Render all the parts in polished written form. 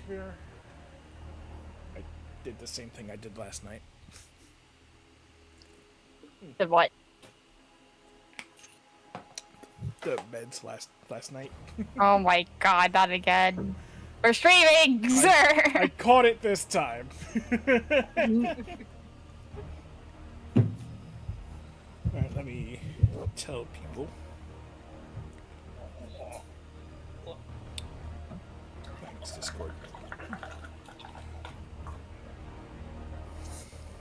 atmosphere. I did the same thing I did last night. The what? The meds last night. Oh my god, not again. We're streaming, sir! I caught it this time. Alright, let me tell people. Thanks, Discord.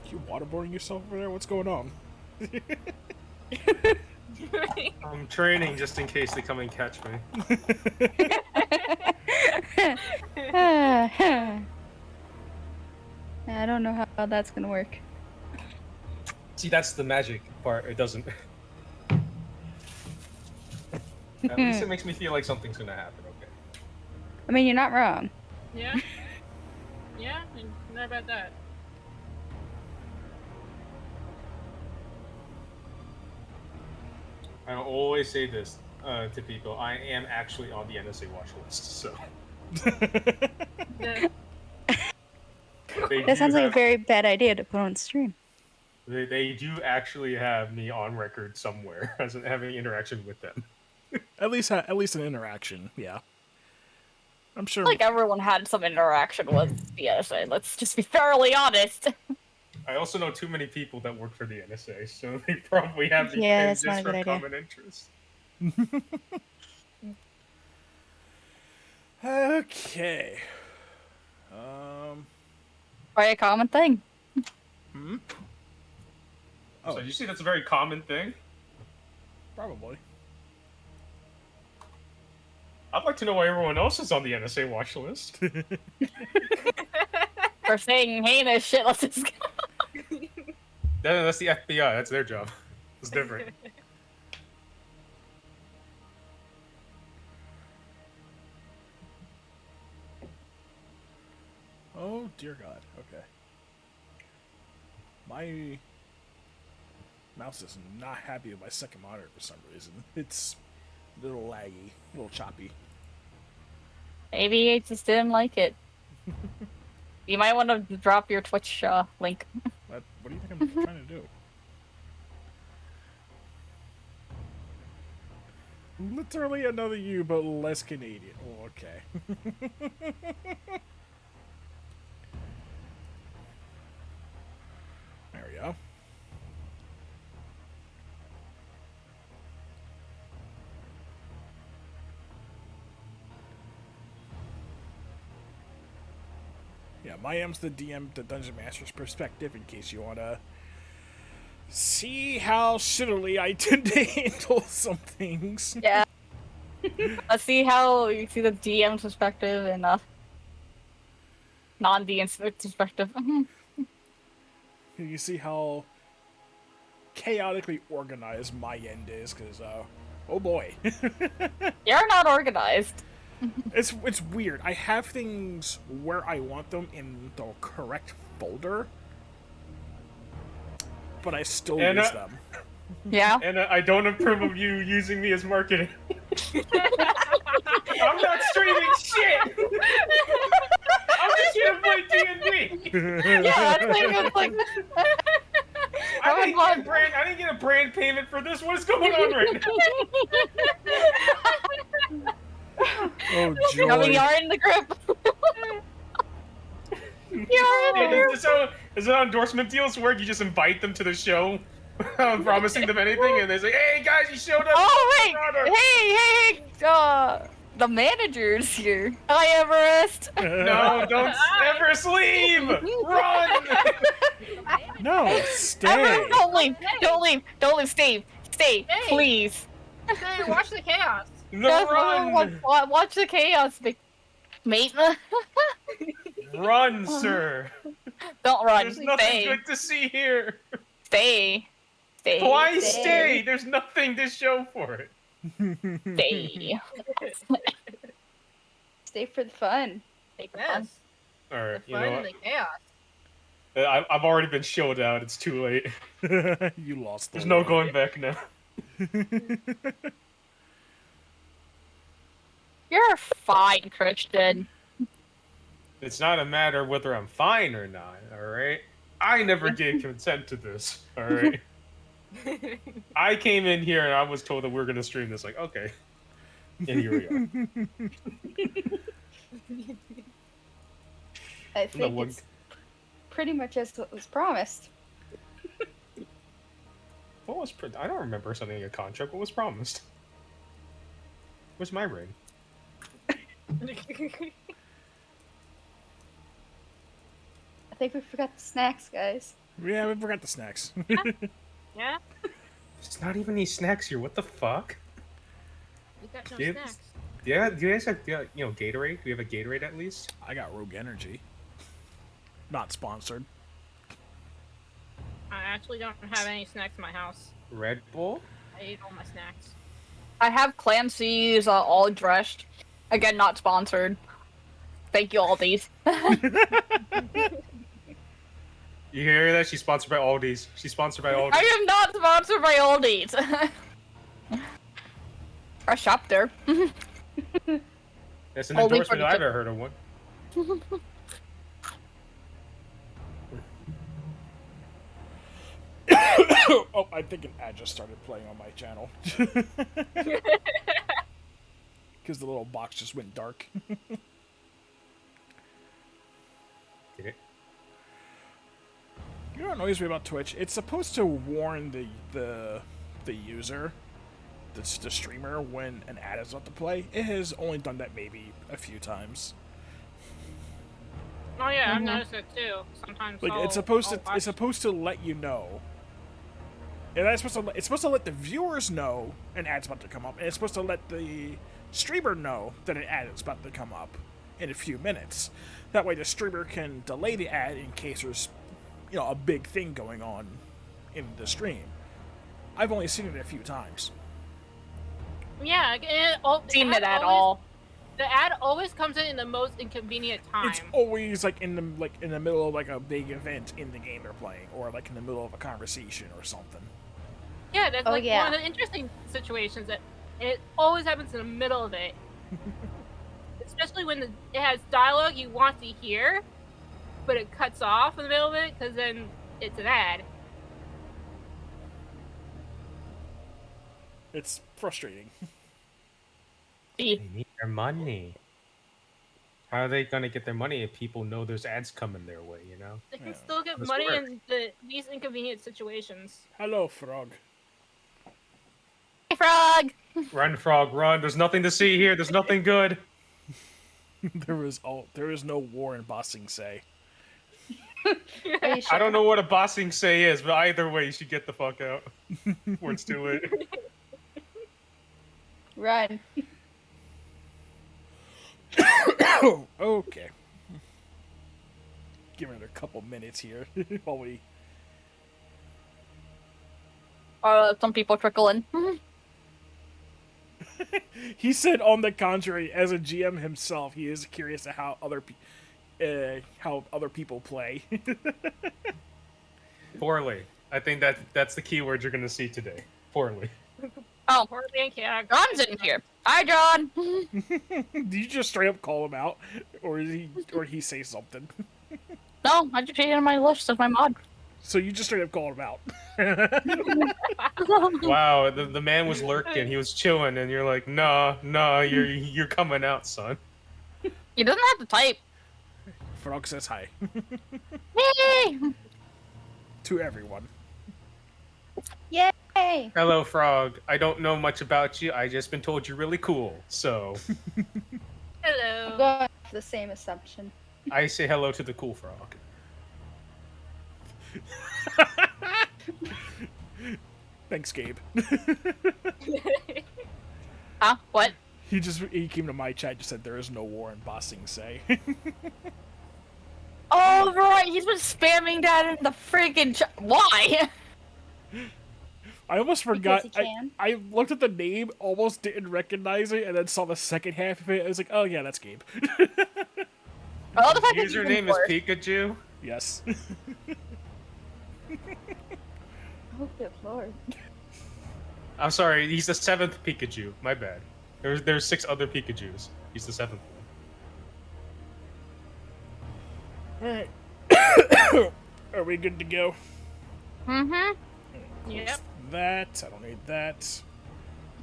You waterboarding yourself over there? What's going on? I'm training just in case they come and catch me. I don't know how that's gonna work. See, that's the magic part. It doesn't. At least it makes me feel like something's gonna happen. Okay. I mean, you're not wrong. Yeah? Yeah? And not about that. I always say this to people. I am actually on the NSA watch list, so. Yeah. That sounds like a very bad idea to put on stream. They do actually have me on record somewhere as having interaction with them. At least an interaction, yeah. I'm sure. Like everyone had some interaction with the NSA. Let's just be thoroughly honest. I also know too many people that work for the NSA, so they probably have the that's not a good idea. common interest. Okay. Probably a common thing. Hmm? So you see that's a very common thing? Probably. I'd like to know why everyone else is on the NSA watch list. For saying heinous shit, let's just go. That's the FBI. That's their job. It's different. Oh, dear God. Okay. My mouse is not happy with my second monitor for some reason. It's a little laggy, a little choppy. Maybe I just didn't like it. You might want to drop your Twitch link. What do you think I'm trying to do? Literally another you, but less Canadian. Oh, okay. There we go. Yeah, my M's the DM, the Dungeon Master's perspective, in case you want to see how shittily I tend to handle some things. Yeah. Let's see how you see the DM's perspective and non-DM's perspective. You see how chaotically organized my end is, because, oh boy. You're not organized. It's weird. I have things where I want them in the correct folder, but I still use them. Yeah. And I don't approve of you using me as marketing. I'm not streaming shit! I'm just here to play D&D! Yeah, that's like I didn't get a brand payment for this. What is going on right now? Oh, joy. I mean, you're in the group. You're in the group. Is it how endorsement deals work? You just invite them to the show without promising them anything, and they say, "Hey guys, you showed up." Oh wait, hey, the manager's here. Hi, Everest. No, don't Everest leave! Run! No, stay. Everest, don't leave, Steve, Hey. please. Hey, watch the chaos. No, run! Watch the chaos, mate. Run, sir. Don't run. There's nothing Stay. good to see here. Stay. Why stay? There's nothing to show for it. Stay. Stay for the fun. Stay for fun. Yes. All right, The you fun know and the chaos. what? I've already been showed out. It's too late. You lost. There's no going back now. You're fine, Christian. It's not a matter of whether I'm fine or not, alright? I never gave consent to this, alright? I came in here and I was told that we are gonna stream this, like, okay. And here we are. I think it's pretty much as what was promised. What was I don't remember signing a contract. What was promised? Where's my ring? I think we forgot the snacks, guys. Yeah, we forgot the snacks. Yeah? There's not even any snacks here. What the fuck? We got no Gibbs? snacks. Yeah, do you guys have, Gatorade? Do we have a Gatorade at least? I got Rogue Energy. Not sponsored. I actually don't have any snacks in my house. Red Bull? I ate all my snacks. I have Clancy's all dressed. Again, not sponsored. Thank you, Aldi's. You hear that? She's sponsored by Aldi's. She's sponsored by Aldi's. I am not sponsored by Aldi's. I shop there. That's an Only endorsement for the I've ever heard of one. Oh, I think an ad just started playing on my channel. Because the little box just went dark. Did it? You know what annoys me about Twitch? It's supposed to warn the user, the streamer, when an ad is about to play. It has only done that maybe a few times. Oh yeah, I've noticed it too. Sometimes Like I'll it's supposed watch- to let you know. And it's supposed to let the viewers know an ad's about to come up, and it's supposed to let the streamer know that an ad is about to come up in a few minutes. That way, the streamer can delay the ad in case there's, a big thing going on in the stream. I've only seen it a few times. Yeah, Seen it at always- all. The ad always comes in the most inconvenient time. It's always in the middle of like a big event in the game they're playing, or like in the middle of a conversation or something. Yeah, that's Oh, like yeah. one of the interesting situations that it always happens in the middle of it. Especially when it has dialogue you want to hear, but it cuts off in the middle of it because then it's an ad. It's frustrating. They need their money. How are they gonna get their money if people know there's ads coming their way, They can Yeah. still get This money works. in these inconvenient situations. Hello, frog. Hey, Frog! Run, frog, run. There's nothing to see here. There's nothing good. There is no war in Bossing Say. Are you sure? I don't know what a bossing say is, but either way, you should get the fuck out. Before it's too late. Run. Okay. Give it a couple minutes here while we. Some people trickle in. He said, on the contrary, as a GM himself, he is curious to how other people play. Poorly. I think that's the keyword you're gonna see today. Poorly. Oh, Poor thank you. John's in here. Hi, John! Did you just straight up call him out, or did he say something? No, I just hit on my list as my mod. So you just straight up called him out. Wow, the man was lurking. He was chilling, and you're like, nah, you're coming out, son. He doesn't have to type. Frog says hi Yay! to everyone. Yay! Hello, frog. I don't know much about you. I just been told you're really cool, so I'm Hello. going for the same assumption. I say hello to the cool frog. Thanks, Gabe. Huh? What? He came to my chat and just said there is no war in Bossing Say. Oh, right, he's been spamming that in the freaking Why? I almost forgot. Because he can. I looked at the name, almost didn't recognize it, and then saw the second half of it. I was like, oh yeah, that's Gabe. I love the fact that he's Username is Pikachu. Yes. Oh, good lord. I'm sorry, he's the 7th Pikachu. My bad. There's 6 other Pikachus. He's the 7th one. Alright. Are we good to go? Mm-hmm. Yep. That. I don't need that.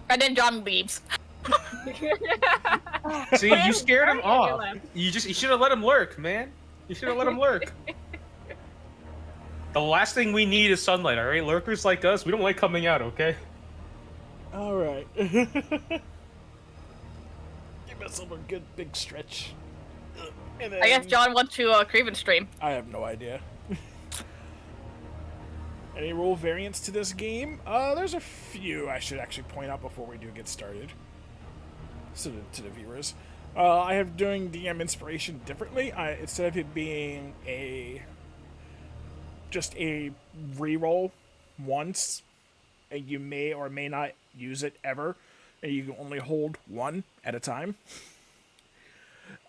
And then John leaves. See, you scared him Very off. left. You should have let him lurk, man. You should have let him lurk. The last thing we need is sunlight, all right? Lurkers like us, we don't like coming out, okay? Alright. Give myself a good big stretch. And then, I guess John went to Craven stream. I have no idea. Any rule variants to this game? There's a few I should actually point out before we do get started. To the viewers. I have doing DM inspiration differently. Instead of it being just a reroll once, and you may or may not use it ever, and you can only hold one at a time.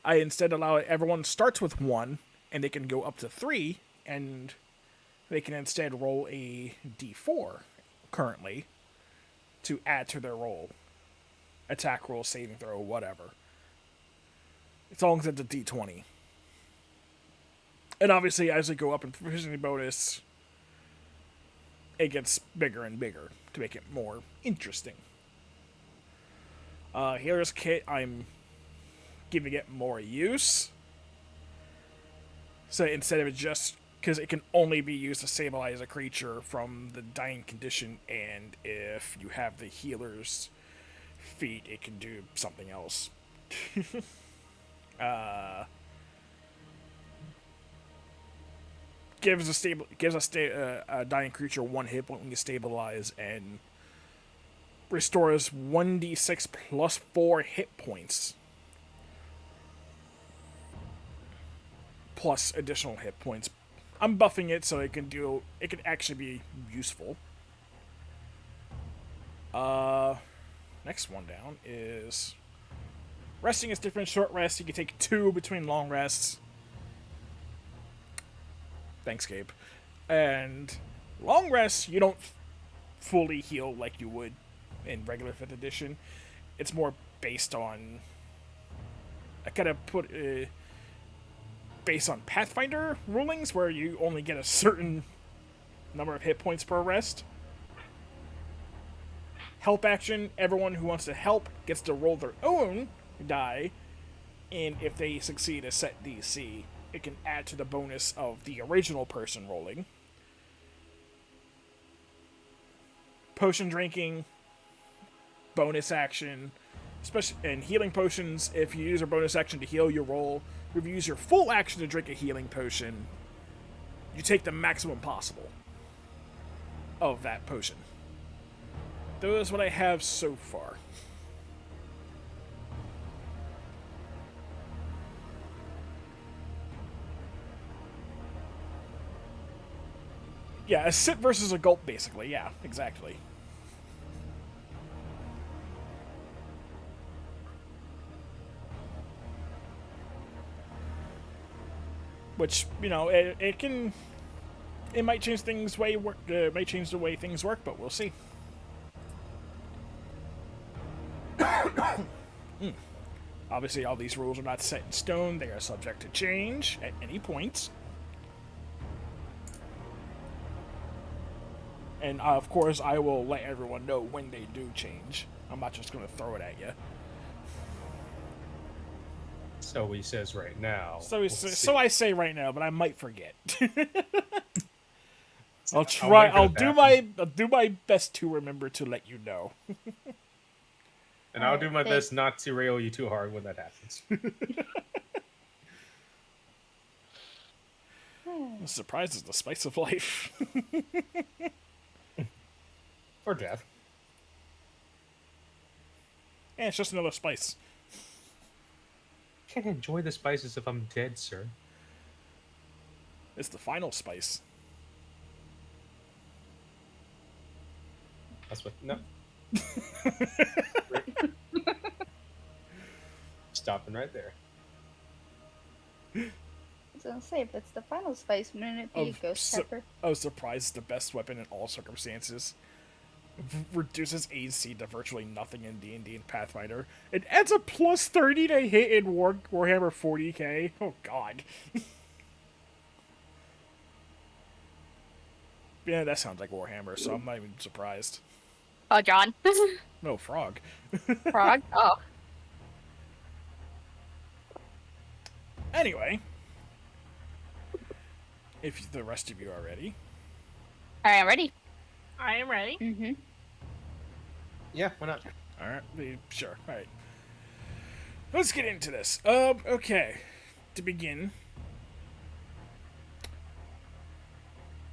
I instead allow everyone starts with one, and they can go up to 3, and they can instead roll a d4 currently to add to their roll. Attack roll, saving throw, whatever. As long as it's a d20. And obviously, as they go up in proficiency bonus, it gets bigger and bigger to make it more interesting. Here's Kit. I'm giving it more use. So instead of it just... because it can only be used to stabilize a creature from the dying condition, and if you have the healer's feat, it can do something else. Gives a dying creature 1 hit point when you stabilize, and restores 1d6 plus 4 hit points. Plus additional hit points. I'm buffing it so it can actually be useful. Next one down is resting is different. Short rest, you can take 2 between long rests. Thanks, Gabe. And long rests, you don't fully heal like you would in regular 5th edition. It's more based on... I kind of put... based on Pathfinder rulings, where you only get a certain number of hit points per rest. Help action, everyone who wants to help gets to roll their own die, and if they succeed a set DC, it can add to the bonus of the original person rolling. Potion drinking, bonus action, especially in healing potions, if you use a bonus action to heal your roll, if you use your full action to drink a healing potion, you take the maximum possible of that potion. That is what I have so far. Yeah, a sip versus a gulp, basically. Yeah, exactly. Which, you know, it can... It might change things might change the way things work, but we'll see. Obviously, all these rules are not set in stone. They are subject to change at any point. And, of course, I will let everyone know when they do change. I'm not just going to throw it at you. So he says right now. So I say right now, but I might forget. I'll try. I'll do my best to remember to let you know. And I'll do my best not to rail you too hard when that happens. The surprise is the spice of life. Or death. Yeah, it's just another spice. Can't enjoy the spices if I'm dead, sir. It's the final spice. That's what. No. Stopping right there. I was gonna say, if it's the final spice, wouldn't it be ghost pepper? Oh, surprise is the best weapon in all circumstances. Reduces AC to virtually nothing in D&D and Pathfinder. It adds a plus 30 to hit in Warhammer 40k. Oh god. Yeah, that sounds like Warhammer, so I'm not even surprised. Oh, John. No, Frog. Frog? Oh. Anyway, if the rest of you are ready. Alright, I'm ready. I am ready. Mm-hmm. Yeah, why not? Alright, sure. Alright. Let's get into this. Okay. To begin,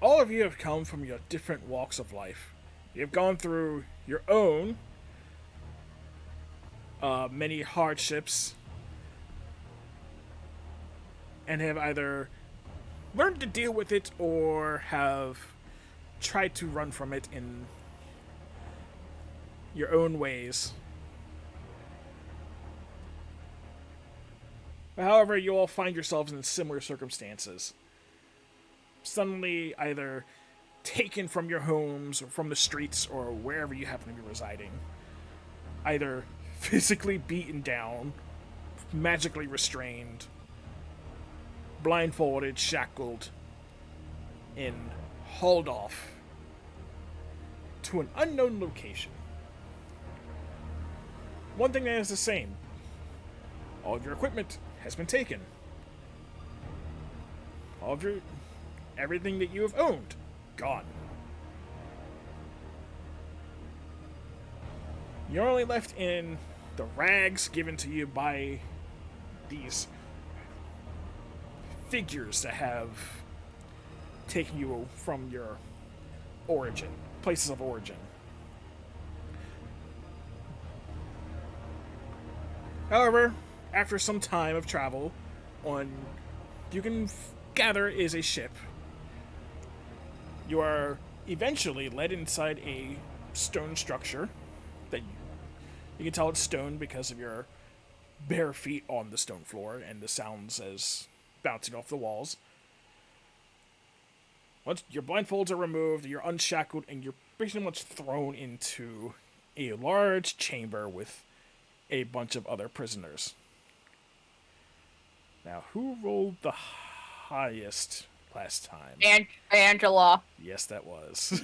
all of you have come from your different walks of life. You've gone through your own many hardships and have either learned to deal with it or have tried to run from it in your own ways. However, you all find yourselves in similar circumstances. Suddenly, either taken from your homes or from the streets or wherever you happen to be residing. Either physically beaten down, magically restrained, blindfolded, shackled, and hauled off to an unknown location. One thing that is the same. All of your equipment has been taken. All of everything that you have owned, gone. You're only left in the rags given to you by these figures that have taken you from your origin, places of origin. However, after some time of travel, you can gather is a ship. You are eventually led inside a stone structure that you can tell it's stone because of your bare feet on the stone floor and the sounds as bouncing off the walls. Once your blindfolds are removed, you're unshackled and you're pretty much thrown into a large chamber with a bunch of other prisoners. Now, who rolled the highest last time? Angela. Yes, that was.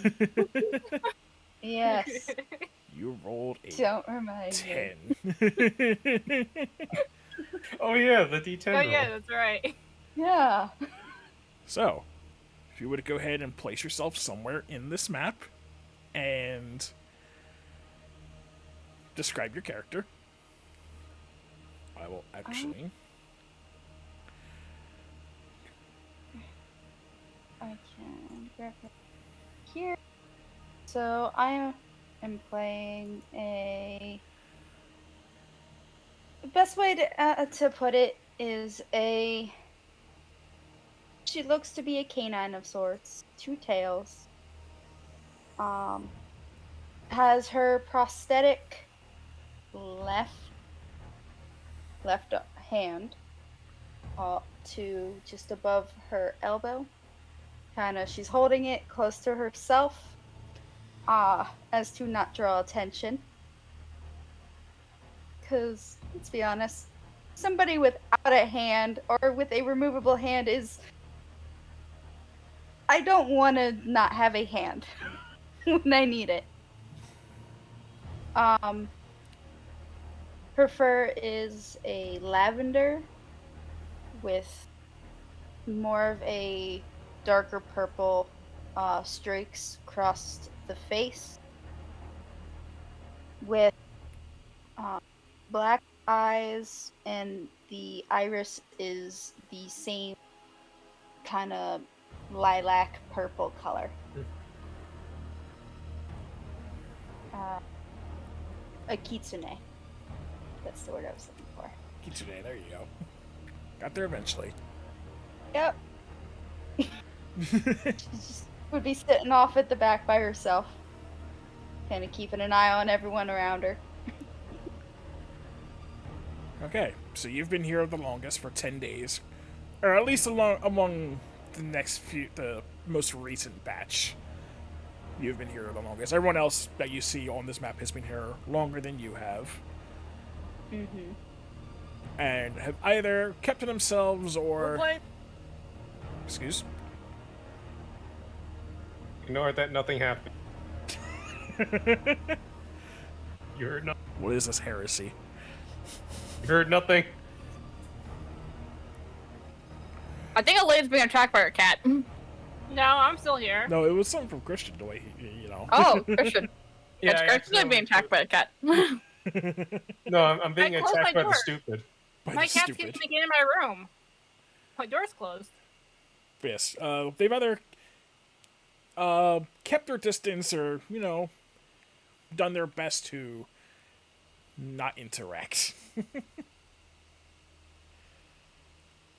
Yes. You rolled a Don't remind 10. me. Oh yeah, the D10 Oh roll. yeah, that's right. Yeah. So, if you would go ahead and place yourself somewhere in this map and describe your character. I will actually... I can grab it here. So I am playing a. The best way to put it is a. She looks to be a canine of sorts, 2 tails. Has her prosthetic left hand to just above her elbow. She's holding it close to herself, as to not draw attention. Because, let's be honest, somebody without a hand or with a removable hand is... I don't want to not have a hand when I need it. Her fur is a lavender with more of a darker purple streaks across the face, with black eyes, and the iris is the same kind of lilac purple color. A kitsune. That's the word I was looking for. Kitsune, there you go. Got there eventually. Yep. She just would be sitting off at the back by herself, kind of keeping an eye on everyone around her. Okay, so you've been here the longest for 10 days. Or at least among the most recent batch. You've been here the longest. Everyone else that you see on this map has been here longer than you have. Mm-hmm. And have either kept to themselves or... Excuse? Ignore that nothing happened. You heard nothing. What is this heresy? You heard nothing. I think Elaine's being attacked by her cat. No, I'm still here. No, it was something from Christian, the way you know. Oh, Christian. Yeah, It's I Christian being attacked by a cat. No, I'm being I closed attacked my by the door. stupid. By My the cats stupid. keep getting in my room. My door's closed. Yes, they've either kept their distance or, you know, done their best to not interact.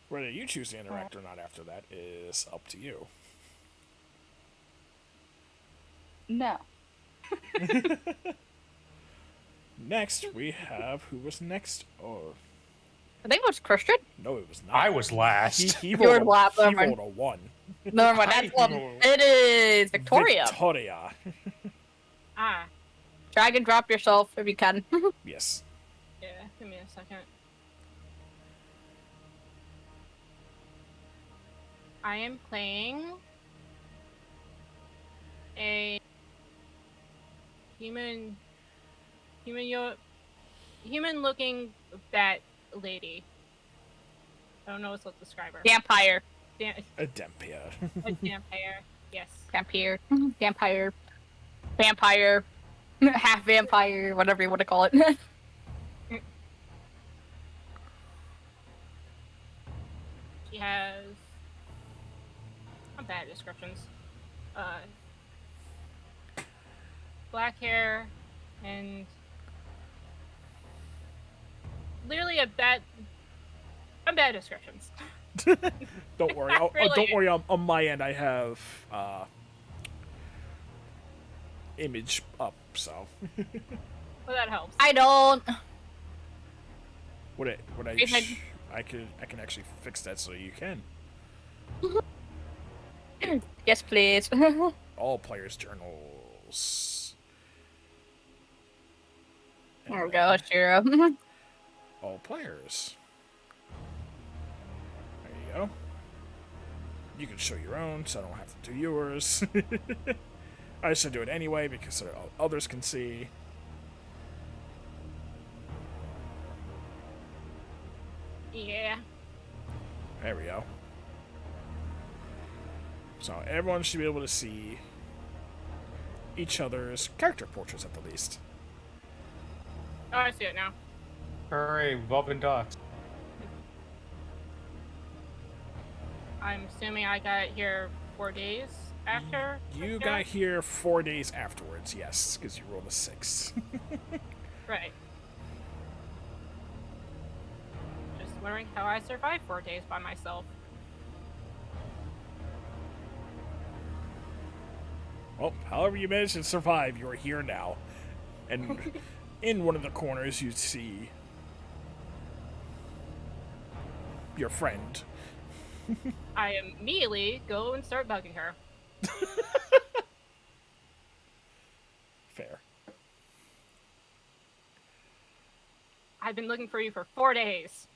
Whether you choose to interact or not after that is up to you. No. Next, we have... Who was next? Oh, I think it was Christian. no, it was not. I was last. He You were rolled, last, he never mind. rolled a 1. No, never mind. That's one. It is Victoria. Victoria. Ah, Drag and drop yourself if you can. Yes. yeah. Give me a second. I am playing a human-looking bat lady. I don't know what to describe her. Vampire. A Dempia. A vampire. Yes. Vampire. Vampire. Vampire. Half vampire, whatever you want to call it. She has. I'm bad at descriptions. Black hair and literally a bad. I'm bad at descriptions. Don't worry. Not really. Don't worry. On my end, I have image up. So Well, that helps. I don't. I can actually fix that so you can. Yes, please. All players' journals. There we go, Shiro. All players. There you go. You can show your own, so I don't have to do yours. I should do it anyway because so others can see. Yeah. There we go. So everyone should be able to see each other's character portraits at the least. Oh, I see it now. Alright, Bob and Docs. I'm assuming I got here 4 days after. You the got show? here 4 days afterwards, yes, because you rolled a 6. Right. Just wondering how I survived 4 days by myself. Well, however you managed to survive, you're here now. And in one of the corners, you see your friend. I immediately go and start bugging her. Fair. I've been looking for you for 4 days.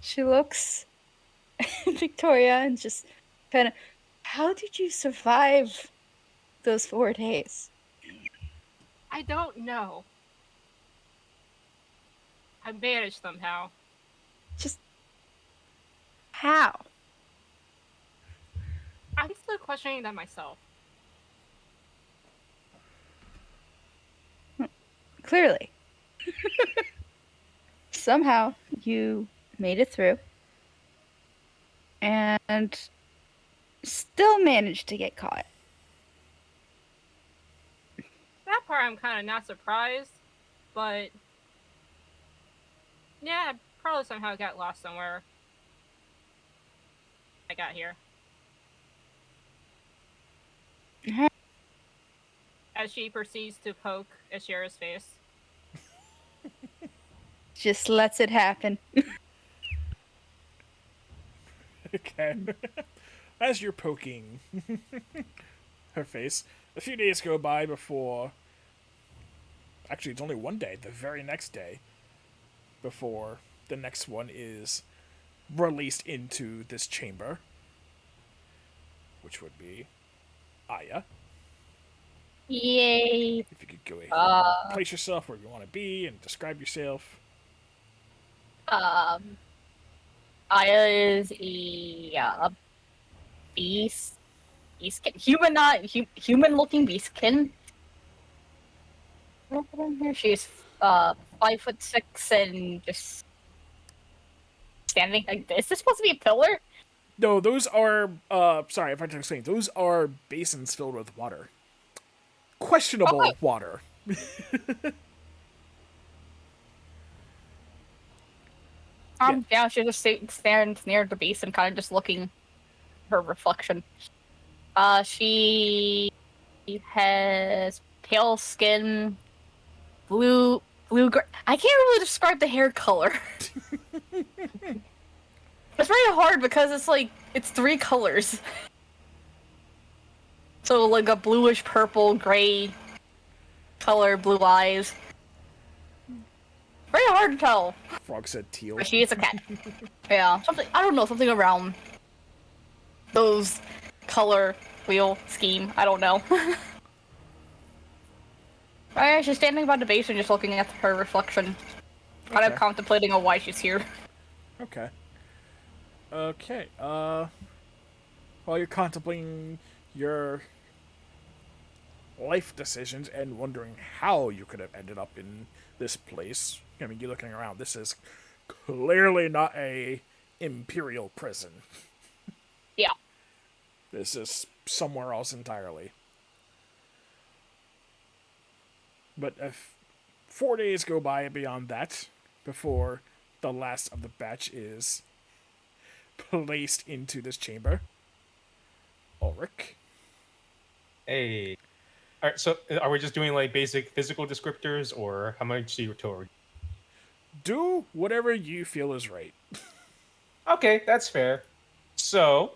She looks at Victoria and just kind of, how did you survive those 4 days? I don't know. I managed somehow. Just how? I'm still questioning that myself. Clearly. Somehow you made it through and still managed to get caught. That part I'm kind of not surprised, but yeah, I probably somehow got lost somewhere. I got here. Mhm. As she proceeds to poke Ashira's face. Just lets it happen. Okay. As you're poking her face, a few days go by before... Actually, it's only one day, the very next day, before the next one is released into this chamber. which would be Aya. Yay. If you could go ahead Uh, and place yourself where you want to be and describe yourself. Um, Aya is a beast. Beastkin. Human-looking beastkin. She's 5'6" and just standing like this. Is this supposed to be a pillar? No, those are, sorry if I didn't explain, those are basins filled with water. Questionable Okay. water. Yeah, she just stands near the base and kind of just looking her reflection. She has pale skin, blue. I can't really describe the hair color. It's very hard because it's 3 colors. So like a bluish purple, gray color, blue eyes. Very hard to tell. Frog said teal. But she is a cat. Yeah, I don't know, something around those color wheel scheme. I don't know. Alright, she's standing by the base and just looking at her reflection. Kind of Okay. contemplating on why she's here. Okay. Okay, while you're contemplating your life decisions and wondering how you could have ended up in this place, I mean, you're looking around, this is clearly not a imperial prison. Yeah. This is somewhere else entirely. But if 4 days go by beyond that, before the last of the batch is placed into this chamber, Ulrich. Hey. All right, so are we just doing like basic physical descriptors, or how much do you toward? Do whatever you feel is right. Okay, that's fair. So,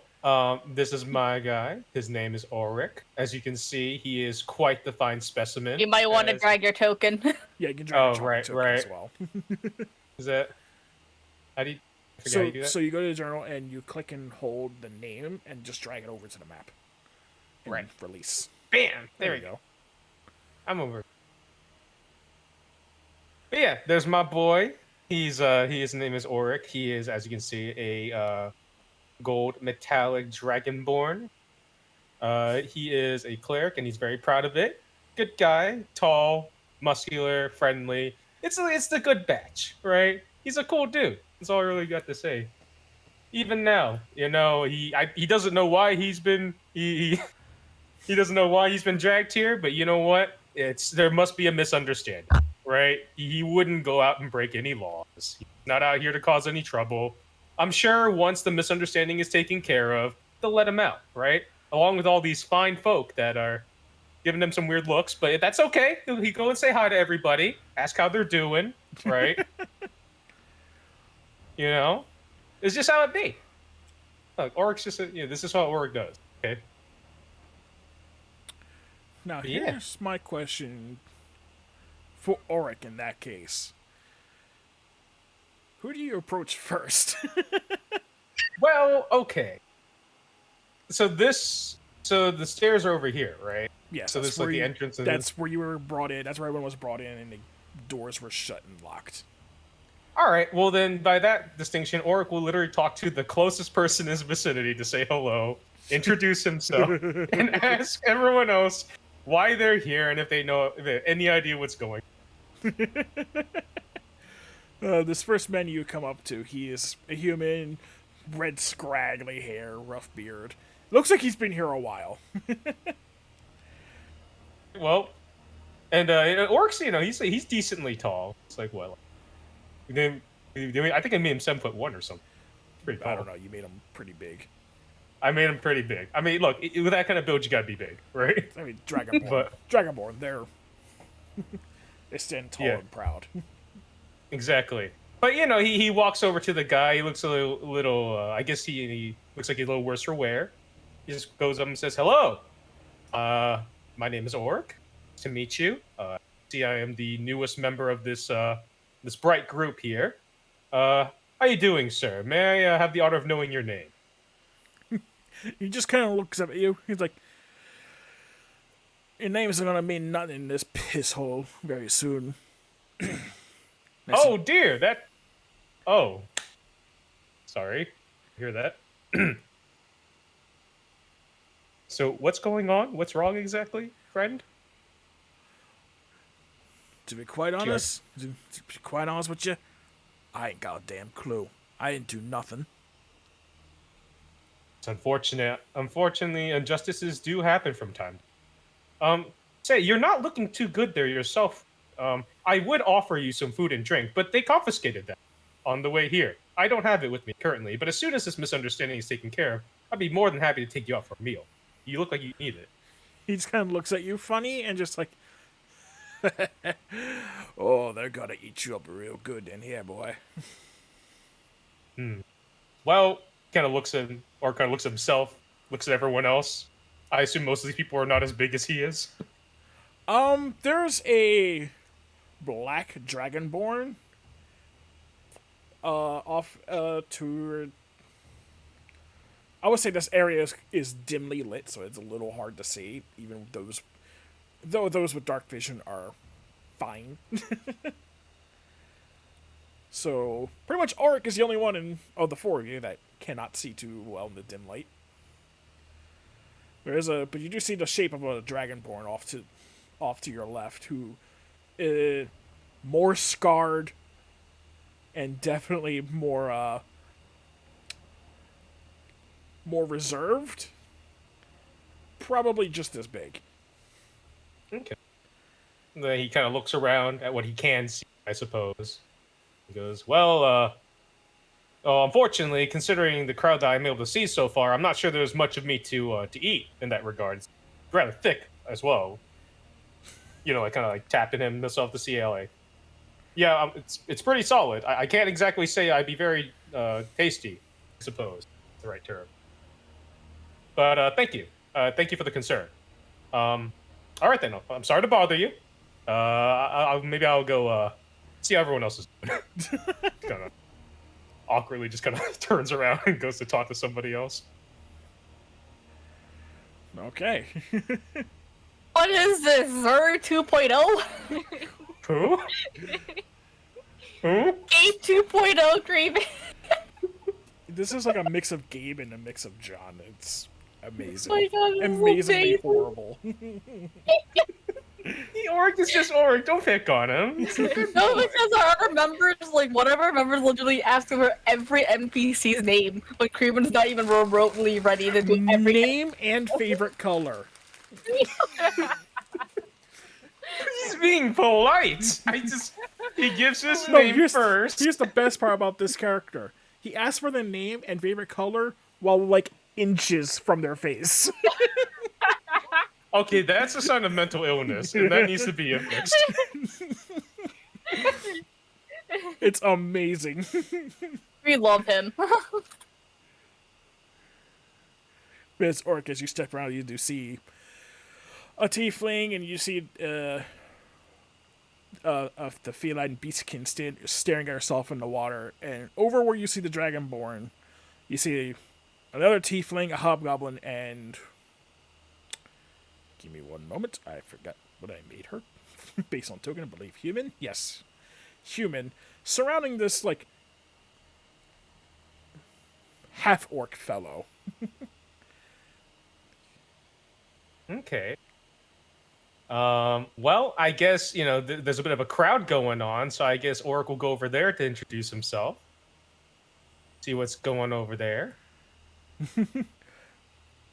this is my guy. His name is Ulrich. As you can see, he is quite the fine specimen. You might want to as- drag your token. Yeah, you can drag Oh, a chocolate right, token right. as well. Is that? How do you? I forget how you do that. So you go to the journal and you click and hold the name and just drag it over to the map. And Right. Release. Bam! There we go. I'm over. But yeah, there's my boy. His name is Ulrich. He is, as you can see, a gold metallic dragonborn. He is a cleric, and he's very proud of it. Good guy, tall, muscular, friendly. It's the good batch, right? He's a cool dude. That's all I really got to say. Even now, he doesn't know why he doesn't know why he's been dragged here, but you know what? There must be a misunderstanding, right? He wouldn't go out and break any laws. He's not out here to cause any trouble. I'm sure once the misunderstanding is taken care of, they'll let him out, right? Along with all these fine folk that are giving him some weird looks, but that's okay. He go and say hi to everybody, ask how they're doing, right? It's just how it be. Look, Oric's just this is how Oric does. Okay. Now, Yeah. here's my question for Ulrich in that case. Who do you approach first? Well, okay. So the stairs are over here, right? Yes, So that's this is like where the entrance. And that's where you were brought in. That's where everyone was brought in, and the doors were shut and locked. All right. Well, then by that distinction, Oric will literally talk to the closest person in his vicinity to say hello, introduce himself, and ask everyone else why they're here and if they have any idea what's going. This first man you come up to, he is a human, red scraggly hair, rough beard. Looks like he's been here a while. Well, and Oric's, he's decently tall. It's like what? I think I made him 7'1" or something. Pretty tall. I don't know. You made him pretty big. I made him pretty big. I mean, look, with that kind of build, you gotta be big, right? I mean, Dragonborn. But- Dragonborn, they stand tall Yeah. and proud. Exactly. But he walks over to the guy. He looks a little I guess he looks like he's a little worse for wear. He just goes up and says, "Hello, my name is Orc. Nice to meet you. See, I am the newest member of this bright group here. How you doing, sir? May I have the honor of knowing your name?" He just kind of looks up at you. He's like, "Your name's gonna mean nothing in this piss hole very soon." Oh dear, that. Oh, sorry. Hear that? So what's going on? What's wrong exactly, friend? To be quite honest, with you, I ain't got a damn clue. I didn't do nothing. It's unfortunate. Unfortunately, injustices do happen from time. Say you're not looking too good there yourself. I would offer you some food and drink, but they confiscated that on the way here. I don't have it with me currently, but as soon as this misunderstanding is taken care of, I'd be more than happy to take you out for a meal. You look like you need it. He just kind of looks at you funny and just like, "Oh, they're gonna eat you up real good in here, boy." Well, kind of looks at himself, looks at everyone else. I assume most of these people are not as big as he is. There's a black dragonborn off to. I would say this area is dimly lit, so it's a little hard to see. Even though those with dark vision are fine. So pretty much, Auric is the only one of the four of you that cannot see too well in the dim light. But you do see the shape of a dragonborn off to your left, who is more scarred and definitely more reserved. Probably just as big. Okay. Then he kind of looks around at what he can see, I suppose. He goes, "Well, unfortunately, considering the crowd that I'm able to see so far, I'm not sure there's much of me to eat in that regard. It's rather thick as well." I kind of like tapping him myself to see how yeah, it's pretty solid. I can't exactly say I'd be very tasty, I suppose, is the right term. But thank you. Thank you for the concern. All right then. I'm sorry to bother you. Maybe I'll go see how everyone else is doing. Kind of awkwardly just kind of turns around and goes to talk to somebody else. Okay. What is this, Zer 2.0? Who? Who? Gabe 2.0, Craven. This is like a mix of Gabe and a mix of John. It's amazing. Oh my God, this is Amazingly amazing. horrible. The Orc is just Orc. Don't pick on him. No, because our other members, like, one of our members literally asked for every NPC's name, but Creeman's not even remotely ready to do every Name and favorite color. He's being polite. He gives his No, name first. Here's the best part about this character. He asks for the name and favorite color while like inches from their face. Okay, that's a sign of mental illness, and that needs to be fixed. It's amazing. We love him. Miss Orc, as you step around, you do see a tiefling, and you see of the feline beastkin staring at herself in the water, and over where you see the dragonborn, you see another tiefling, a hobgoblin, and give me one moment. I forgot what I made her. Based on token, I believe human. Yes, human. Surrounding this like half orc fellow. Okay. Well, I guess, there's a bit of a crowd going on, so I guess Oric will go over there to introduce himself. See what's going over there. Kind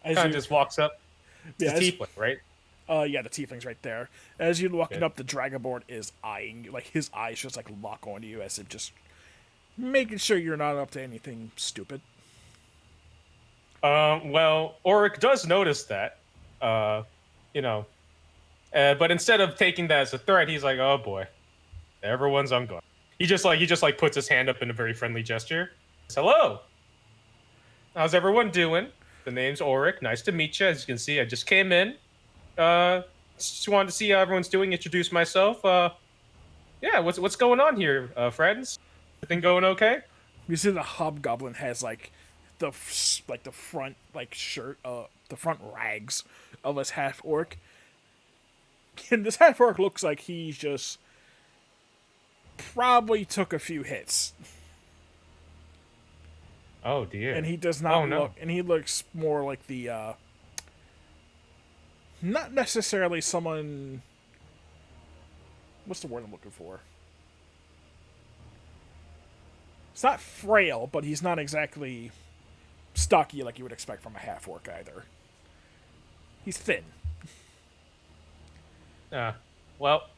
of just walks up. It's a tiefling, right? Yeah, the tiefling's right there. As you're walking up, the dragonborn is eyeing you. Like, his eyes just, like, lock onto you as if just making sure you're not up to anything stupid. Well, Oric does notice that, but instead of taking that as a threat, he's like, "Oh boy, everyone's on guard." He just puts his hand up in a very friendly gesture. Says, "Hello, how's everyone doing? The name's Oric. Nice to meet you. As you can see, I just came in. Just wanted to see how everyone's doing. Introduce myself. Yeah, what's going on here, friends? Everything going okay?" You see the hobgoblin has, like, the front shirt, the front rags of this half orc. And this half orc looks like he just probably took a few hits. Oh dear. And he does not no. look, and he looks more like the, not necessarily someone, what's the word I'm looking for? It's not frail, but he's not exactly stocky like you would expect from a half-orc either. He's thin. Well,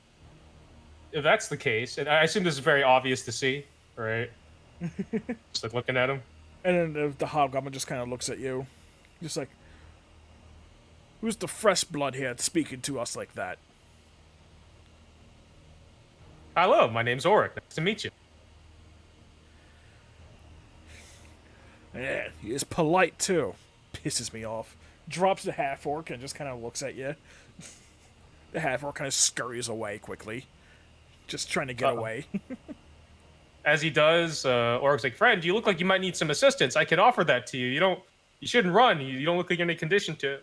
if that's the case, and I assume this is very obvious to see, right? Just like looking at him. And then the hobgoblin just kind of looks at you. Just like, who's the fresh blood here speaking to us like that? Hello, my name's Auric. Nice to meet you. Yeah, he is polite too. Pisses me off. Drops the half-orc and just kind of looks at you. The half-orc kind of scurries away quickly. Just trying to get away. As he does, Auric's like, friend, you look like you might need some assistance. I can offer that to you. You shouldn't run. You don't look like you're in any condition to.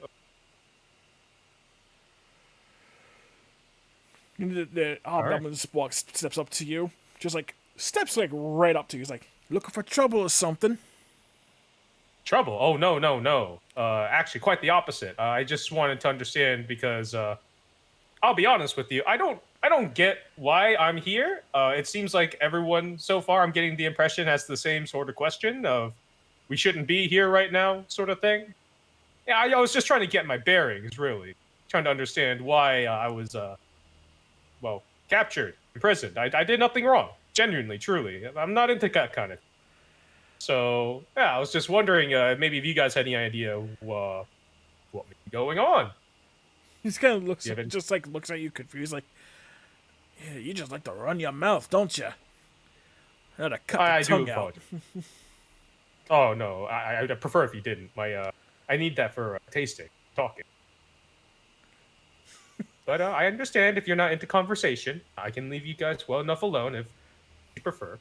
The hobgoblin steps up to you. Just like, steps like right up to you. He's like, looking for trouble or something. Trouble? Oh, no. Actually, quite the opposite. I just wanted to understand because, I'll be honest with you, I don't get why I'm here. It seems like everyone so far, I'm getting the impression, has the same sort of question of, we shouldn't be here right now, sort of thing. Yeah, I was just trying to get my bearings, really. Trying to understand why I was, captured, imprisoned. I did nothing wrong. Genuinely, truly. I'm not into that kind of thing. So, yeah, I was just wondering, maybe if you guys had any idea what may be going on. He just kind of looks at you confused, like, yeah, you just like to run your mouth, don't you? I had to cut the tongue out. Oh no, I prefer if you didn't. I need that for tasting, talking. But I understand if you're not into conversation. I can leave you guys well enough alone if you prefer.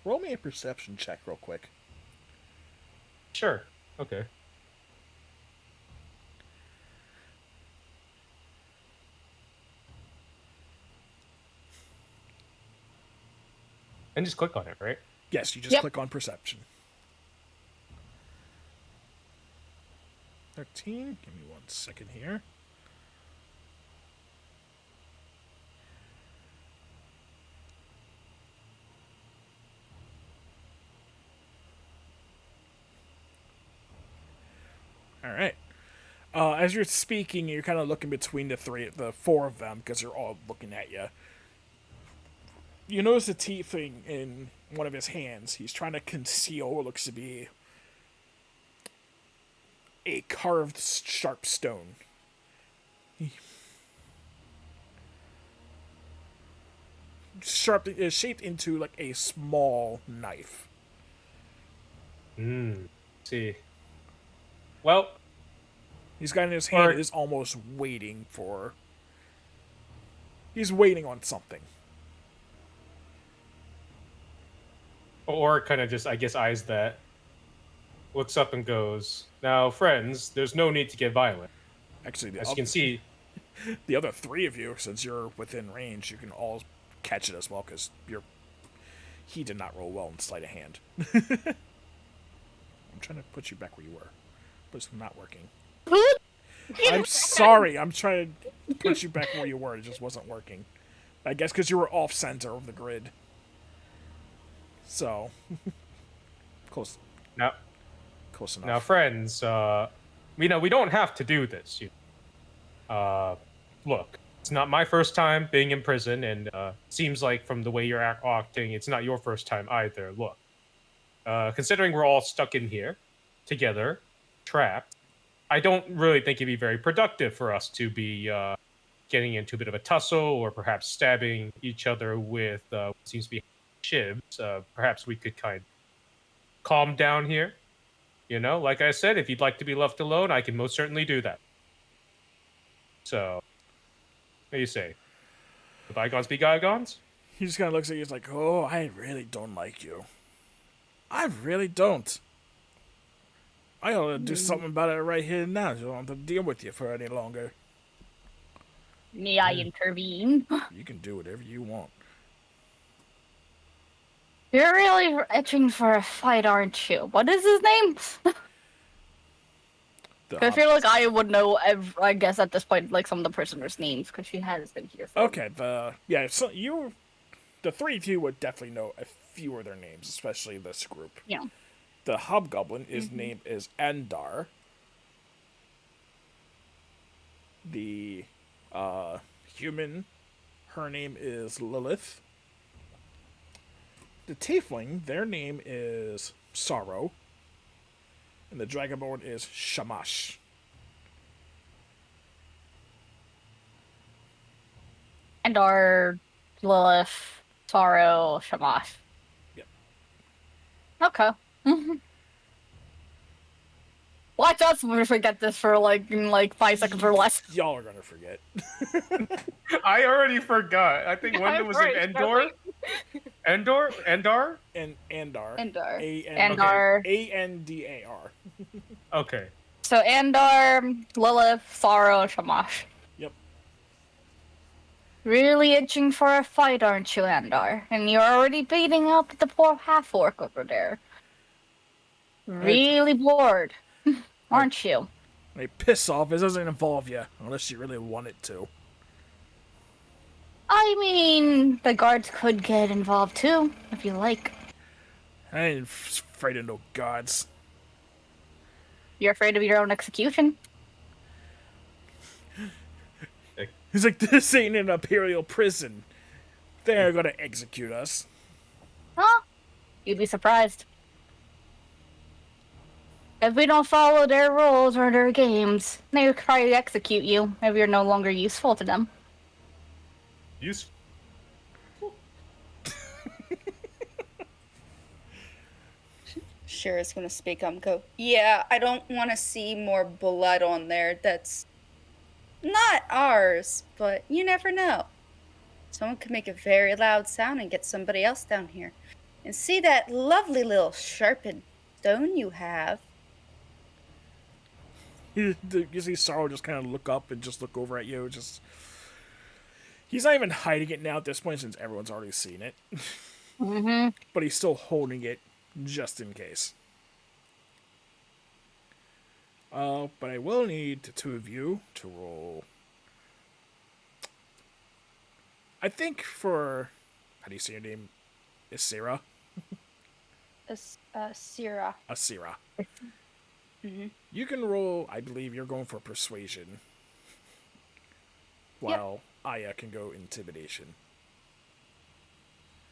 Roll me a perception check real quick. Sure. Okay. And just click on it, right? Yes, you just click on perception. 13. Give me 1 second here. All right. As you're speaking, you're kind of looking between the four of them because they're all looking at you. You notice the teeth thing in one of his hands. He's trying to conceal what looks to be a carved sharp stone. Is shaped into like a small knife. See. Well, he's got in his hand is almost waiting for. He's waiting on something. Or kind of just, I guess, eyes that, looks up and goes, now, friends, there's no need to get violent. Actually, as you can see, the other three of you, since you're within range, you can all catch it as well because he did not roll well in sleight of hand. I'm trying to put you back where you were, but it's not working. I'm sorry. I'm trying to put you back where you were. It just wasn't working. I guess because you were off center of the grid. So close. Now, close enough. Now, friends, we don't have to do this. Look, it's not my first time being in prison, and seems like from the way you're acting, it's not your first time either. Look, considering we're all stuck in here together, trapped, I don't really think it'd be very productive for us to be getting into a bit of a tussle or perhaps stabbing each other with what seems to be shivs. Perhaps we could kind of calm down here. Like I said, if you'd like to be left alone, I can most certainly do that. So, what do you say? The bygones be bygones? He just kind of looks at you. He's like, "Oh, I really don't like you. I really don't." I ought to do something about it right here and now. So I don't have to deal with you for any longer. May I intervene? You can do whatever you want. You're really itching for a fight, aren't you? What is his name? I feel like I would know, I guess, at this point, like, some of the prisoners' names, because she has been here for... Okay, the three of you would definitely know a few of their names, especially this group. Yeah. The hobgoblin, his name is Endar. The human, her name is Lilith. The tiefling, their name is Sorrow. And the dragonborn is Shamash. And our Lilith, Sorrow, Shamash. Yep. Okay. Watch us forget this for in 5 seconds or less. Y'all are gonna forget. I already forgot. I think Wenda was in Endor. Endor? Endar? And Andar. Endar. Andar. A-N-D-A-R. Okay. So Andar, Lilith, Sorrow, Shamash. Yep. Really itching for a fight, aren't you, Andar? And you're already beating up the poor half-orc over there. Really bored, aren't you? Hey, piss off. It doesn't involve you, unless you really want it to. I mean, the guards could get involved too, if you like. I ain't afraid of no gods. You're afraid of your own execution? He's like, this ain't an imperial prison. They're gonna execute us. Huh? You'd be surprised. If we don't follow their rules or their games, they would probably execute you if you're no longer useful to them. Useful. Shira's gonna speak up and go, yeah, I don't want to see more blood on there that's not ours, but you never know. Someone could make a very loud sound and get somebody else down here. And see that lovely little sharpened stone you have? You see Sorrow just kind of look up and just look over at you. He's not even hiding it now at this point since everyone's already seen it. Mm-hmm. But he's still holding it just in case. But I will need the two of you to roll. I think for... How do you say your name? Asira? Sira. Asira. Mm-hmm. You can roll, I believe you're going for persuasion. While Aya can go intimidation.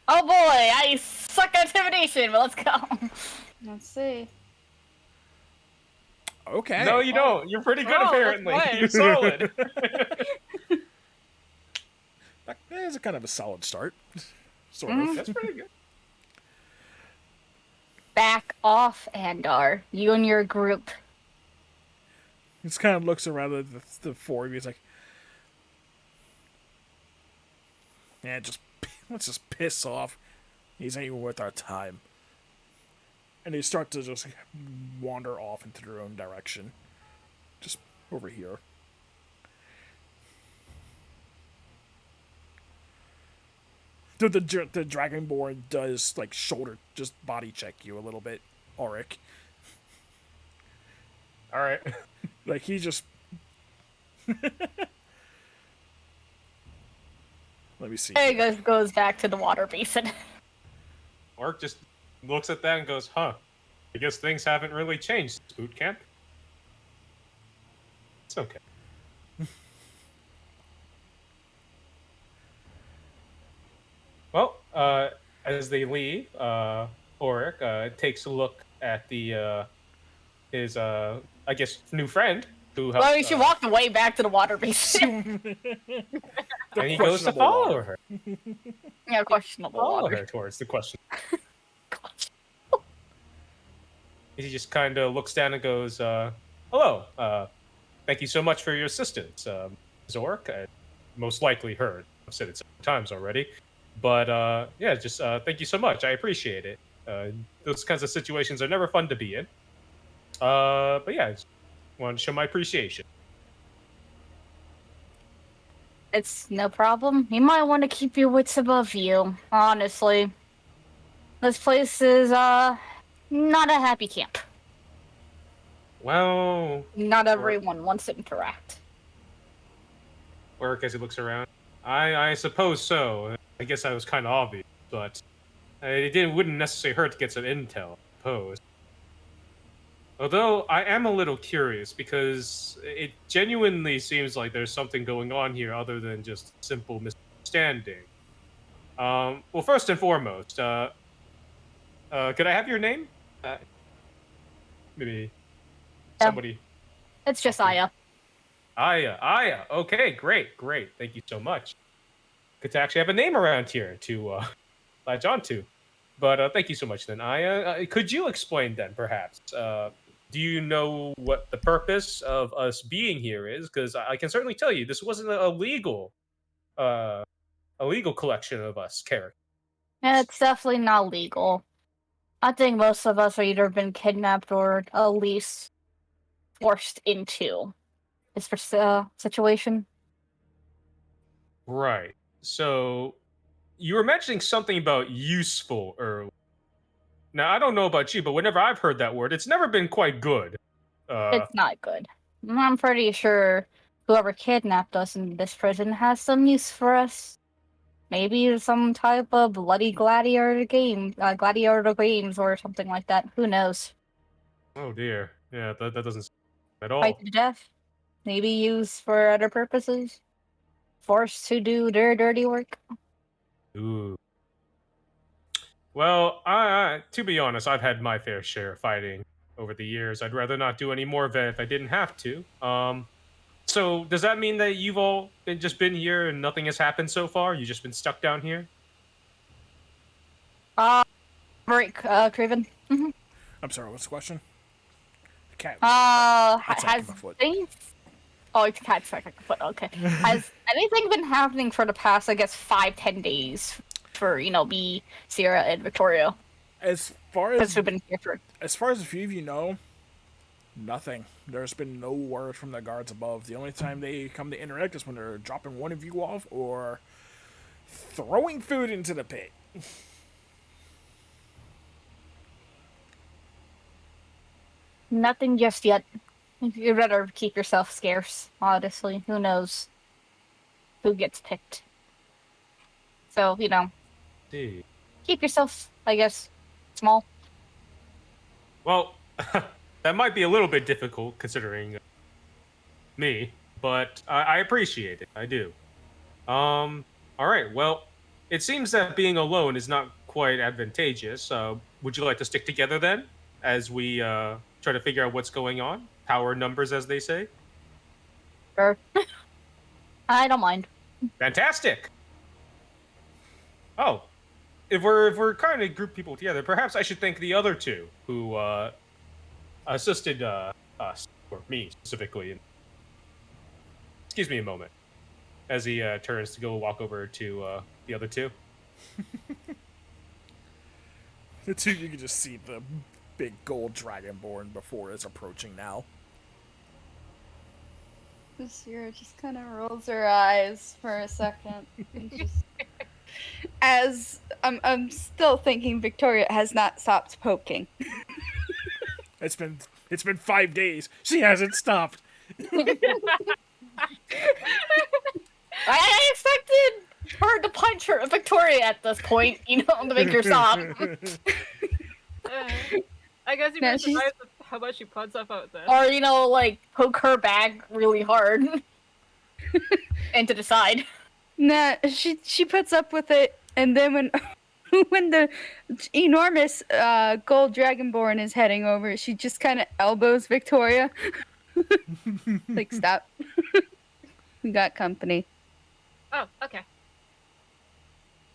Oh boy, I suck at intimidation, but let's go. Let's see. Okay. No, you don't. You're pretty good, Oh, apparently. that's good. You're solid. That is a kind of a solid start. Sort of. That's pretty good. Back off, Andar. You and your group. He just kind of looks around at the four of you. He's like, yeah, let's just piss off. He's ain't even worth our time. And they start to just wander off into their own direction. Just over here. The Dragonborn does, like, just body check you a little bit, Auric. All right. Like, he just... Let me see. There he goes back to the water basin. Orc just looks at that and goes, huh. I guess things haven't really changed, boot camp. It's okay. Well, as they leave, Auric takes a look at his I guess new friend who helped. Well, she walked away back to the water basin. And he goes to questionable follow water. her. Yeah, questionable Follow water. her towards the question. He just kind of looks down and goes, "Hello. Thank you so much for your assistance, Zork. I most likely heard. I've said it several times already, but yeah, just thank you so much. I appreciate it. Those kinds of situations are never fun to be in. But yeah, I just wanted to show my appreciation. It's no problem. You might want to keep your wits above you, honestly. This place is, not a happy camp. Well, Not everyone wants to interact. Work as he looks around. I suppose so. I guess that was kind of obvious, but wouldn't necessarily hurt to get some intel. I suppose. Although I am a little curious because it genuinely seems like there's something going on here other than just simple misunderstanding. Well, first and foremost, could I have your name? Maybe somebody. It's just Aya. Aya. Okay, great. Thank you so much. Good to actually have a name around here to latch onto. But thank you so much, then, Aya. Could you explain then, perhaps? Do you know what the purpose of us being here is? Because I can certainly tell you this wasn't a legal collection of us characters. Yeah, it's definitely not legal. I think most of us are either been kidnapped or at least forced into this situation. Right. So you were mentioning something about useful earlier. Now I don't know about you, but whenever I've heard that word, it's never been quite good. It's not good. I'm pretty sure whoever kidnapped us in this prison has some use for us. Maybe some type of bloody gladiator games or something like that. Who knows? Oh dear. Yeah, that doesn't sound at all. Fight to the death. Maybe used for other purposes. Forced to do their dirty work. Ooh. Well, I to be honest, I've had my fair share of fighting over the years. I'd rather not do any more of it if I didn't have to. So does that mean that you've all just been here and nothing has happened so far? You've just been stuck down here? Right, Craven. Mm-hmm. I'm sorry, what's the question? The cat. Has my foot. things? Oh, it's cat attacking my foot. Okay. Has anything been happening for the past, I guess, 5-10 days for me, Sierra, and Victoria? As far as Since we've been here for. As far as a few of you know, nothing. There's been no word from the guards above. The only time they come to interact is when they're dropping one of you off or throwing food into the pit. Nothing just yet. You'd better keep yourself scarce, honestly. Who knows who gets picked. So, See. keep yourself, I guess, small. Well, that might be a little bit difficult considering me, but I appreciate it. I do. All right. Well, it seems that being alone is not quite advantageous. Would you like to stick together then, as we try to figure out what's going on? Power in numbers, as they say. Sure. I don't mind. Fantastic. Oh, if we're kind of group people together, perhaps I should thank the other two who assisted us, or me specifically. Excuse me a moment, as he turns to go walk over to the other two. The two, you can just see the big gold dragonborn before it's approaching now. Sierra just kind of rolls her eyes for a second. And just, as I'm still thinking, Victoria has not stopped poking. It's been 5 days. She hasn't stopped. I expected her to punch her Victoria at this point, to make her stop. I guess you'd No, be she's- surprised with how much she puts up out there. Or, poke her back really hard. And to the side. Nah, she puts up with it, and then when the enormous gold dragonborn is heading over, she just kind of elbows Victoria. Like, stop. We got company. Oh, okay.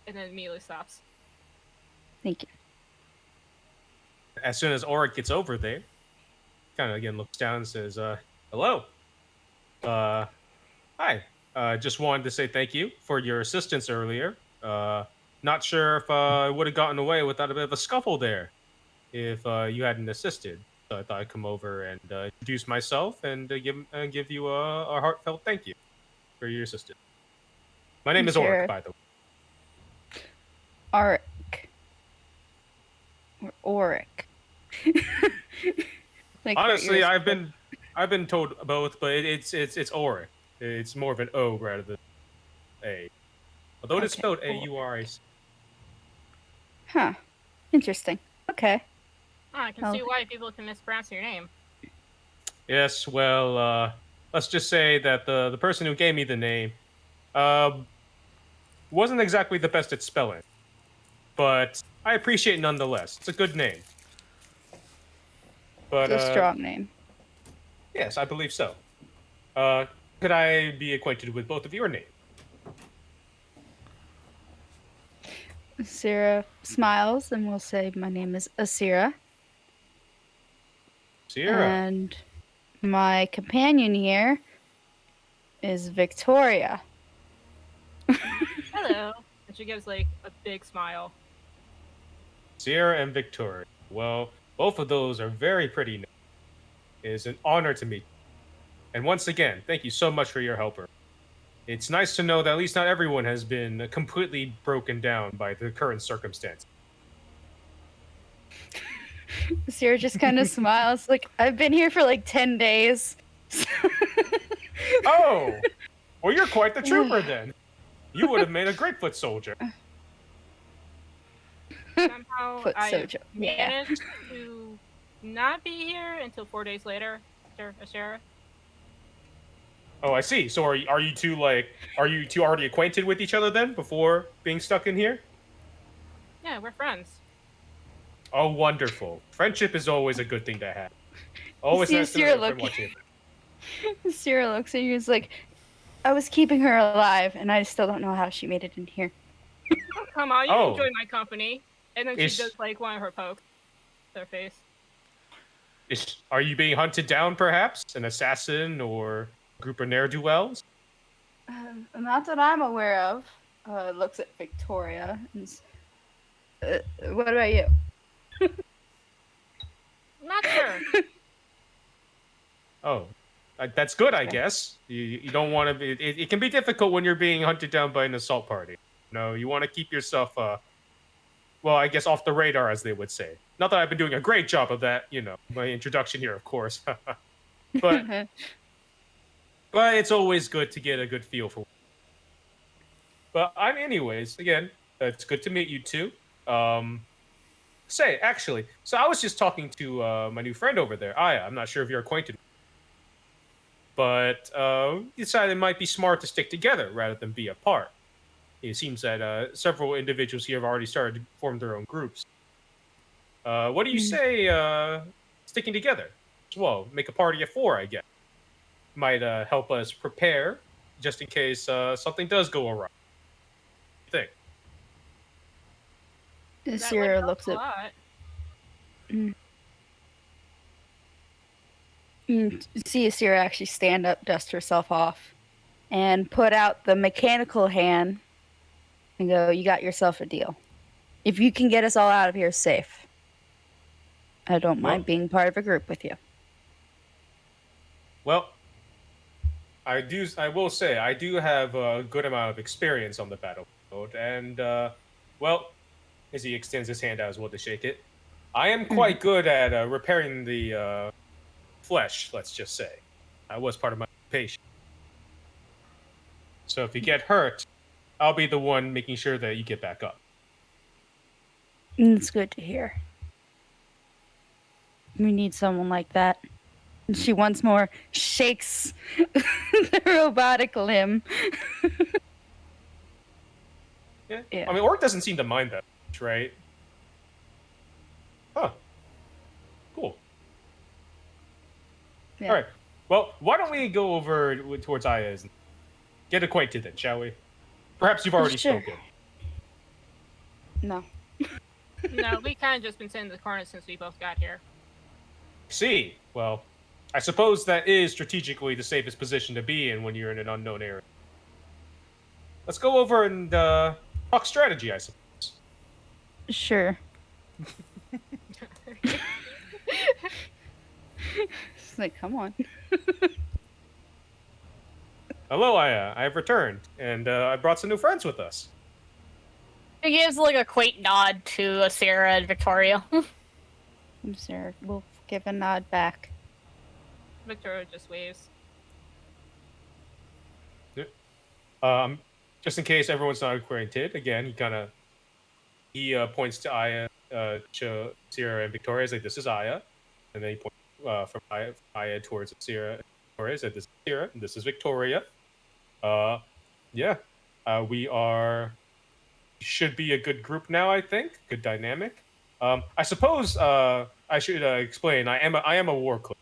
And then immediately stops. Thank you. As soon as Auric gets over there, kind of again looks down and says, "Hello. Hi. Just wanted to say thank you for your assistance earlier. Not sure if I would have gotten away without a bit of a scuffle there if you hadn't assisted. so I thought I'd come over and introduce myself and give you a heartfelt thank you for your assistance. My name is Sure. Oric, by the way. Auric. Or Auric. Like, Honestly, yours- I've been told both, but it's Oric. It's more of an O rather than A. Although it is Okay, spelled Oric. A-U-R-I-C. Huh. Interesting. Okay. Oh, I can Oh. see why people can mispronounce your name. Yes, well, let's just say that the person who gave me the name wasn't exactly the best at spelling, but I appreciate it nonetheless. It's a good name. But It's a strong name. yes, I believe so. Could I be acquainted with both of your names? Asira smiles and will say, "My name is Asira, Sierra. and my companion here is Victoria." Hello. And she gives like a big smile. Sierra and Victoria. Well, both of those are very pretty names. It is an honor to meet you. And once again, thank you so much for your help. It's nice to know that at least not everyone has been completely broken down by the current circumstance. Asira just kind of smiles, like, "I've been here for like 10 days." Oh! Well, you're quite the trooper then. You would have made a great foot soldier. Somehow Foot I soldier, yeah. managed to not be here until 4 days later after Ashera. Oh, I see. So are you two already acquainted with each other then before being stuck in here? Yeah, we're friends. Oh, wonderful. Friendship is always a good thing to have. Always see nice to know Asira your friend look- watching it. Asira looks at you and is like, "I was keeping her alive, and I still don't know how she made it in here." Oh, come on, you Oh. enjoy my company. And then Is- she does like one of her pokes to her face. Are you being hunted down, perhaps? An assassin or a group of ne'er-do-wells? Not that I'm aware of. Looks at Victoria and what about you? Not sure. Oh, that's good, I guess. You don't want to be... It can be difficult when you're being hunted down by an assault party. No, you want to keep yourself, well, I guess off the radar, as they would say. Not that I've been doing a great job of that, my introduction here, of course. but it's always good to get a good feel for. But anyways, again, it's good to meet you two. Actually, so I was just talking to my new friend over there, Aya. I'm not sure if you're acquainted, but decided it might be smart to stick together rather than be apart. It seems that several individuals here have already started to form their own groups. What do you say sticking together? Well, make a party of 4, I guess. Might help us prepare just in case something does go awry. What do you think? That would Asira help looks a at lot. you see Asira actually stand up, dust herself off, and put out the mechanical hand and go, "You got yourself a deal. If you can get us all out of here safe, I don't mind Well- being part of a group with you." Well, I will say I do have a good amount of experience on the battlefield, and well, as he extends his hand out as well to shake it, I am quite good at repairing the flesh. Let's just say, that was part of my occupation. So if you get hurt, I'll be the one making sure that you get back up. It's good to hear. We need someone like that. And she once more shakes the robotic limb. Yeah. Yeah. I mean, Orc doesn't seem to mind that much, right? Huh. Cool. Yeah. All right. Well, why don't we go over towards Aya's and get acquainted then, shall we? Perhaps you've already Sure. spoken. No. No, we kind of just been sitting in the corner since we both got here. See, well, I suppose that is strategically the safest position to be in when you're in an unknown area. Let's go over and talk strategy, I suppose. Sure. It's like, come on. Hello, Aya. I have returned, and I brought some new friends with us. He gives like a quaint nod to Sarah and Victoria. Sarah will give a nod back. Victoria just waves. Just in case everyone's not acquainted, again, he points to Aya, Sierra and Victoria. He's like, "This is Aya," and then he points from Aya towards Sierra and Victoria. He said, "This is Sierra, and this is Victoria." Yeah, we should be a good group now. I think good dynamic. I suppose I should explain. I am a war clerk.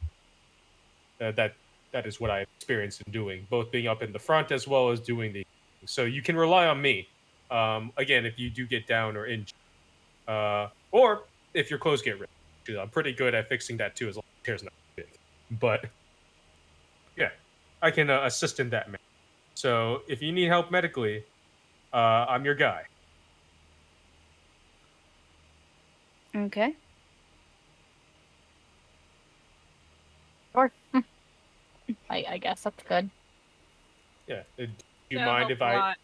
That is what I experienced in doing, both being up in the front as well as doing the. So you can rely on me. Again, if you do get down or injured, or if your clothes get ripped, I'm pretty good at fixing that too, as long as the tear's not big. But yeah, I can assist in that manner. So if you need help medically, I'm your guy. Okay. Or I guess that's good. Yeah. Do you That'll mind help if a I? lot.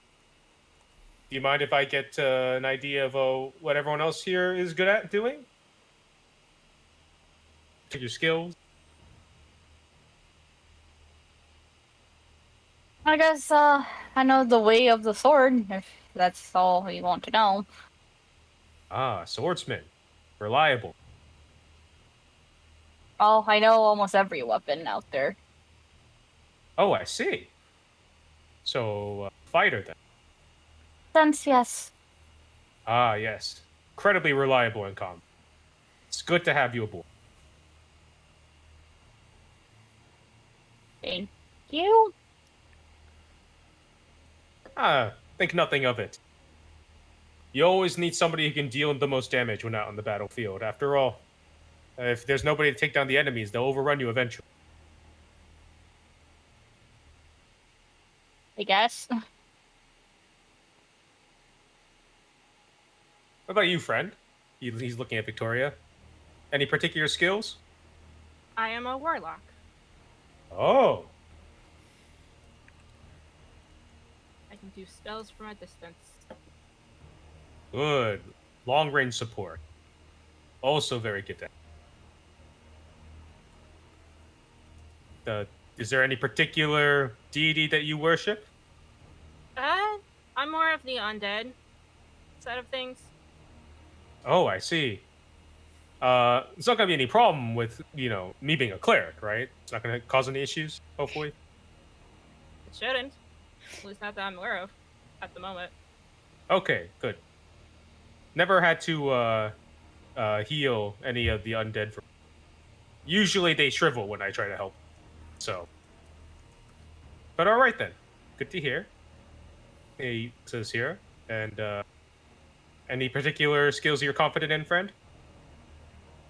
Do you mind if I get an idea of what everyone else here is good at doing? To your skills. I guess I know the way of the sword, if that's all you want to know. Ah, swordsman, reliable. Oh, I know almost every weapon out there. Oh, I see. So, fighter then. Sense, yes. Ah, yes. Incredibly reliable in combat. It's good to have you aboard. Thank you. Ah, think nothing of it. You always need somebody who can deal the most damage when out on the battlefield. After all, if there's nobody to take down the enemies, they'll overrun you eventually. I guess. What about you, friend? He's looking at Victoria. Any particular skills? I am a warlock. Oh, I can do spells from a distance. good. Long range support. Also very good at. Is there any particular deity that you worship? I'm more of the undead side of things. Oh, I see. It's not gonna be any problem with me being a cleric, right? It's not gonna cause any issues. Hopefully. It shouldn't. At least not that I'm aware of at the moment. Okay, good. Never had to heal any of the undead. Usually they shrivel when I try to help. So, but all right then. Good to hear. He says here, and any particular skills you're confident in, friend?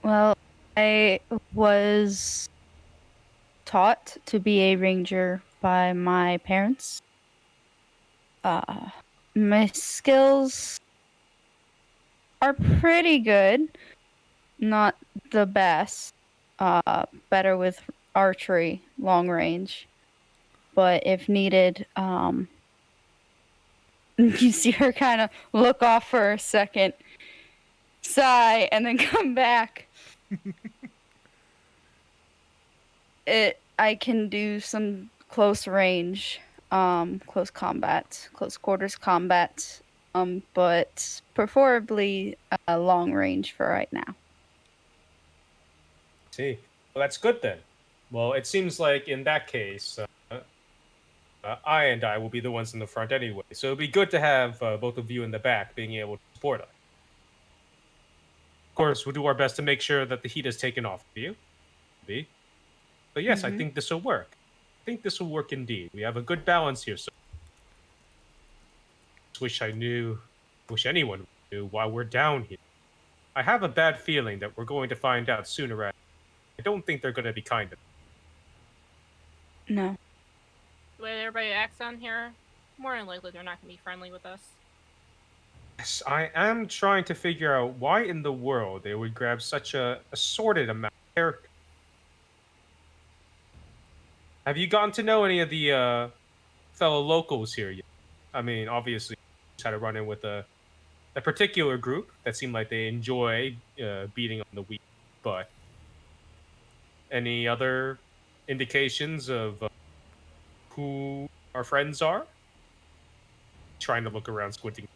Well, I was taught to be a ranger by my parents. My skills are pretty good. Not the best. Better with archery, long range. But if needed, you see her kind of look off for a second, sigh, and then come back. I can do some close range, close combat, close quarters combat, but preferably long range for right now. See, well, that's good then. Well, it seems like in that case, I will be the ones in the front anyway. So it'd be good to have both of you in the back being able to support us. Of course, we'll do our best to make sure that the heat is taken off of you. But yes, I think this will work. I think this will work indeed. We have a good balance here. So wish anyone knew why we're down here. I have a bad feeling that we're going to find out sooner rather. I don't think they're going to be kind of. No. The way everybody acts on here, more than likely they're not going to be friendly with us. Yes, I am trying to figure out why in the world they would grab such a assorted amount of characters. have you gotten to know any of the fellow locals here yet? I mean, obviously, you just had to run in with a particular group that seemed like they enjoy beating on the weak, but any other indications of who our friends are? Trying to look around, squinting.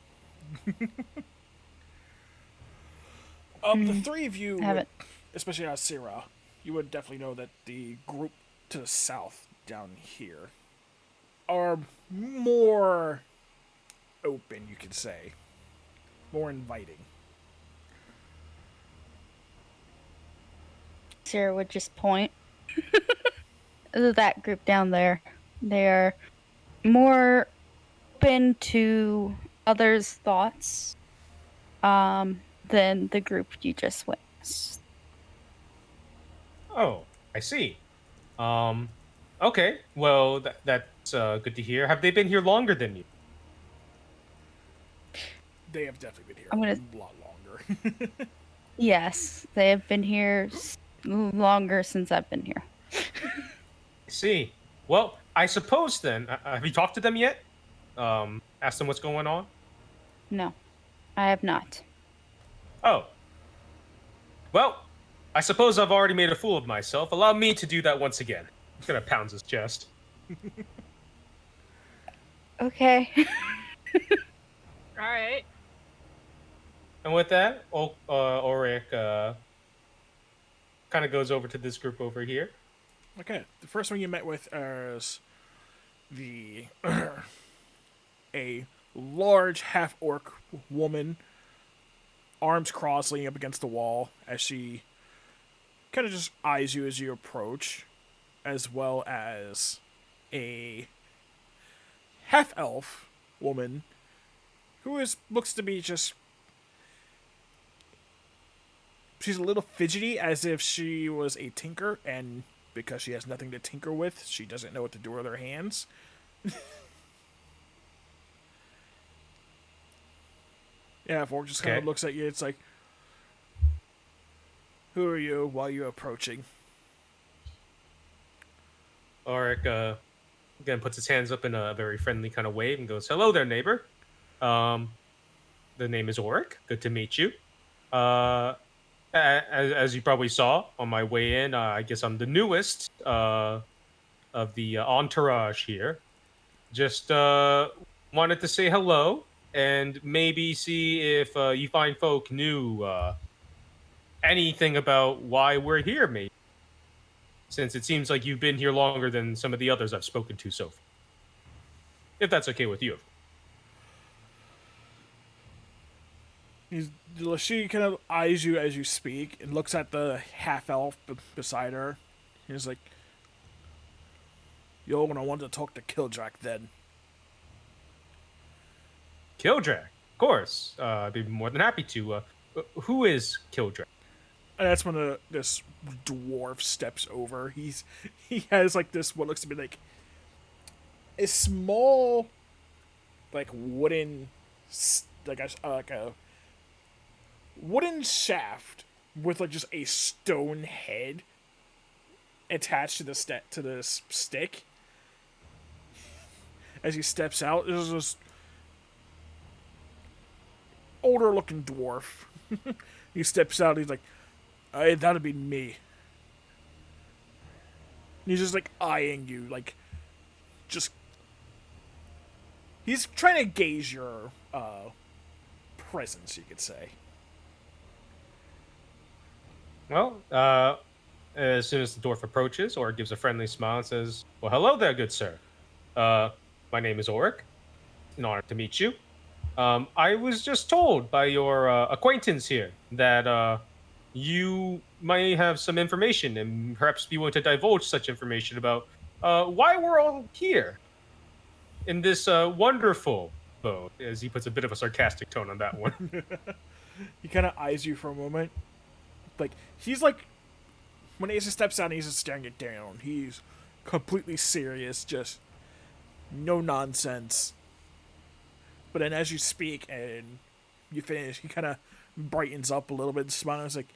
The three of you, Haven't. especially Asira, you would definitely know that the group to the south down here are more open, you could say. More inviting. Sarah would just point. That group down there. They are more open to others' thoughts than the group you just witnessed. Oh, I see. Okay. Well, that's good to hear. Have they been here longer than you? They have definitely been here I'm gonna- a lot longer. Yes, they have been here longer since I've been here. I see. Well, I suppose then, have you talked to them yet? Asked them what's going on? No, I have not. Oh. Well, I suppose I've already made a fool of myself. Allow me to do that once again. He's gonna pound his chest. Okay. All right. And with that, Ulrich kind of goes over to this group over here. Okay, the first one you met with is the a large half-orc woman, arms crossed, leaning up against the wall as she kind of just eyes you as you approach, as well as a half-elf woman who looks to be just... She's a little fidgety, as if she was a tinker, and because she has nothing to tinker with, she doesn't know what to do with her hands. Yeah, Fork just kind of Okay. looks at you. It's like, who are you? Why are you approaching? Ulrich again puts his hands up in a very friendly kind of wave and goes, "Hello there, neighbor. The name is Ulrich. Good to meet you. As you probably saw on my way in, I guess I'm the newest of the entourage here. Just wanted to say hello and maybe see if you fine folk knew anything about why we're here, maybe. Since it seems like you've been here longer than some of the others I've spoken to so far. If that's okay with you. She kind of eyes you as you speak and looks at the half-elf beside her. He's like, yo, when I wanted to talk to Kildrak then. Kildrak, of course. I'd be more than happy to. Who is Kildrak? And that's when this dwarf steps over. He has like this, what looks to be like a small, like wooden, like a wooden shaft with like just a stone head attached to this stick. As he steps out, there's this older looking dwarf. He steps out. He's like, "Hey, that'd be me." He's just like eyeing you, like just. He's trying to gauge your presence, you could say. Well, as soon as the dwarf approaches, Ulrich gives a friendly smile and says, "Well, hello there, good sir. My name is Ulrich. An honor to meet you. I was just told by your acquaintance here that you may have some information and perhaps be willing to divulge such information about why we're all here in this wonderful boat," as he puts a bit of a sarcastic tone on that one. He kind of eyes you for a moment. Like, he's like, when Asa steps out, he's just staring it down. He's completely serious, just no nonsense. But then as you speak and you finish, he kind of brightens up a little bit and smiles like,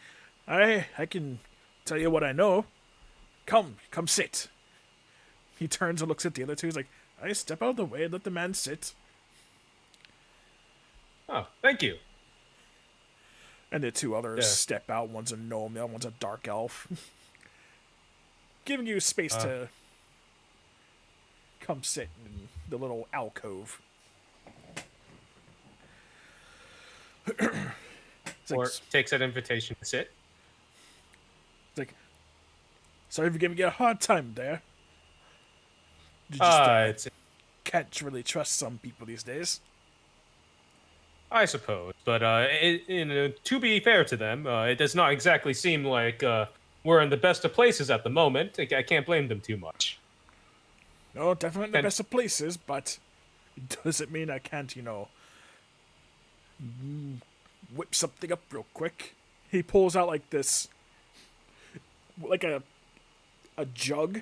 I can tell you what I know. Come sit. He turns and looks at the other two. He's like, I step out of the way and let the man sit. Oh, thank you. And the two others Yeah. step out. One's a gnome, the other one's a dark elf. Giving you space to come sit in the little alcove. It's like, Or takes that invitation to sit. it's like, sorry for giving you a hard time there. You just can't really trust some people these days. I suppose, but to be fair to them, it does not exactly seem like we're in the best of places at the moment. I can't blame them too much. No, definitely the And- best of places, but it doesn't mean I can't, whip something up real quick. He pulls out like this, like a jug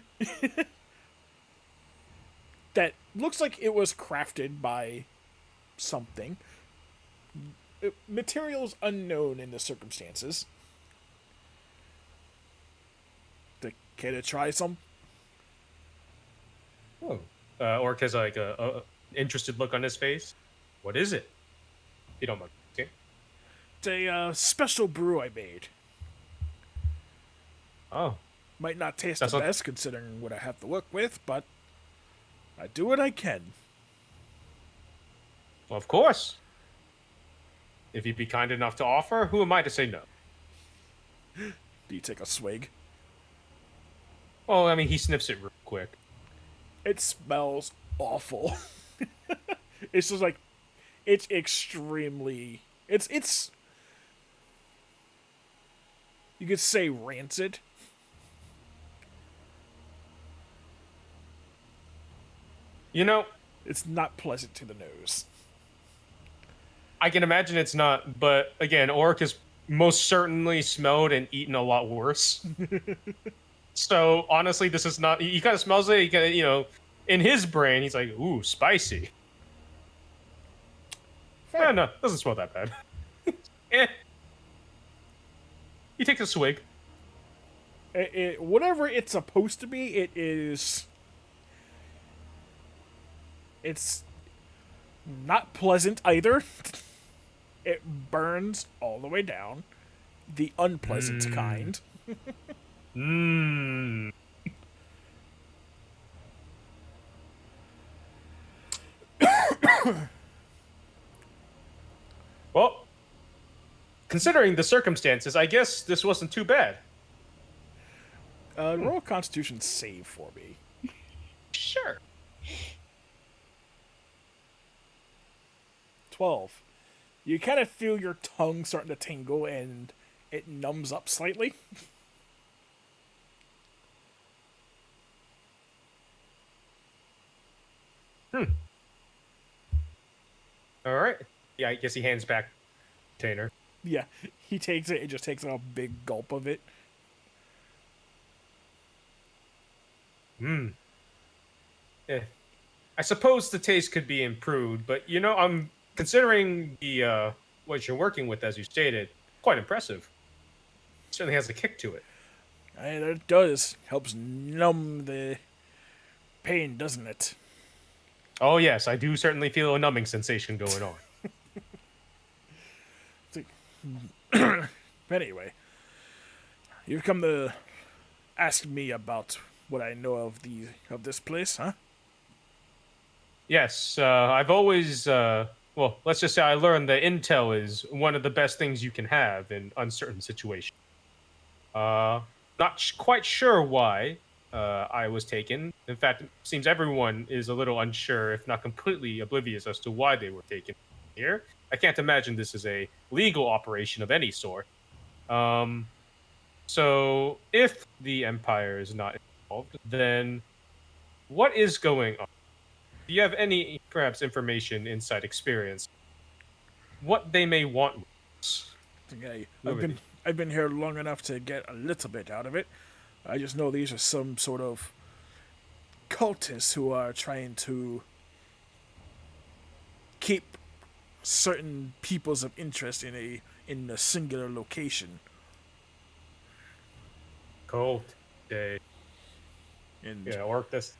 that looks like it was crafted by something. Materials unknown in the circumstances. Care to try some? Oh. Orc has like a interested look on his face. What is it? If you don't mind. Okay. It's a special brew I made. Oh. Might not taste That's the what- best considering what I have to work with, but I do what I can. Well, of course. If you'd be kind enough to offer, who am I to say no? Do you take a swig? Well, I mean, he sniffs it real quick. It smells awful. It's just like, it's extremely, it's, you could say rancid. You know, It's not pleasant to the nose. I can imagine it's not, but again, Orc has most certainly smelled and eaten a lot worse. So honestly, this is not. He kind of smells it. He kind of, in his brain, he's like, "Ooh, spicy." No, doesn't smell that bad. Eh. He takes a swig. Whatever it's supposed to be, it is. It's not pleasant either. It burns all the way down. The unpleasant kind. Mmm. Well, considering the circumstances, I guess this wasn't too bad. Roll a Constitution save for me. Sure. 12. You kind of feel your tongue starting to tingle and it numbs up slightly. All right. Yeah, I guess he hands back container. Yeah, he takes it and just takes a big gulp of it. Eh. I suppose the taste could be improved, but I'm considering the what you're working with, as you stated, quite impressive. Certainly has a kick to it. And it does. Helps numb the pain, doesn't it? Oh yes, I do certainly feel a numbing sensation going on. Anyway, you've come to ask me about what I know of this place, huh? Yes, I've always well, let's just say I learned that intel is one of the best things you can have in uncertain situations. Not quite sure why I was taken. In fact, it seems everyone is a little unsure, if not completely oblivious, as to why they were taken here. I can't imagine this is a legal operation of any sort. So, if the Empire is not involved, then what is going on? Do you have any, perhaps, information, insight, experience? What they may want with us? Okay, Over I've been here long enough to get a little bit out of it. I just know these are some sort of cultists who are trying to keep certain peoples of interest in a singular location. Cold day. And Yeah, Orc, that's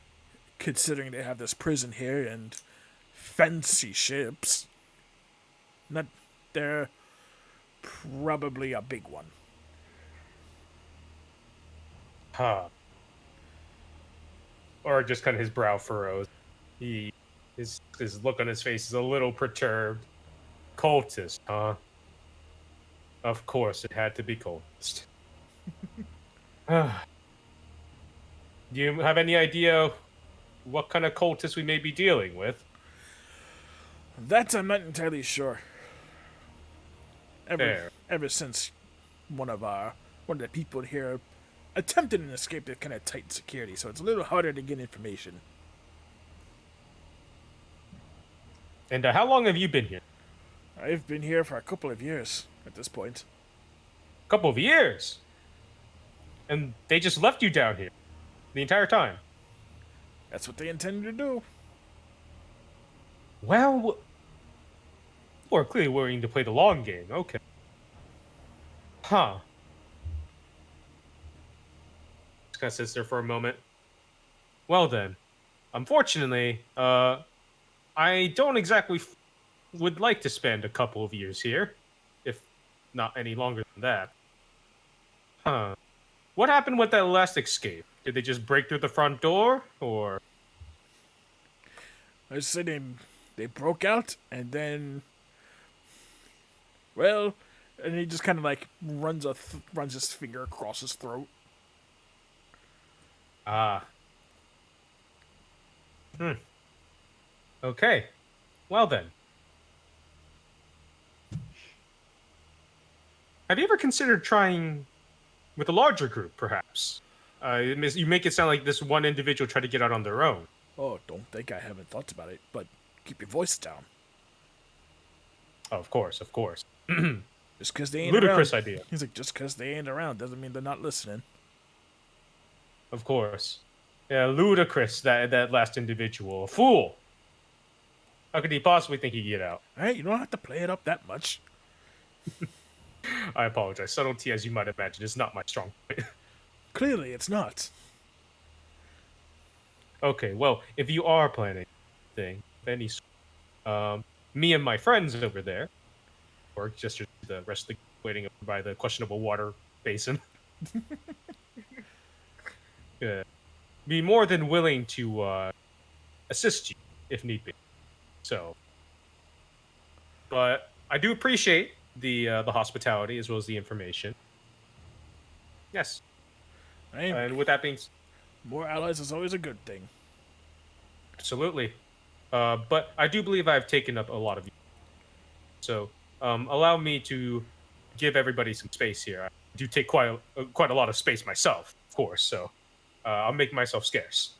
considering they have this prison here and fancy ships. Not, they're probably a big one. Huh. Or just kind of his brow furrows. His look on his face is a little perturbed. Cultist, huh? Of course, it had to be cultist. Do you have any idea what kind of cultist we may be dealing with? That I'm not entirely sure. Fair. Ever since one of the people here attempted an escape, they've kind of tightened security, so it's a little harder to get information. And how long have you been here? I've been here for a couple of years at this point. A couple of years. And they just left you down here the entire time. That's what they intended to do. Well, we're clearly willing to play the long game. Okay. Huh. Just kind of sits there for a moment. Well then, unfortunately, I don't exactly would like to spend a couple of years here, if not any longer than that. Huh. What happened with that last escape? Did they just break through the front door, or? I said they broke out, and then, well, and he just kind of like runs his finger across his throat. Ah. Okay. Well then. Have you ever considered trying with a larger group, perhaps? You make it sound like this one individual tried to get out on their own. Oh, don't think I haven't thought about it, but keep your voice down. Oh, of course. Just because they ain't Ludicrous around. idea. He's like, just because they ain't around doesn't mean they're not listening. Of course. Yeah, ludicrous, that last individual. A fool! How could he possibly think he'd get out? All right, you don't have to play it up that much. I apologize. Subtlety, as you might imagine, is not my strong point. Clearly, it's not. Okay, well, if you are planning thing of any sort, me and my friends over there, or just the rest of the waiting over by the questionable water basin, be more than willing to assist you if need be. So, but I do appreciate the hospitality as well as the information. Yes, Hey, and with that being more allies is always a good thing. absolutely, but I do believe I've taken up a lot of you. So, allow me to give everybody some space here. I do take quite a lot of space myself, of course. So, I'll make myself scarce.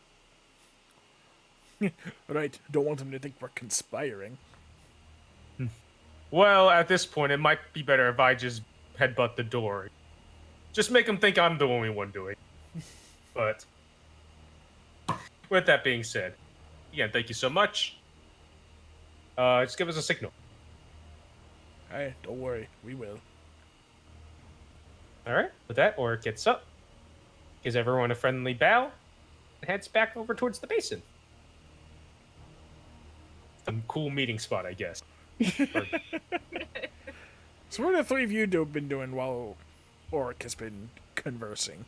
Right, don't want them to think we're conspiring. Well, at this point, it might be better if I just headbutt the door. Just make them think I'm the only one doing it. But with that being said, again, thank you so much. Just give us a signal. Hey, don't worry, we will. All right. With that, Oric gets up, gives everyone a friendly bow, and heads back over towards the basin. Some cool meeting spot, I guess. So what have the three of you been doing while Oric has been conversing?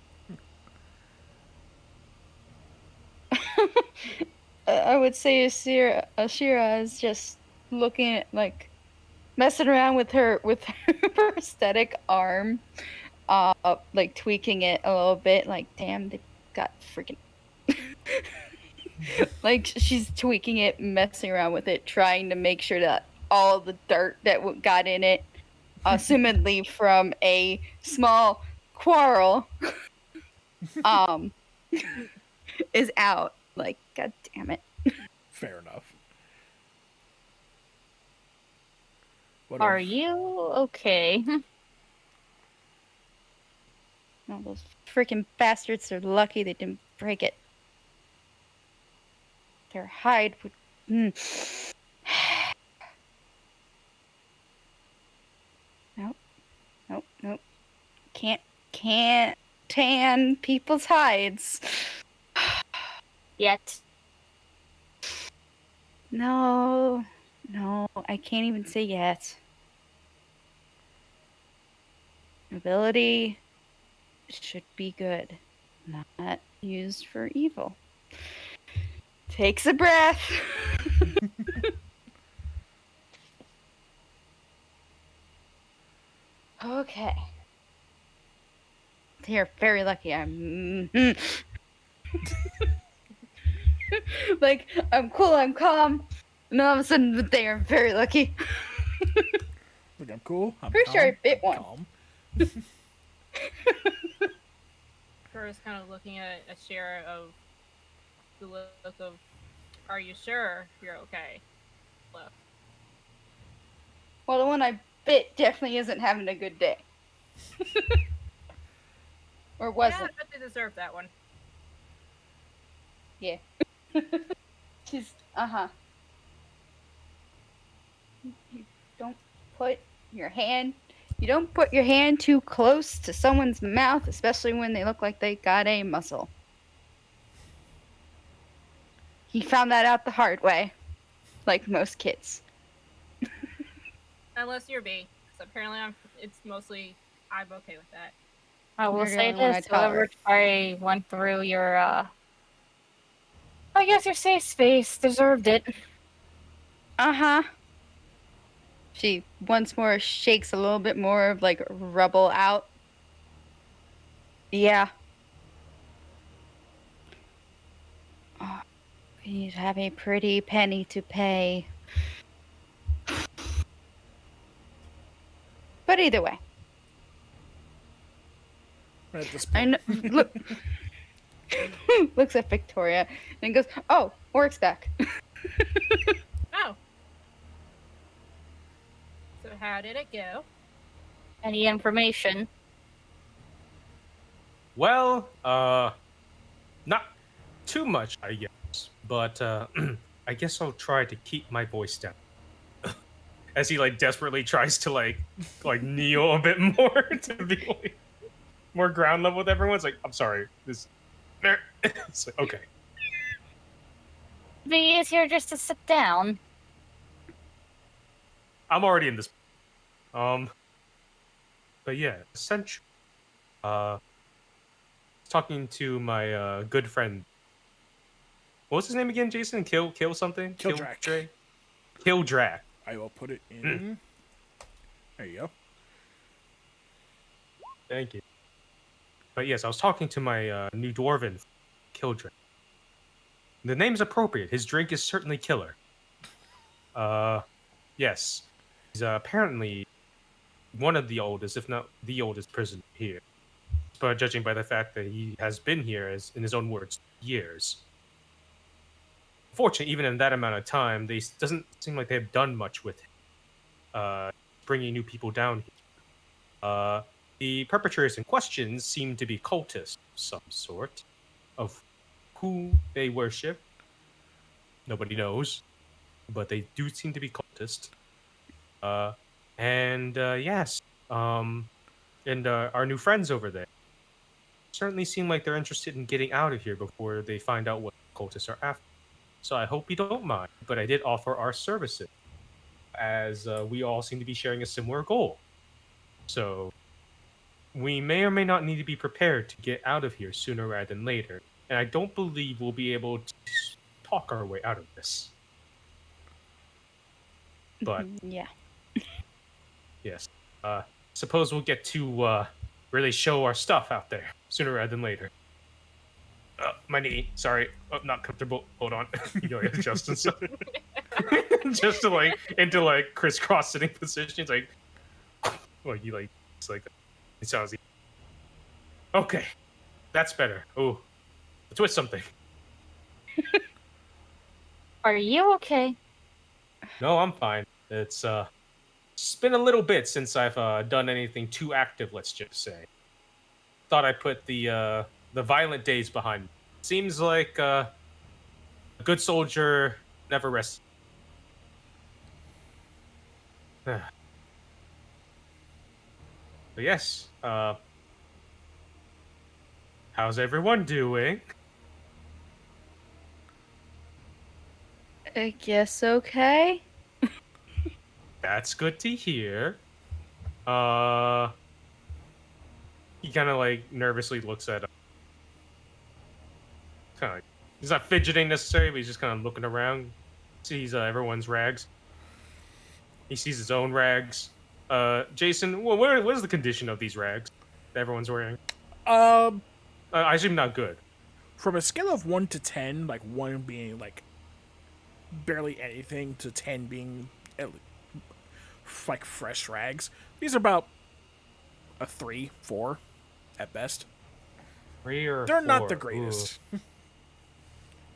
I would say Ashira is just looking at, like, messing around with her prosthetic arm, like tweaking it a little bit. Like, damn, they got freaking. Like, she's tweaking it, messing around with it, trying to make sure that all the dirt that got in it, assumedly from a small quarrel, is out. Like, god damn it. Fair enough. Are you okay? No, those freaking bastards are lucky they didn't break it. Their hide would. Nope. Can't tan people's hides. Yet. No, I can't even say yet. Ability should be good, not used for evil. Takes a breath. Okay. They are very lucky. I'm like, I'm cool, I'm calm. And all of a sudden, they are very lucky. Look, I'm cool. I'm Pretty calm. sure I bit I'm one. calm. First, kind of looking at a share of the look of, are you sure you're okay? Left. Well, the one I bit definitely isn't having a good day. Or Yeah, wasn't. I bet they deserve that one. Yeah. She's, You don't put your hand you don't put your hand too close to someone's mouth, especially when they look like they got a muscle. He found that out the hard way, like most kids. Unless you're B, because apparently I'm okay with that. I will You're the say only one I this: whoever tolerate. went through your, I guess your safe space deserved it. Uh-huh. She once more shakes a little bit more of like rubble out. Yeah. Oh, you'd have a pretty penny to pay. But either way, At this I point. know, look looks at Victoria and goes, "Oh, work's back." Oh. So how did it go? Any information? Well, not too much, I guess, but I guess I'll try to keep my voice down. As he like desperately tries to like kneel a bit more to be like, more ground level with everyone. It's like, I'm sorry, this. It's like, okay. Be easier just to sit down. I'm already in this. But yeah, essentially, talking to my good friend. What was his name again, Jason? Kill something? Kildrak. Kildrak. I will put it in. There you go. Thank you. But yes, I was talking to my new dwarven Kildrak. The name's appropriate. His drink is certainly killer. Yes. He's apparently one of the oldest, if not the oldest prisoner here. But judging by the fact that he has been here, as in his own words, years. Fortunately, even in that amount of time, they doesn't seem like they have done much with him, bringing new people down here. The perpetrators in question seem to be cultists of some sort, of who they worship. Nobody knows, but they do seem to be cultists. Yes, and our new friends over there certainly seem like they're interested in getting out of here before they find out what cultists are after. So I hope you don't mind, but I did offer our services, as we all seem to be sharing a similar goal. So we may or may not need to be prepared to get out of here sooner rather than later. And I don't believe we'll be able to talk our way out of this. But Yeah. yes, suppose we'll get to really show our stuff out there sooner rather than later. My knee, sorry, not comfortable. Hold on, you know, adjust and stuff. Just to like into like crisscross sitting position. It's like, well, you like, it's like, it sounds. Okay, that's better. Oh, twist something. Are you okay? No, I'm fine. It's been a little bit since I've done anything too active. Let's just say. Thought I put the violent days behind me. Seems like a good soldier never rests. But yes, how's everyone doing? I guess okay. That's good to hear. He kind of like nervously looks at. Kind of. He's not fidgeting necessarily, but he's just kind of looking around. Sees everyone's rags. He sees his own rags. Jason, what is the condition of these rags that everyone's wearing? Um, I assume not good. from a scale of 1 to 10, like 1 being like barely anything to 10 being like fresh rags, these are about a 3, 4 at best. 3 or They're 4. not the greatest.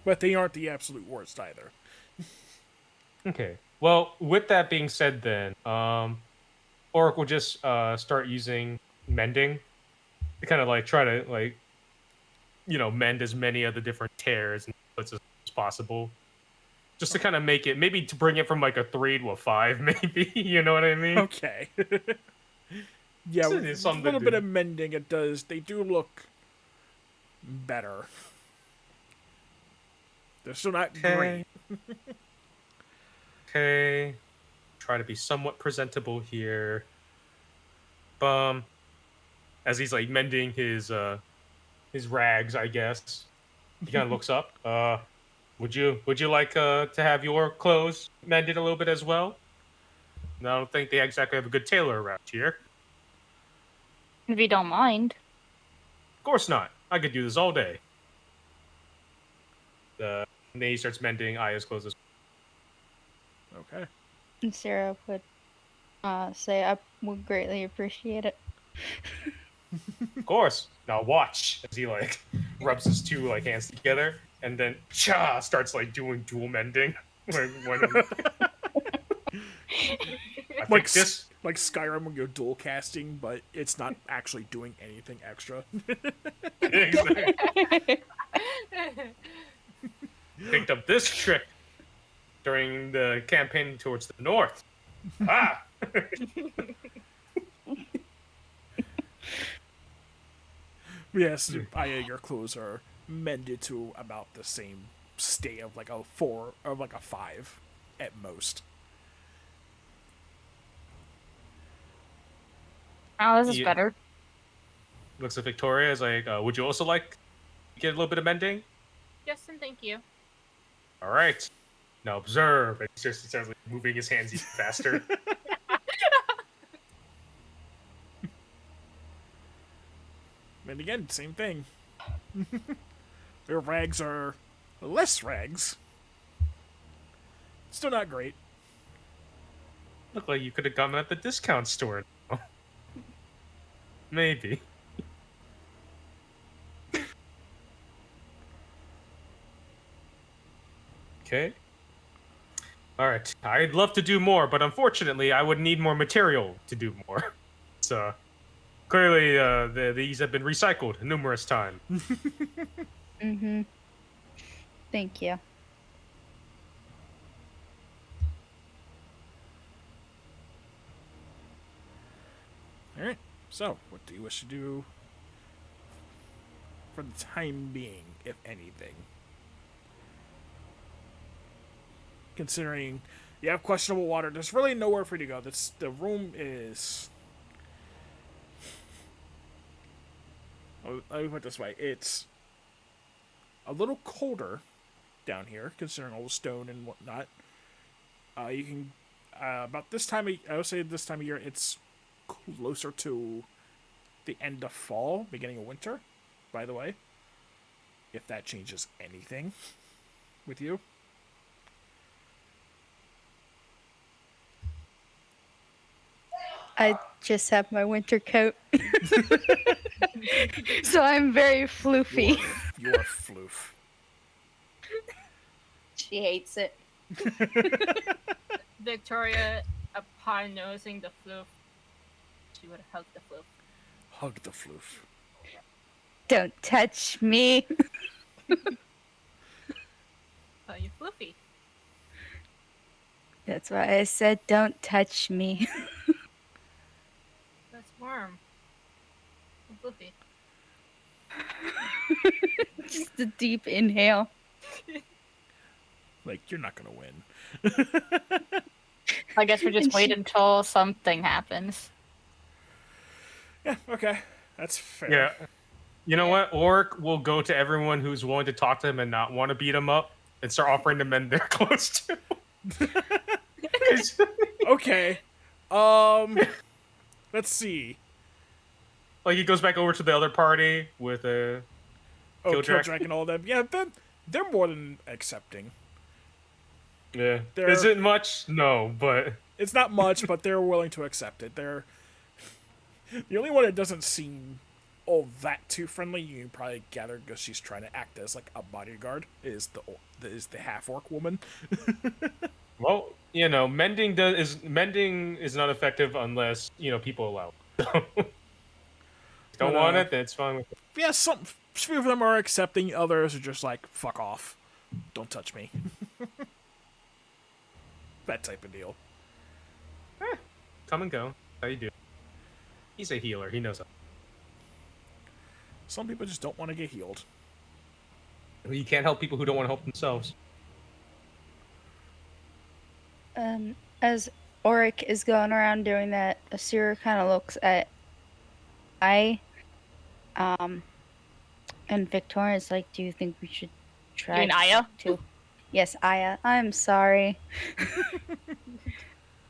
But they aren't the absolute worst either. Okay. Well, with that being said, then Oric will just start using mending to kind of like try to like mend as many of the different tears and splits as possible, just to kind of make it maybe to bring it from like a 3 to a 5, maybe. You know what I mean? Okay. Yeah, with It's a something little to bit do. of mending, they do look better. They're still not great. Okay. Try to be somewhat presentable here. As he's like mending his rags, I guess. He kind of looks up. Would you like to have your clothes mended a little bit as well? I don't think they exactly have a good tailor around here. If you don't mind. Of course not. I could do this all day. And then he starts mending Aya's clothes as Okay. And Sarah would say I would greatly appreciate it. Of course. Now watch as he like rubs his two like hands together and then starts like doing dual mending. I Like think this. like Skyrim when you're dual casting, but it's not actually doing anything extra. Picked up this trick during the campaign towards the north. Ah! Yes, Aya, your clothes are mended to about the same state of like a 4 or like a 5 at most. Oh, this is Yeah. better. Looks at Victoria is like, would you also like to get a little bit of mending? Yes, and thank you. All right. Now observe. And he starts like moving his hands even faster. And again, same thing. Their rags are less rags. Still not great. Look like you could have gone at the discount store. Maybe. Okay. All right. I'd love to do more, but unfortunately, I would need more material to do more. So clearly, these have been recycled numerous times. Mm-hmm. Thank you. Alright, so what do you wish to do for the time being, if anything? Considering you have questionable water, there's really nowhere for you to go. The room is. Let me put it this way: it's a little colder down here, considering all the stone and whatnot. You can about this time. I would say this time of year, it's closer to the end of fall, beginning of winter. By the way, if that changes anything with you. I just have my winter coat. So I'm very floofy. You're floof. She hates it. Victoria, upon noticing the floof, she would hug the floof. Hug the floof. Don't touch me. Oh, you floofy. That's why I said don't touch me. That's warm. I'm floofy. Just a deep inhale. Like, you're not gonna win. I guess we just wait until something happens. Yeah, okay. That's fair. Yeah. You know what? Orc will go to everyone who's willing to talk to him and not want to beat him up and start offering to mend their clothes too. Okay. Let's see. Like he goes back over to the other party with a Killdrack and all them. Yeah, they're more than accepting. Yeah. They're- Is it much? No, but It's not much, but they're willing to accept it. They're the only one that doesn't seem all that too friendly. You can probably gather because she's trying to act as like a bodyguard. Is the half orc woman? well, you know, mending is not effective unless people allow it. Don't want it, then it's fine with it. Yeah, some few of them are accepting. Others are just like, fuck off, don't touch me. That type of deal. Come and go. How you do? He's a healer. He knows how. Some people just don't want to get healed. You can't help people who don't want to help themselves. As Auric is going around doing that, Asura kind of looks at and Victoria is like, do you think we should try You mean Aya? to... Yes, Aya. I'm sorry.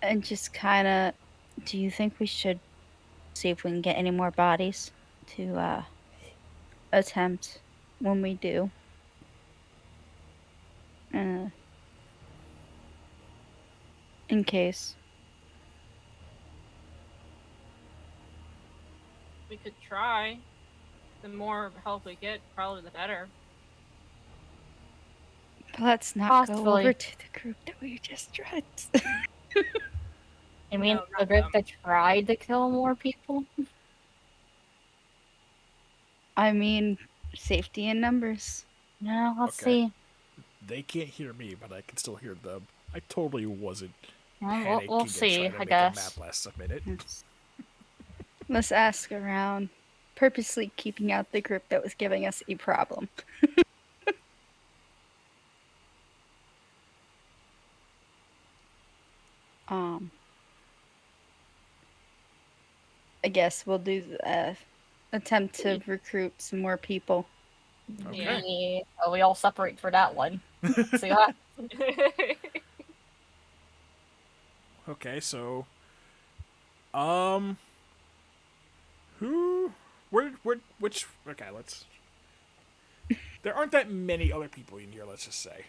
And just kind of, do you think we should see if we can get any more bodies to attempt when we do? In case. We could try. The more help we get, probably the better. But let's not go Possibly. over to the group that we just tried. I mean, No, the not group them. that tried to kill more people. I mean, safety in numbers. No, let's Okay. see. They can't hear me, but I can still hear them. I totally wasn't Well, panicking we'll and see, trying to I make guess. a map last minute. Let's ask around. Purposely keeping out the group that was giving us a problem. I guess we'll do the attempt to recruit some more people. Okay. Yeah, so we all separate for that one. See what Okay, so, which? Okay, let's. There aren't that many other people in here. Let's just say.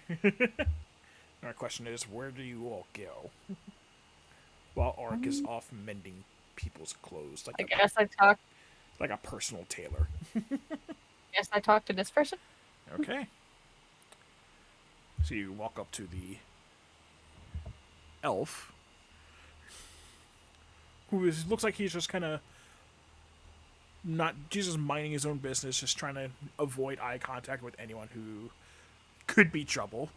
Our question is, where do you all go? While Auric is off mending people's clothes, I guess I talked. like a personal tailor. Guess I talked to this person. Okay. So you walk up to the elf, who looks like he's just kind of just minding his own business, just trying to avoid eye contact with anyone who could be trouble.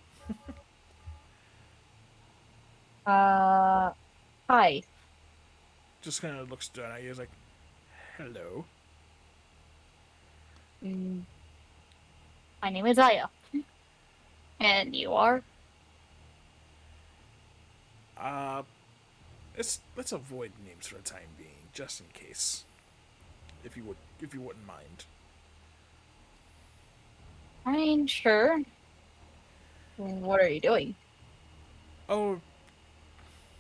Hi. Just kind of looks down at you. He's like, "Hello." My name is Aya. And you are? Let's avoid names for the time being, just in case. If you wouldn't mind. I mean, sure. What are you doing? Oh,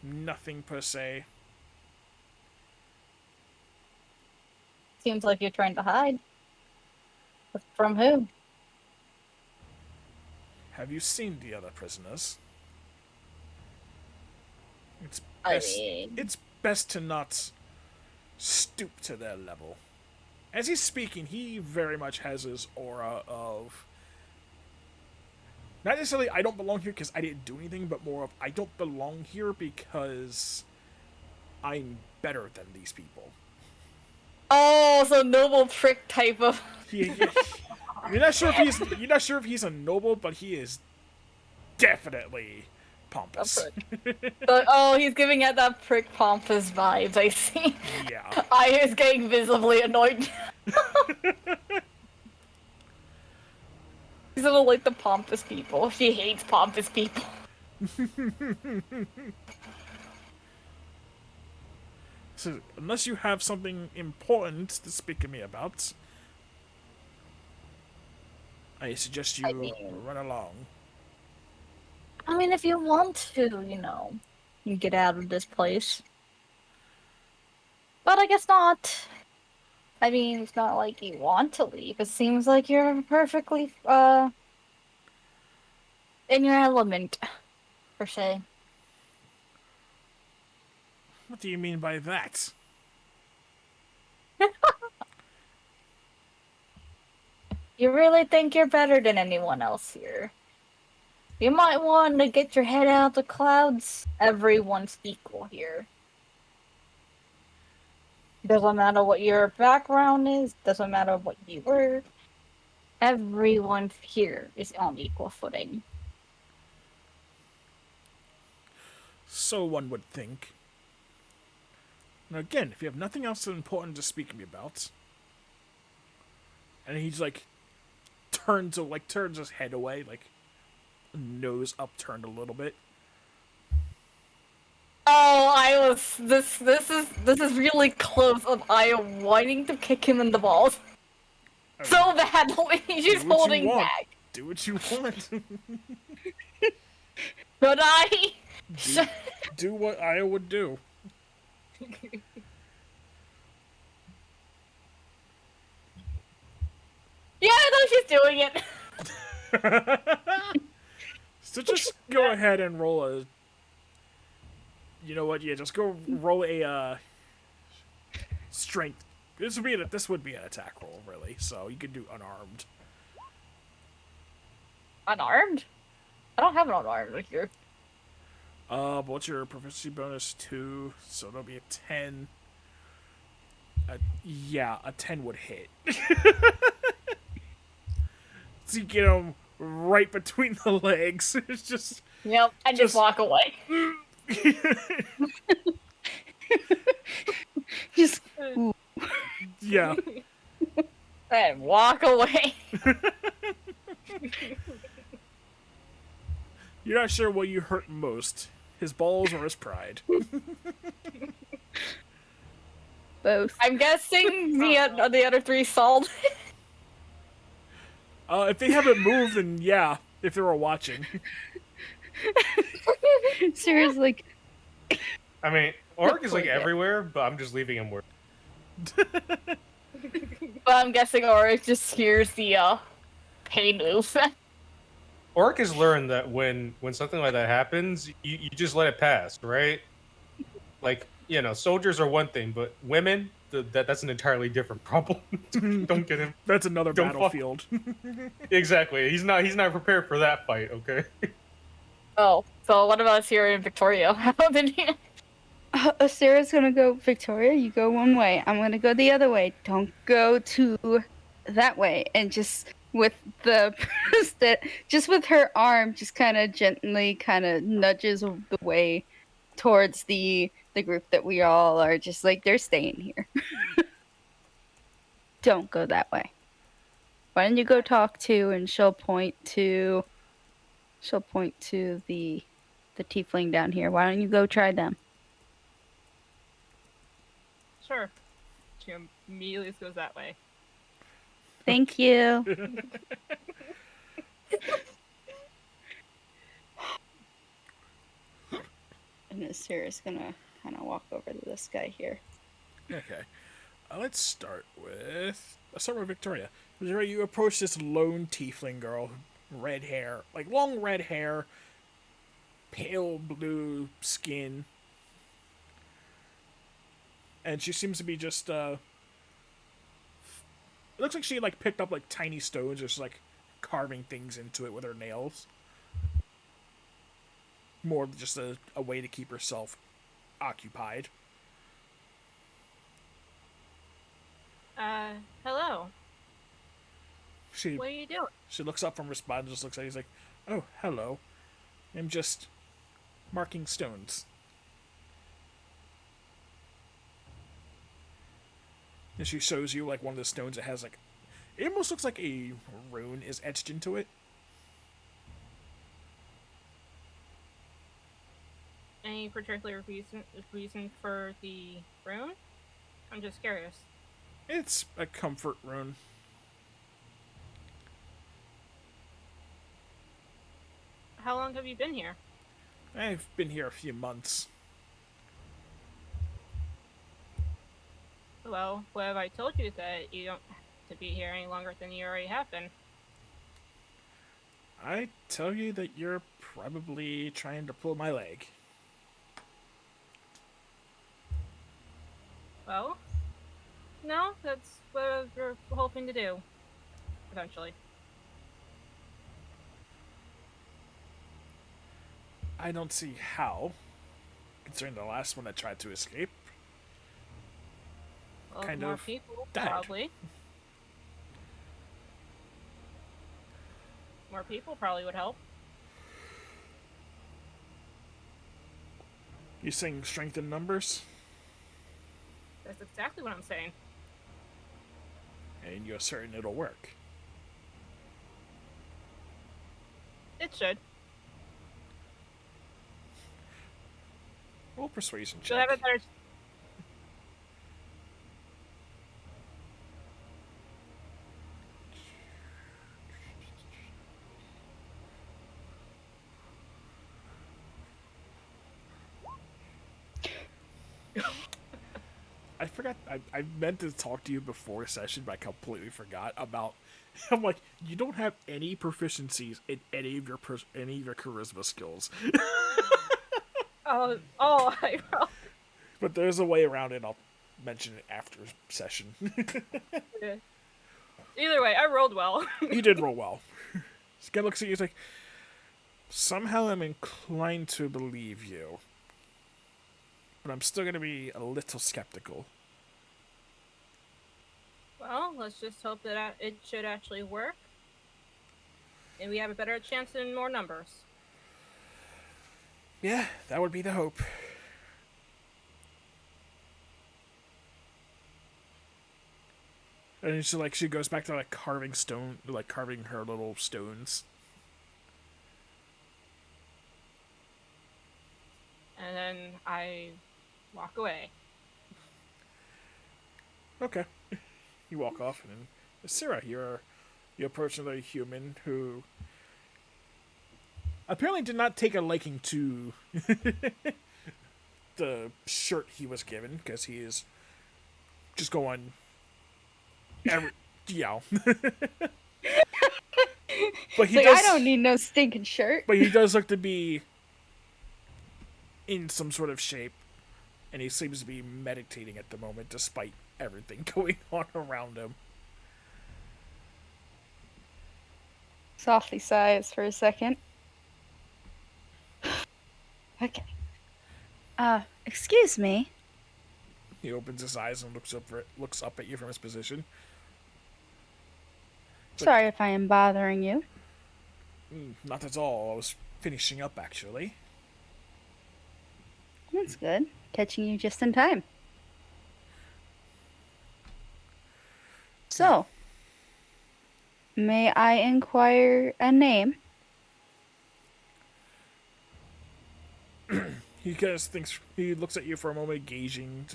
nothing per se. Seems like you're trying to hide. From who? Have you seen the other prisoners? It's I best, mean- it's best to not stoop to their level. As he's speaking, he very much has his aura of not necessarily I don't belong here because I didn't do anything, but more of I don't belong here because I'm better than these people. Oh, so noble prick type of. You're not sure if he's a noble, but he is definitely pompous. Oh, he's giving out that prick pompous vibes, I see. Yeah. I is getting visibly annoyed. She doesn't like the pompous people. She hates pompous people. So, unless you have something important to speak to me about, I suggest you run along. I mean, if you want to, you get out of this place. But I guess not. I mean, it's not like you want to leave. It seems like you're perfectly, in your element, per se. What do you mean by that? You really think you're better than anyone else here? You might want to get your head out of the clouds. Everyone's equal here. Doesn't matter what your background is, doesn't matter what you were. Everyone here is on equal footing. So one would think. Now again, if you have nothing else important to speak to me about, and he's like turns his head away, like nose upturned a little bit. Oh, this is really close of I wanting to kick him in the balls. So badly, she's holding back. Do what you want. But I do what I would do. Yeah, I know she's doing it. So just go ahead and roll a. You know what? Yeah, just go roll a strength. This would be an attack roll, really. So you could do unarmed. Unarmed? I don't have an unarmed here. But what's your proficiency bonus? 2, so it'll be a 10. Yeah, a 10 would hit. So you get him right between the legs. It's just. Yep, I just walk away. Just Yeah. And walk away. You're not sure what you hurt most, his balls or his pride. both. I'm guessing the other three sold. If they haven't moved, then yeah, if they were watching. Seriously. I mean, Orc is like everywhere, but I'm just leaving him where. But I'm guessing Auric just hears the pain move. Orc has learned that when something like that happens, you just let it pass, right? Like, soldiers are one thing, but women, that's an entirely different problem. Don't get him. That's another Don't battlefield. Exactly. He's not prepared for that fight, okay? Oh, so what about us here in Victoria? How did he... Sarah's gonna go, Victoria, you go one way. I'm gonna go the other way. Don't go to that way. And just with just with her arm, just kind of gently nudges the way towards the group that we all are just like, they're staying here. Don't go that way. Why don't you go talk to, and she'll point to the tiefling down here. Why don't you go try them? Sure. She immediately goes that way. Thank you. And Sarah's gonna kind of walk over to this guy here. Okay. Let's start with Victoria. Victoria, you approach this lone tiefling girl, red hair, like long red hair, pale blue skin, and she seems to be just it looks like she picked up tiny stones, just carving things into it with her nails. More just a way to keep herself occupied. Hello. She What are you doing? She looks up from her spot and just looks at you. He's like, "Oh, hello. I'm just marking stones." And she shows you one of the stones that has it almost looks like a rune is etched into it. any particular reason for the rune? I'm just curious. It's a comfort rune. How long have you been here? I've been here a few months. Well, what have I told you that you don't have to be here any longer than you already have been? I tell you that you're probably trying to pull my leg. Well, no, that's what we're hoping to do. Eventually. I don't see how, considering the last one that tried to escape. Well, Kind more of people, died. probably. More people probably would help. You saying strength in numbers? That's exactly what I'm saying. And you're certain it'll work. It should. Roll persuasion You'll have check. a better. I forgot. I meant to talk to you before session, but I completely forgot about. I'm like, you don't have any proficiencies in any of your charisma skills, Oh, I rolled. but there's a way around it. I'll mention it after session. Either way, I rolled well. You did roll well. This guy looks at you. He's like, somehow I'm inclined to believe you, but I'm still going to be a little skeptical. Well, let's just hope that it should actually work. And we have a better chance in more numbers. Yeah, that would be the hope. And she goes back to carving her little stones. And then I walk away. Okay. You walk off, and then Sarah, you approach another human who apparently did not take a liking to the shirt he was given, because he is just going yeah. But he I don't need no stinking shirt. But he does look to be in some sort of shape, and he seems to be meditating at the moment, despite everything going on around him. Softly sighs for a second. Okay. Excuse me. He opens his eyes and looks up at you from his position. Sorry if I am bothering you. Not at all. I was finishing up, actually. That's good. Catching you just in time. So, may I inquire a name? He kind of thinks. He looks at you for a moment, gauging.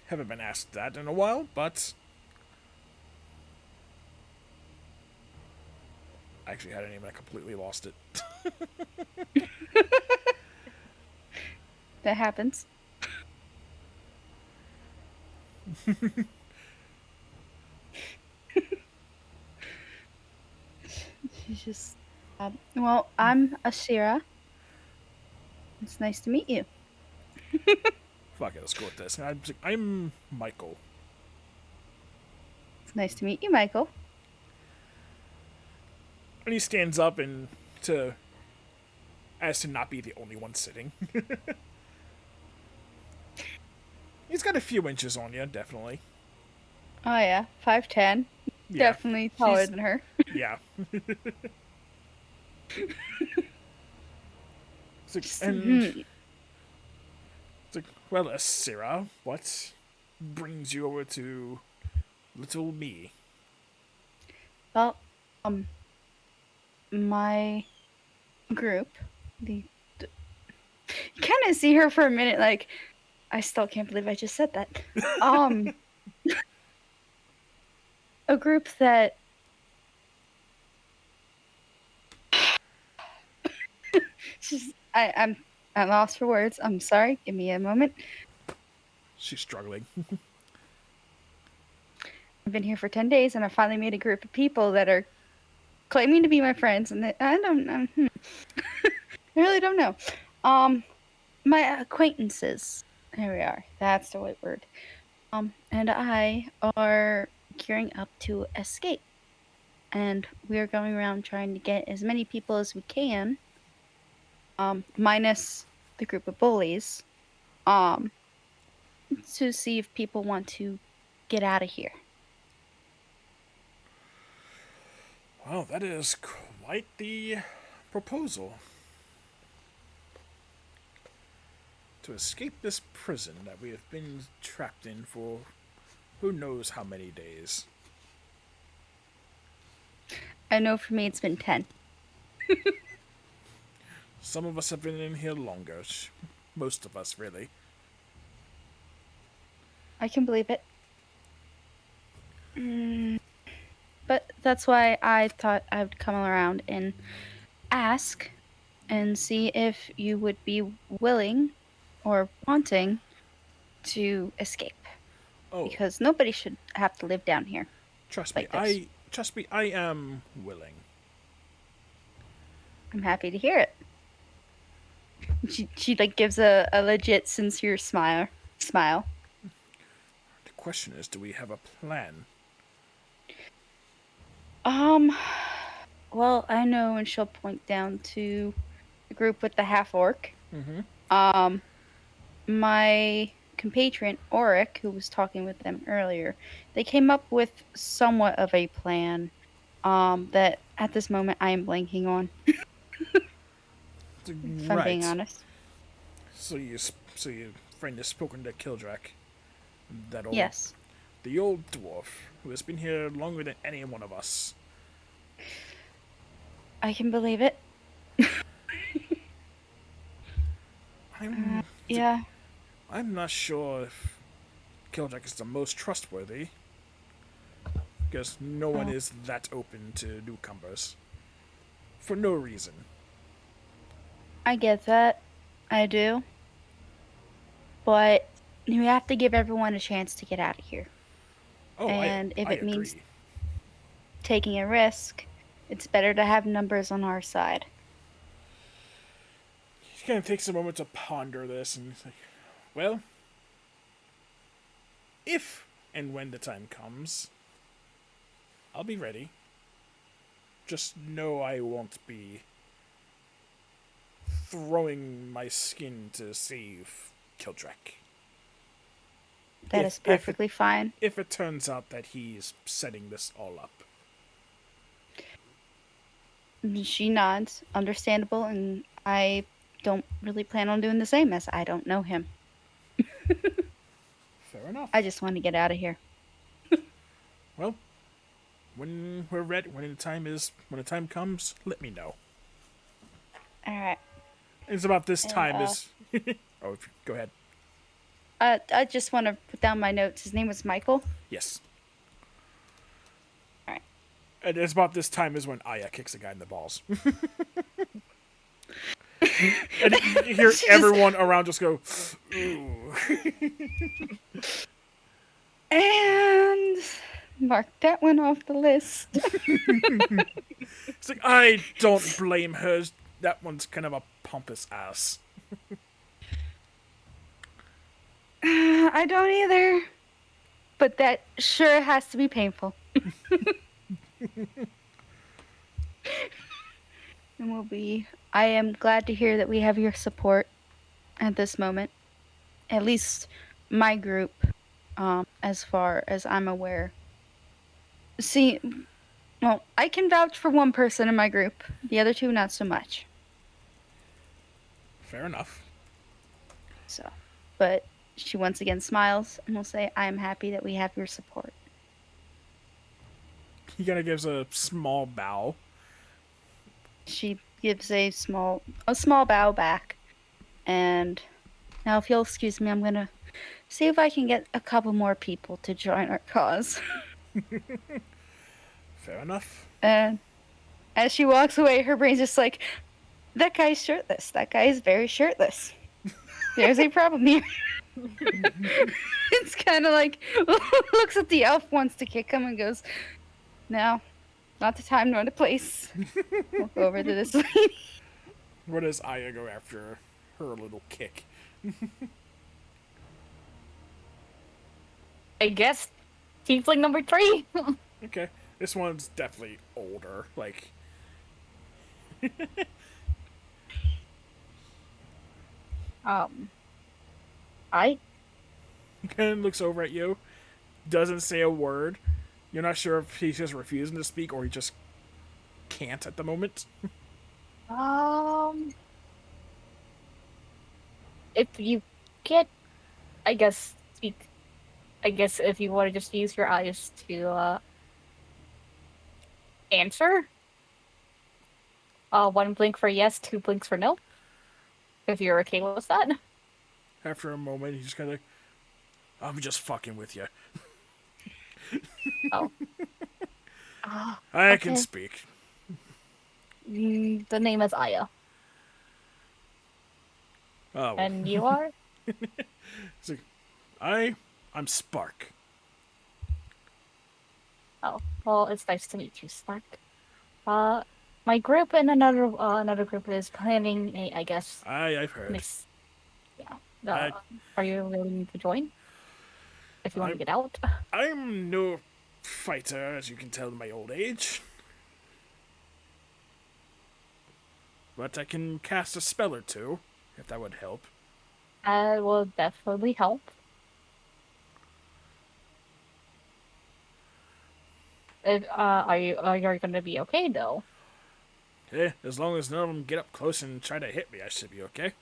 Haven't been asked that in a while, but I actually had a name and I completely lost it. That happens. She's just. Well, I'm Ashira. It's nice to meet you. Fuck it, let's go with this. I'm Michael. It's nice to meet you, Michael. And he stands up as to not be the only one sitting. He's got a few inches on you, definitely. Oh yeah, 5'10". Yeah. Definitely taller He's- than her. Yeah. It's like, well, Sarah, what brings you over to little me? Well, my group, the kind of see her for a minute, like, I still can't believe I just said that. A group that I'm lost for words. I'm sorry. Give me a moment. She's struggling. I've been here for 10 days, and I finally made a group of people that are claiming to be my friends, and I don't know. I really don't know. My acquaintances. There we are. That's the right word. And I are gearing up to escape, and we are going around trying to get as many people as we can, minus the group of bullies, to see if people want to get out of here. Well, that is quite the proposal. To escape this prison that we have been trapped in for who knows how many days. I know for me it's been 10. Some of us have been in here longer. Most of us, really. I can believe it. But that's why I thought I would come around and ask and see if you would be willing or wanting to escape. Oh, Because nobody should have to live down here. trust me, like this. I am willing. I'm happy to hear it. She like gives a legit sincere smile. The question is, do we have a plan? Well, I know, and she'll point down to the group with the half orc. Mm-hmm. My compatriot Auric, who was talking with them earlier, they came up with somewhat of a plan. That at this moment I am blanking on. If I'm being honest. So your friend has spoken to Kildrak. That old, Yes. the old dwarf who has been here longer than any one of us. I can believe it. Yeah. I'm not sure if Kildrak is the most trustworthy, because no one is that open to newcomers for no reason. I get that. I do. But you have to give everyone a chance to get out of here. Oh, And if I it means agree. taking a risk, it's better to have numbers on our side. He kind of takes a moment to ponder this, and he's like, well, if and when the time comes, I'll be ready. Just know I won't be throwing my skin to save Kildrak. That is perfectly fine. If it turns out that he's setting this all up. She nods, understandable, and I don't really plan on doing the same, as I don't know him. Fair enough. I just want to get out of here. Well, when we're ready, when the time comes, let me know. All right. It's about this And, time as. Go ahead. I just want to put down my notes. His name was Michael. Yes. All right. And it's about this time is when Aya kicks a guy in the balls. And you hear everyone around just go, ooh. And mark that one off the list. It's like, I don't blame her. That one's kind of a pompous ass. I don't either. But that sure has to be painful. And I am glad to hear that we have your support at this moment. At least my group, as far as I'm aware. See, well, I can vouch for one person in my group. The other two, not so much. Fair enough. So, but she once again smiles and will say, I am happy that we have your support. He kind of gives a small bow. She gives a small bow back. And now, if you'll excuse me, I'm gonna see if I can get a couple more people to join our cause. Fair enough. And as she walks away, her brain's just like, that guy's shirtless. That guy is very shirtless. There's a problem here. It's kind of like, looks at the elf, wants to kick him, and goes, no, not the time nor the place. We'll go over to this lady. Where does Aya go after her little kick? I guess tiefling number 3. Okay, this one's definitely older. Like, I Ken looks over at you, doesn't say a word. You're not sure if he's just refusing to speak or he just can't at the moment. if you get, I guess speak. I guess if you want to just use your eyes to answer. 1 blink for yes, 2 blinks for no. If you're okay with that. After a moment, he's just kind of like, I'm just fucking with you. Oh. I can speak. The name is Aya. Oh, And you are? it's like, I'm Spark. Oh, well, it's nice to meet you, Spark. My group and another group is planning a, I guess, I've heard. mix. Yeah. Are you willing to join? If you want to get out? I'm no fighter, as you can tell in my old age. But I can cast a spell or two, if that would help. That will definitely help. Are you going to be okay though? As long as none of them get up close and try to hit me, I should be okay.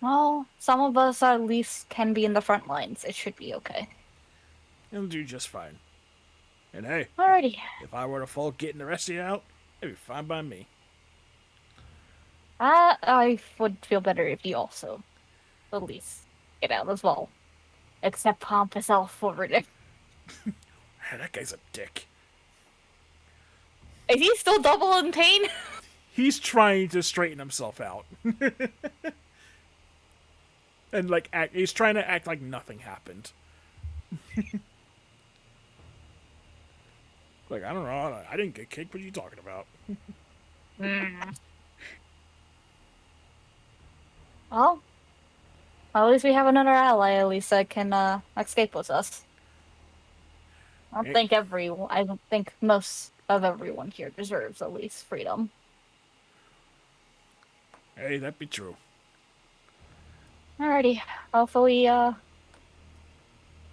Well, some of us at least can be in the front lines. It should be okay. It'll do just fine. And hey, Alrighty. if I were to fall getting the rest of you out, it'd be fine by me. I would feel better if you also, at least, get out as well. Except Pompous Elf over there. Hey, that guy's a dick. Is he still double in pain? He's trying to straighten himself out. And like he's trying to act like nothing happened. Like, I don't know, I didn't get kicked, what are you talking about? Well, at least we have another ally at least that can escape with us. I don't think most of everyone here deserves at least freedom. Hey, that'd be true. Alrighty. Hopefully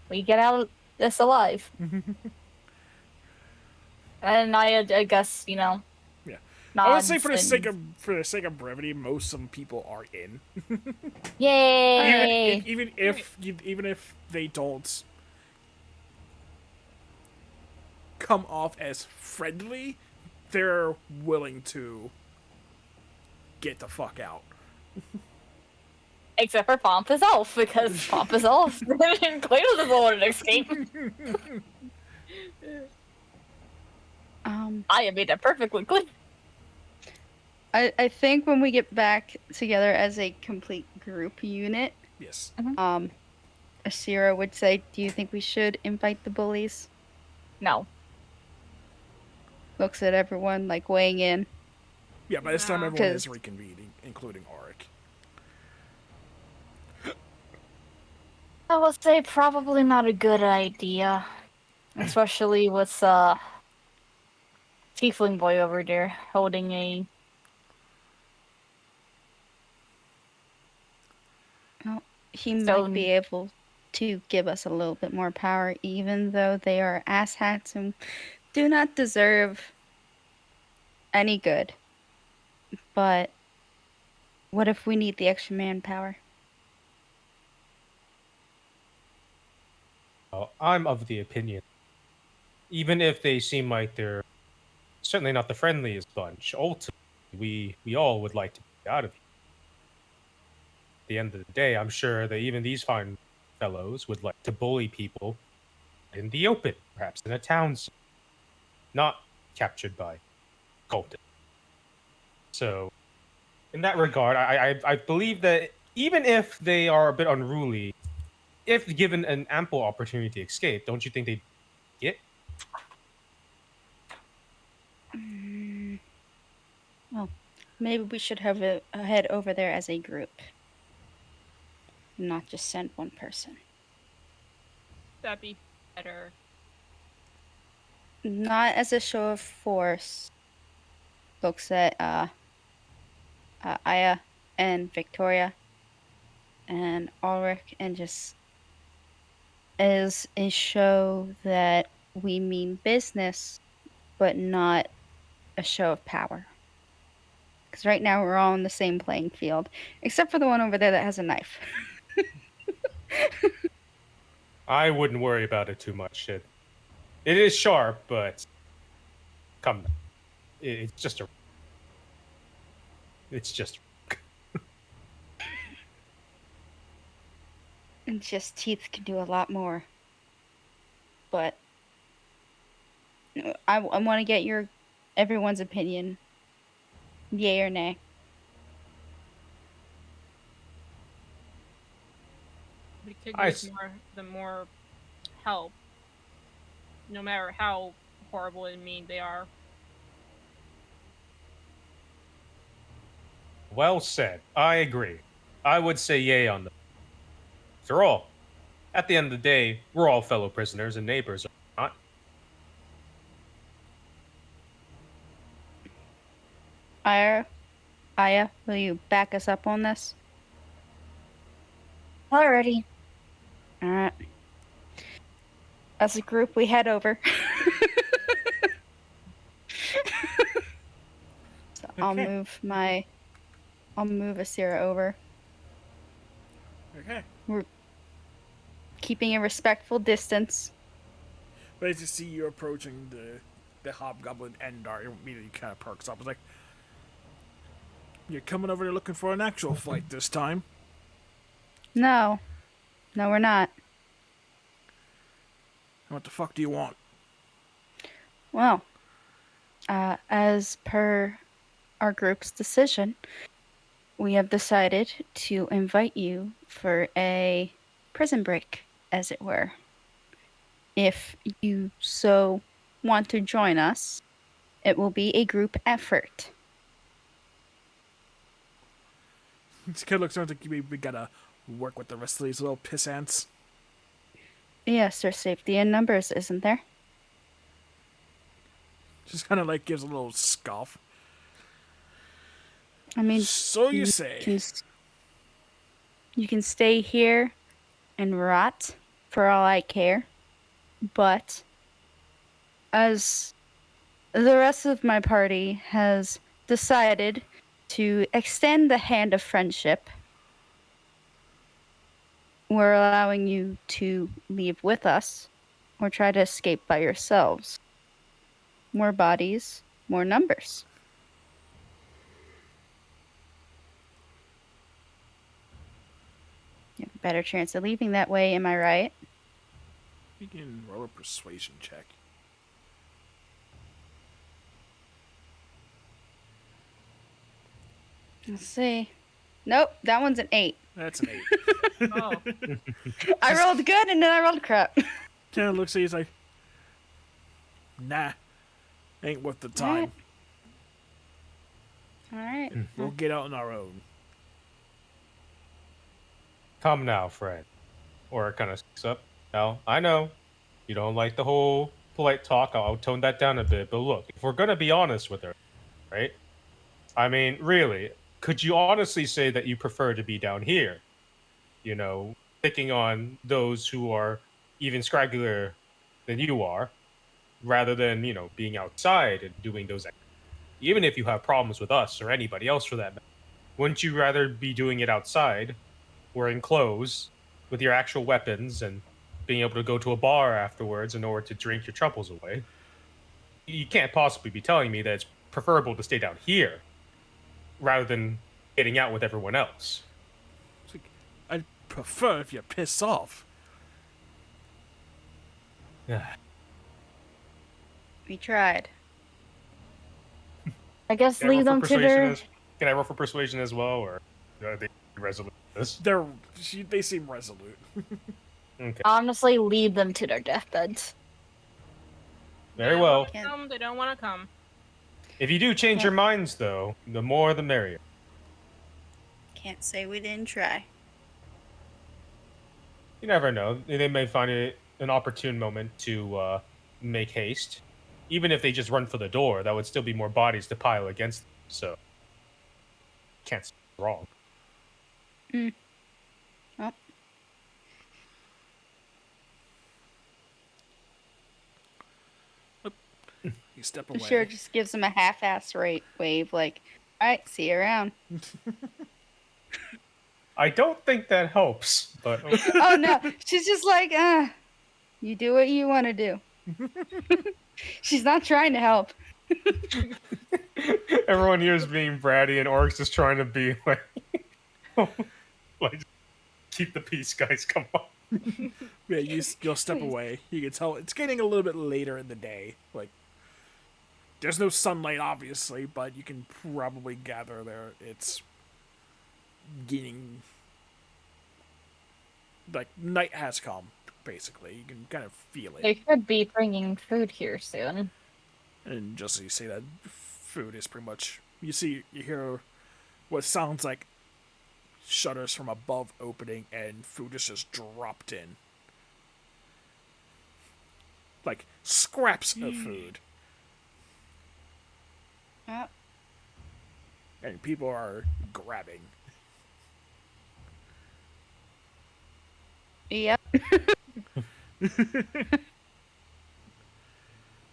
we get out of this alive. And I guess, Yeah. I would say for the sake of brevity, most some people are in. Yay! Even if they don't come off as friendly, they're willing to get the fuck out. Except for Pompous Elf, because Pompous Elf clearly doesn't want to escape. I have made that perfectly clear. I think when we get back together as a complete group unit, Yes. Asira would say, do you think we should invite the bullies? No. Looks at everyone, like, weighing in. Yeah, by this time No. everyone is reconvening, including Auric. I would say probably not a good idea. Especially with Tiefling boy over there holding a... Well, he So- might be able to give us a little bit more power, even though they are asshats and do not deserve any good. But what if we need the extra manpower? I'm of the opinion, even if they seem like they're certainly not the friendliest bunch, ultimately, we all would like to be out of here. At the end of the day, I'm sure that even these fine fellows would like to bully people in the open, perhaps in a town, not captured by cultists. So, in that regard, I believe that even if they are a bit unruly, if given an ample opportunity to escape, don't you think they'd get? Mm, well, maybe we should head over there as a group, not just send one person. That'd be better. Not as a show of force. Folks at Aya and Victoria and Ulrich, and just as a show that we mean business, but not a show of power. Because right now we're all on the same playing field, except for the one over there that has a knife. I wouldn't worry about it too much. It is sharp, but come, it's just a. It's just. And just teeth can do a lot more. But I want to get everyone's opinion. Yay or nay? We could I use s- more help, no matter how horrible and mean they are. Well said. I agree. I would say yay on them. After all, at the end of the day, we're all fellow prisoners and neighbors, are we not? Aya, will you back us up on this? Alrighty. All right. As a group, we head over. So I'll Okay. move Asira over, Okay. keeping a respectful distance. But as you see you approaching the hobgoblin Endar, it immediately kind of perks up. It's like, you're coming over there looking for an actual fight this time. No, we're not. What the fuck do you want? Well, as per our group's decision, we have decided to invite you for a prison break, as it were. If you so want to join us, it will be a group effort. This kid looks around like we gotta work with the rest of these little piss ants. Yes, there's safety in numbers, isn't there? Just kind of like gives a little scoff. I mean, So you you say. you can stay here and rot for all I care, but as the rest of my party has decided to extend the hand of friendship, we're allowing you to leave with us or try to escape by yourselves. More bodies, more numbers. You have a better chance of leaving that way, am I right? You can roll a persuasion check. Let's see. Nope, that one's an 8. That's an 8. Oh, I rolled good and then I rolled crap. Kind of looks at you, he's like, nah, ain't worth the time. Alright. We'll get out on our own. Come now, friend. Or it kind of speaks up. Now, I know you don't like the whole polite talk. I'll tone that down a bit. But look, if we're going to be honest with her, right? I mean, really, could you honestly say that you prefer to be down here? You know, picking on those who are even scraggier than you are, rather than, you know, being outside and doing those activities. Even if you have problems with us or anybody else for that matter, wouldn't you rather be doing it outside, wearing clothes, with your actual weapons, and being able to go to a bar afterwards in order to drink your troubles away? You can't possibly be telling me that it's preferable to stay down here rather than getting out with everyone else. So prefer if you piss off. We tried. I guess Can I roll leave for them to persuasion their. Can I roll for persuasion as well, or are they resolute with this? They seem resolute. Okay. Honestly, leave them to their deathbeds. Very They well. want to come, they don't want to come. If you do change your minds, though, the more the merrier. Can't say we didn't try. You never know. They may find it an opportune moment to make haste. Even if they just run for the door, that would still be more bodies to pile against them. So, can't say wrong. Well, You step away. sure just gives him a half-ass wave, like, all right, see you around. I don't think that helps, but okay. Oh no, she's just like, you do what you want to do. She's not trying to help. Everyone here is being bratty, and Orc's just trying to be like, like, keep the peace, guys. Come on. Yeah, you'll step away. You can tell it's getting a little bit later in the day. Like, there's no sunlight, obviously, but you can probably gather there it's getting like night has come. Basically, you can kind of feel They it, could be bringing food here soon. and just so you see that food is pretty much you hear what sounds like shutters from above opening, and food is just dropped in. Like scraps of food. Well, And people are grabbing. yep.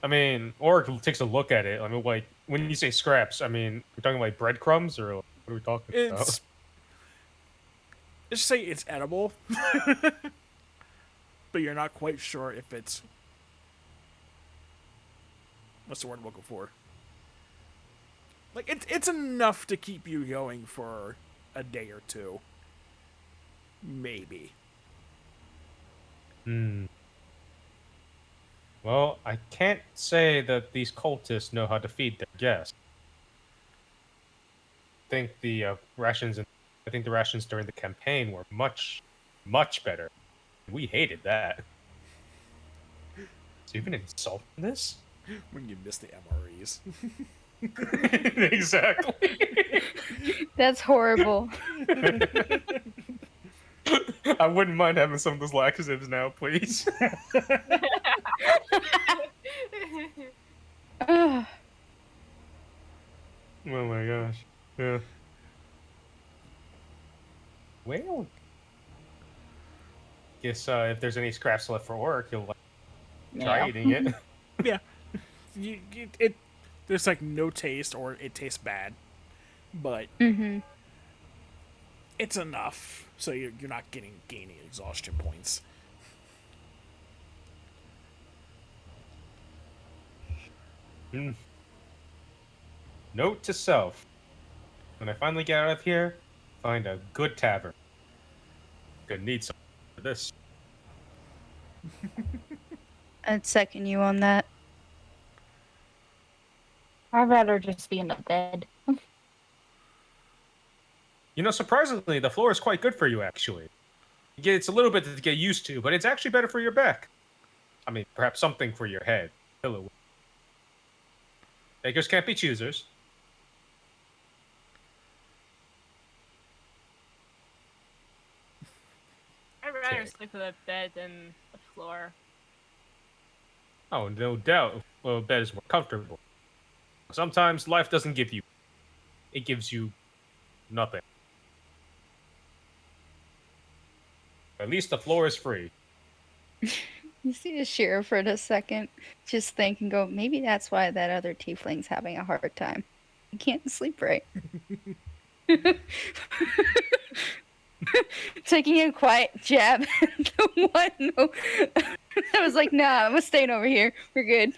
I mean, Orc takes a look at it. I mean, like, when you say scraps, I mean, we're talking like breadcrumbs, or what are we talking about? Let's just say it's edible. But you're not quite sure if it's... What's the word I'm looking for? Like, it's enough to keep you going for a day or two. Maybe. Well, I can't say that these cultists know how to feed their guests. I think the rations during the campaign were much, much better. We hated that. Is there even an insult in this? When you miss the MREs. Exactly. That's horrible. I wouldn't mind having some of those laxatives now, please. Ugh. Oh my gosh. Yeah. Well, guess if there's any scraps left for Orc, he'll try Yeah. eating it. Yeah. There's like no taste, or it tastes bad. But it's enough, so you're not gaining exhaustion points. Note to self: when I finally get out of here, find a good tavern. Gonna need some for this. I'd second you on that. I'd rather just be in the bed. You know, surprisingly, the floor is quite good for you, actually. It's a little bit to get used to, but it's actually better for your back. I mean, perhaps something for your head. Pillow. Beggars can't be choosers. I'd rather Okay. sleep on the bed than the floor. Oh, no doubt. Well, bed is more comfortable. Sometimes life doesn't give you. It gives you nothing. At least the floor is free. You see the sheriff for a second, just think and go, maybe that's why that other tiefling's having a hard time. He can't sleep right. Taking a quiet jab at the one. I was like, nah, I'm staying over here. We're good.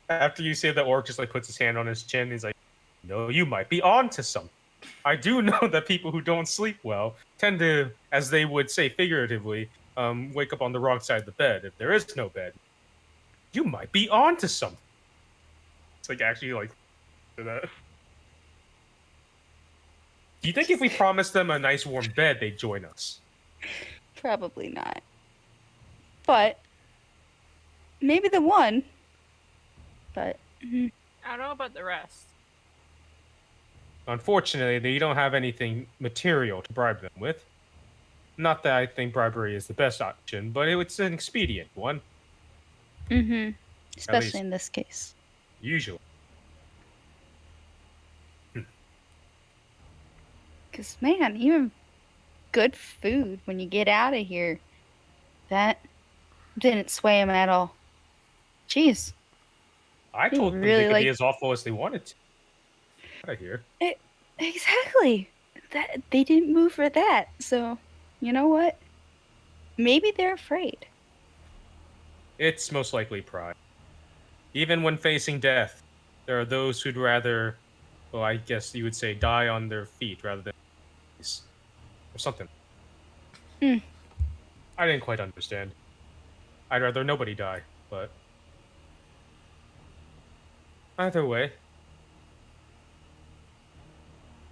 After you say that, Orc just like puts his hand on his chin. He's like, "No, you might be on to something." I do know that people who don't sleep well tend to, as they would say figuratively, wake up on the wrong side of the bed. If there is no bed, you might be onto something. It's like actually like that. Do you think if we promised them a nice warm bed, they'd join us? Probably not. But maybe the one. But I don't know about the rest. Unfortunately, they don't have anything material to bribe them with. Not that I think bribery is the best option, but it's an expedient one, mm-hmm. least. Especially in this case. usually. Because, man, even good food when you get out of here, that didn't sway him at all. Jeez. I They told them really they could like- be as awful as they wanted to. Out of here. Exactly. That they didn't move for that. So, you know what? Maybe they're afraid. It's most likely pride. Even when facing death, there are those who'd rather, well, I guess you would say, die on their feet rather than or something. Hmm. I didn't quite understand. I'd rather nobody die, but either way.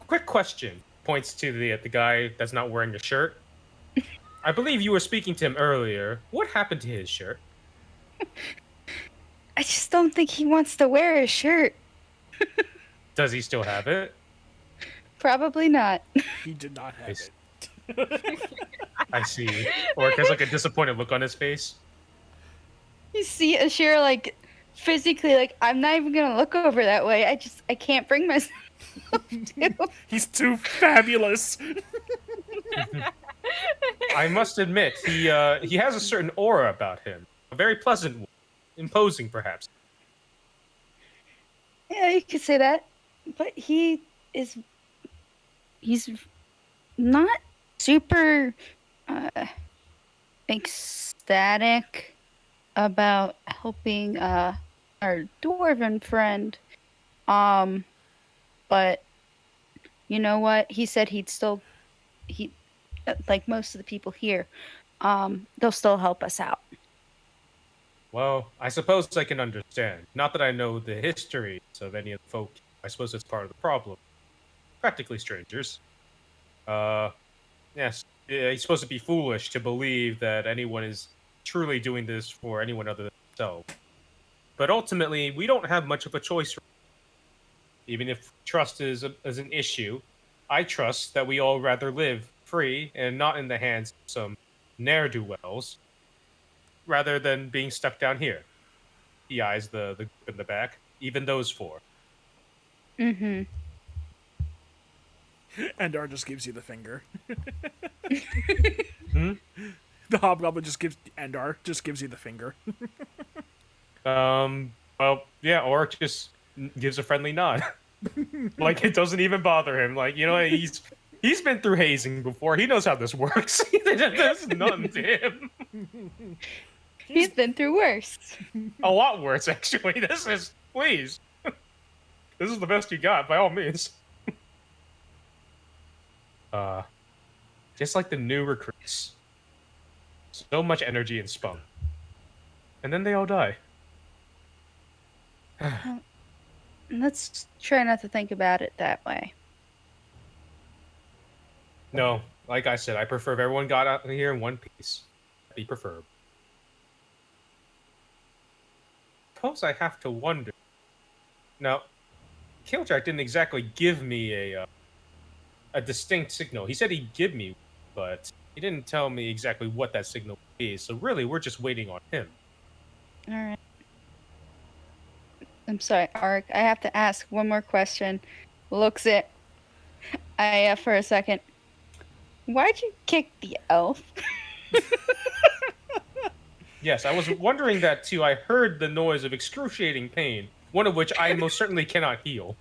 Quick question. Points to the guy that's not wearing a shirt. I believe you were speaking to him earlier. What happened to his shirt? I just don't think he wants to wear a shirt. Does he still have it? Probably not. He did not have Nice. it. I see. Or has like a disappointed look on his face. You see Ashira like physically like I'm not even gonna look over that way. I can't bring myself to. He's too fabulous. I must admit, he has a certain aura about him. A very pleasant one. Imposing, perhaps. Yeah, you could say that. But he's not super ecstatic about helping our dwarven friend. But you know what? He said he like most of the people here, they'll still help us out. Well, I suppose I can understand. Not that I know the histories of any of the folk. I suppose that's part of the problem. Practically strangers. Yes. Yeah, he's supposed to be foolish to believe that anyone is truly doing this for anyone other than themselves. But ultimately, we don't have much of a choice. Even if trust is an issue, I trust that we all rather live free and not in the hands of some ne'er-do-wells, rather than being stuck down here. He eyes the group in the back. Even those four. Mm-hmm. Endar just gives you the finger. Hmm? The hobgoblin Endar just gives you the finger. Well, yeah, or just gives a friendly nod. Like it doesn't even bother him. Like, you know, he's been through hazing before. He knows how this works. There's nothing to him. He's been through worse. A lot worse, actually. Please. This is the best you got, by all means. Just like the new recruits. So much energy and spunk. And then they all die. Let's try not to think about it that way. No, like I said, I prefer if everyone got out of here in one piece. That'd be preferred. Suppose I have to wonder. Now, Killjack didn't exactly give me a distinct signal. He said he'd give me, but he didn't tell me exactly what that signal would be. So really, we're just waiting on him. All right. I'm sorry, Ark. I have to ask one more question. Looks at Aya for a second. Why'd you kick the elf? Yes, I was wondering that too. I heard the noise of excruciating pain, one of which I most certainly cannot heal.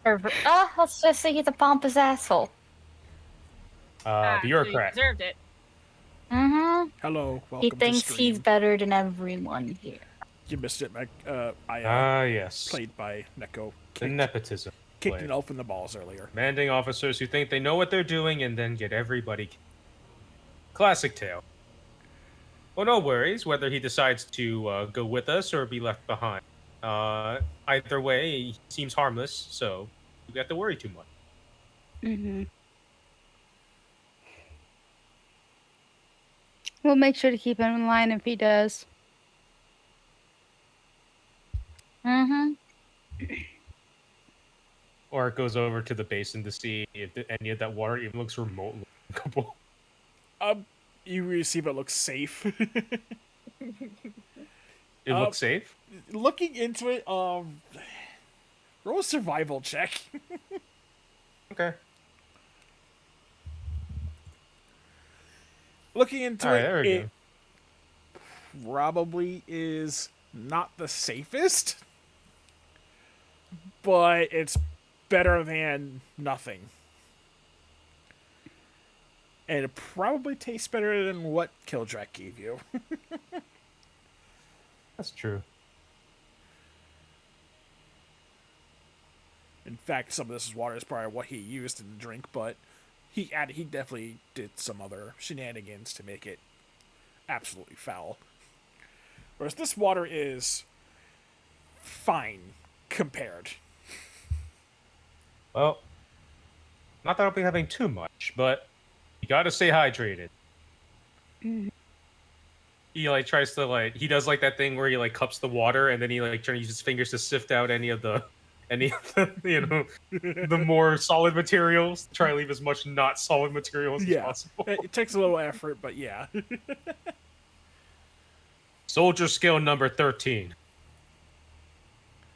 Let's just say he's a pompous asshole. So you Bureaucrat. deserved it. Mm-hmm. Hello, welcome He to thinks stream. he's better than everyone here. You missed it, Aya. Yes. Played by Neko. The nepotism. kicked Play. an elf in the balls earlier. Commanding officers who think they know what they're doing and then get everybody. Classic tale. Well, no worries whether he decides to go with us or be left behind. Either way, he seems harmless, so you have to worry too much. Mm-hmm. We'll make sure to keep him in line if he does. Mm-hmm. Or it goes over to the basin to see if any of that water even looks remotely drinkable. You really see if it looks safe. It looks safe. Looking into it, roll a survival check. Okay. Looking into All right, there we it go. probably is not the safest, but it's better than nothing. And it probably tastes better than what Kildrak gave you. That's true. In fact, some of this water is probably what he used in the drink, but he definitely did some other shenanigans to make it absolutely foul. Whereas this water is fine compared. Well, not that I'll be having too much, but you gotta stay hydrated. He like tries to he does like that thing where he like cups the water and then he like tries to use his fingers to sift out any of the the more solid materials. Try to leave as much not solid materials as possible. It takes a little effort, but yeah. Soldier skill number 13.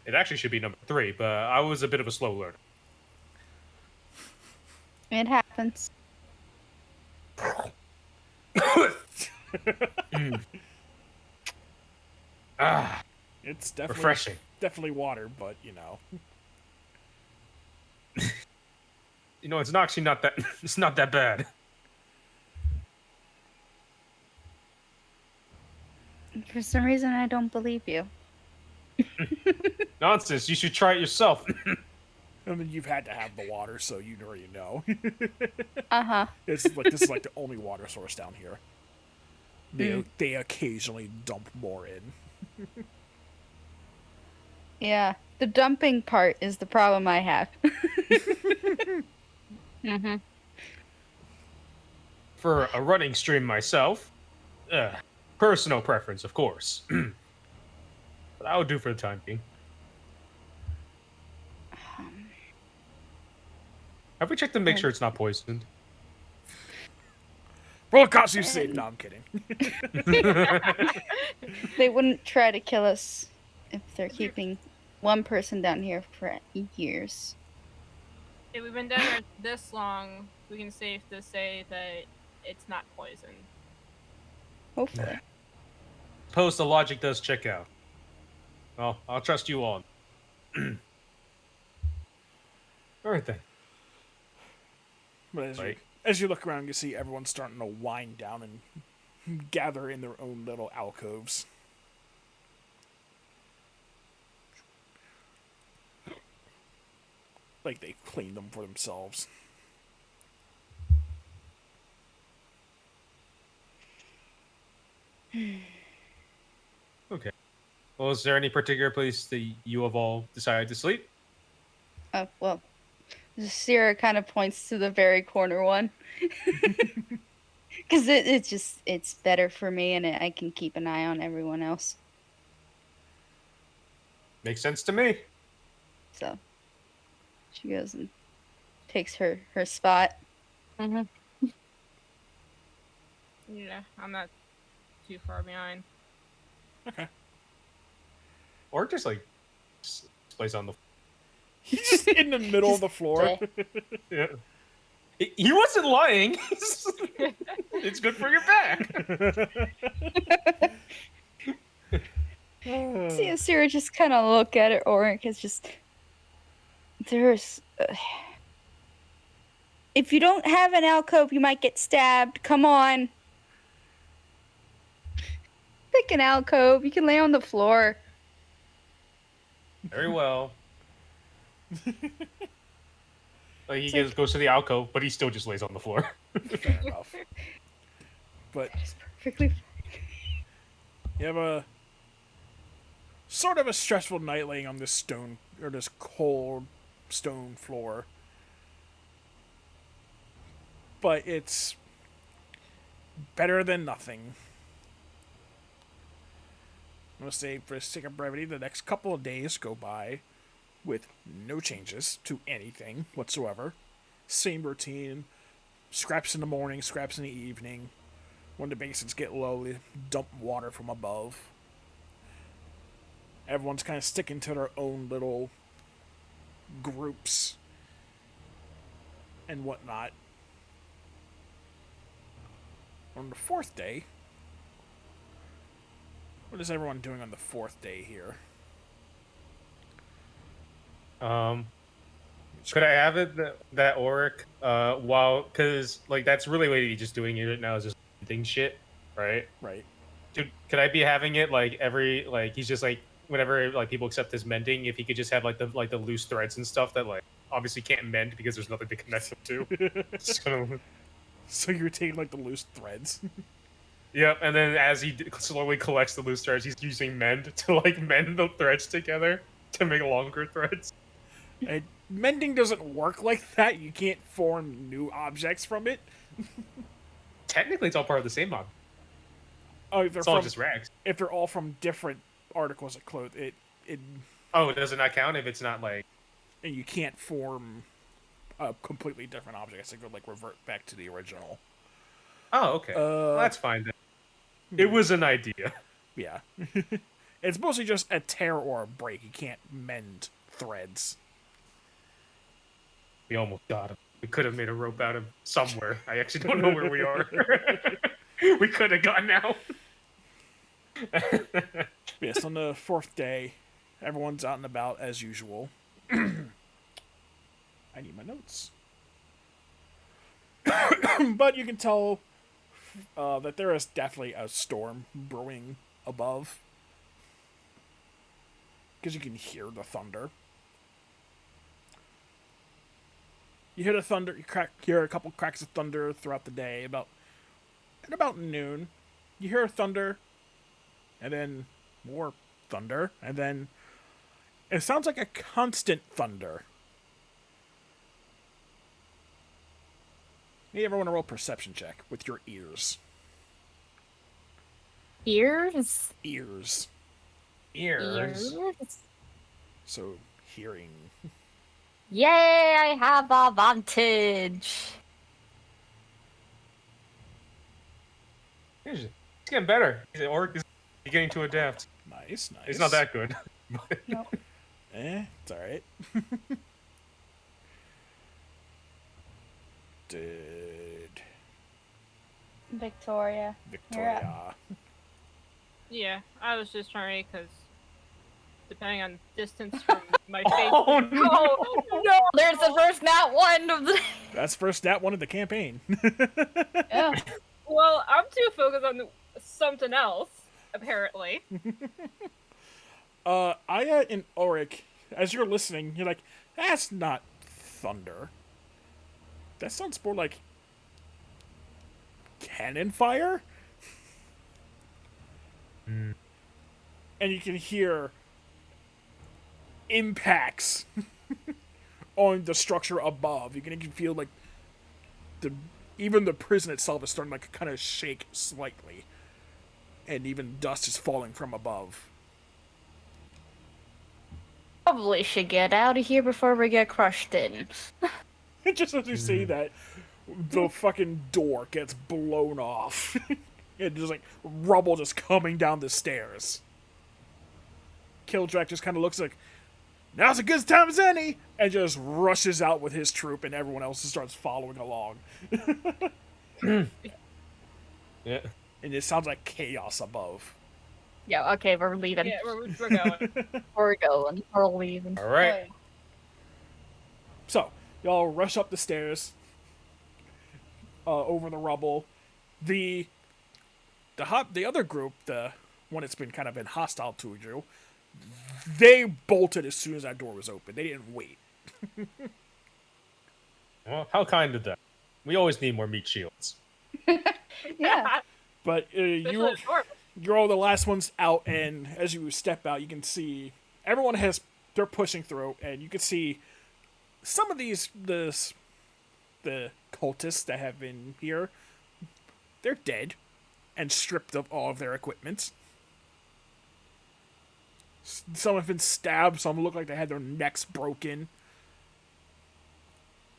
It actually should be number 3, but I was a bit of a slow learner. It happens. It's definitely Refreshing. Definitely water, but you know. It's actually not that. It's not that bad. For some reason, I don't believe you. Nonsense. You should try it yourself. I mean, you've had to have the water, so you already know. Uh-huh. This is like the only water source down here. They occasionally dump more in. Yeah. The dumping part is the problem I have. Mm-hmm. For a running stream myself, personal preference, of course. But that would do for the time being. Have we checked to make sure it's not poisoned? Roll cost you safe. No, I'm kidding. They wouldn't try to kill us if they're keeping one person down here for years. If we've been down here this long, we can safe to say that it's not poison. Hopefully. Suppose the logic does check out. Well, I'll trust you on. Alright then. But as you look around, you see everyone starting to wind down and gather in their own little alcoves. Like they cleaned them for themselves. Okay. Well, is there any particular place that you have all decided to sleep? Well, Sierra kind of points to the very corner one. Because it's better for me and I can keep an eye on everyone else. Makes sense to me. So she goes and takes her spot. Mm-hmm. Yeah, I'm not too far behind. Okay. Or just place on the. He's just in the middle of the floor. Yeah. He wasn't lying. It's good for your back. See Sierra just kind of look at it, or it's just there's. If you don't have an alcove, you might get stabbed. Come on. Pick an alcove. You can lay on the floor. Very well. Like he goes to the alcove, but he still just lays on the floor. Fair enough. But That is perfectly fine. you have a sort of a stressful night laying on this stone or this cold stone floor. But it's better than nothing. I'm going to say, for the sake of brevity, the next couple of days go by with no changes to anything whatsoever. Same routine. Scraps in the morning, scraps in the evening. When the basins get low, they dump water from above. Everyone's kind of sticking to their own little groups and whatnot. On the fourth day, what is everyone doing on the fourth day here? Could I have it that Auric because like that's really what he's just doing it now is just thing shit, right? Right. Dude, could I be having it like every like he's just like whenever like people accept his mending, if he could just have like the loose threads and stuff that like obviously can't mend because there's nothing to connect them to. Just gonna... So you're taking like the loose threads. Yep, and then as he slowly collects the loose threads, he's using mend to like mend the threads together to make longer threads. And mending doesn't work like that. You can't form new objects from it. Technically, it's all part of the same mob. Oh, if they're It's all from, just rags. if they're all from different articles of clothing, it Oh, does it not count if it's not like? and you can't form a completely different object. So it would like revert back to the original. Oh, okay. Well, that's fine then. It was an idea. Yeah. It's mostly just a tear or a break. You can't mend threads. We almost got him. We could have made a rope out of somewhere. I actually don't know where we are. We could have gone now. Yes, on the fourth day, everyone's out and about as usual. I need my notes. But you can tell that there is definitely a storm brewing above. Because you can hear the thunder. You hear the thunder, you hear a couple cracks of thunder throughout the day. At about noon, you hear thunder, and then more thunder, and then it sounds like a constant thunder. Hey, everyone, roll a perception check with your ears. Ears? Ears. Ears. So, hearing. Yay, I have advantage. He's getting better. Orc is beginning to adapt. Nice. He's not that good. No. It's alright. Did Victoria. Victoria. Yeah, I was just trying because depending on distance from my face. Oh, no. Oh, No, there's the first nat one of the. That's first nat one of the campaign. Yeah. well, I'm too focused on something else, apparently. Aya and Auric, as you're listening, you're like, that's not thunder. That sounds more like cannon fire. And you can hear impacts on the structure above. You can feel like even the prison itself is starting to like kind of shake slightly, and even dust is falling from above. Probably should get out of here before we get crushed in. Just as you say that, the fucking door gets blown off. And just like rubble just coming down the stairs. Killdrack just kind of looks like, now's as good time as any, and just rushes out with his troop, and everyone else just starts following along. Yeah. And it sounds like chaos above. Yeah, okay, we're leaving. Yeah, we're going. We're going. We're leaving. All right. So, y'all rush up the stairs, over the rubble. The other group, the one that's been kind of been hostile to you, they bolted as soon as that door was open. They didn't wait. Well, how kind of them. We always need more meat shields. Yeah. But Especially you the dwarf. you're all the last ones out, and as you step out, you can see everyone they're pushing through, and you can see some of the cultists that have been here. They're dead and stripped of all of their equipment. Some have been stabbed. Some look like they had their necks broken.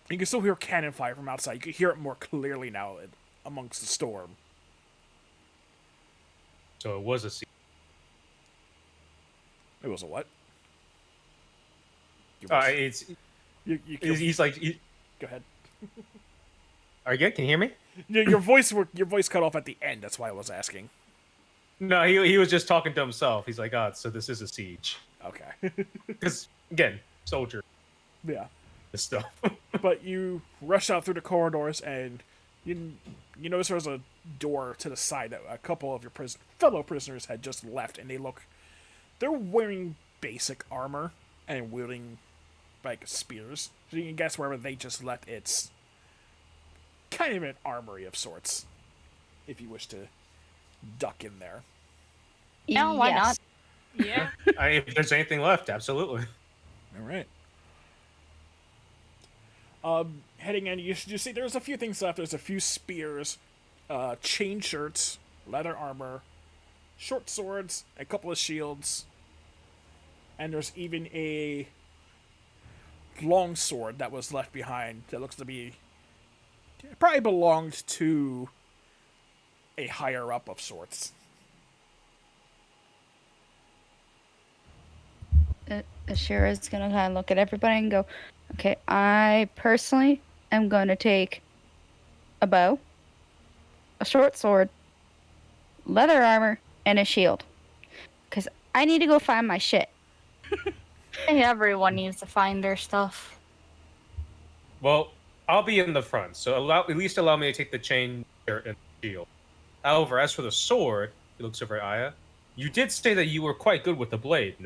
You can still hear cannon fire from outside. You can hear it more clearly now amongst the storm. So it was a siege. It was a what? Your voice- It's you he's like. go ahead. Are you good? Can you hear me? Your voice cut off at the end. That's why I was asking. No, he was just talking to himself. He's like, so this is a siege. Okay. Because again, soldier Yeah. stuff. But you rush out through the corridors, and you notice there's a door to the side that a couple of your fellow prisoners had just left, and they're wearing basic armor and wielding like spears. So you can guess wherever they just left, it's kind of an armory of sorts. If you wish to duck in there. Yeah, why not? Yeah. If there's anything left, absolutely. All right. Heading in, you see there's a few things left. There's a few spears, chain shirts, leather armor, short swords, a couple of shields, and there's even a long sword that was left behind that looks to be probably belonged to a higher up of sorts. Ashira's gonna kind of look at everybody and go, okay, I personally am going to take a bow, a short sword, leather armor, and a shield. Because I need to go find my shit. Hey, everyone needs to find their stuff. Well, I'll be in the front, so at least allow me to take the chain and the shield. However, as for the sword, he looks over at Aya. You did say that you were quite good with the blade.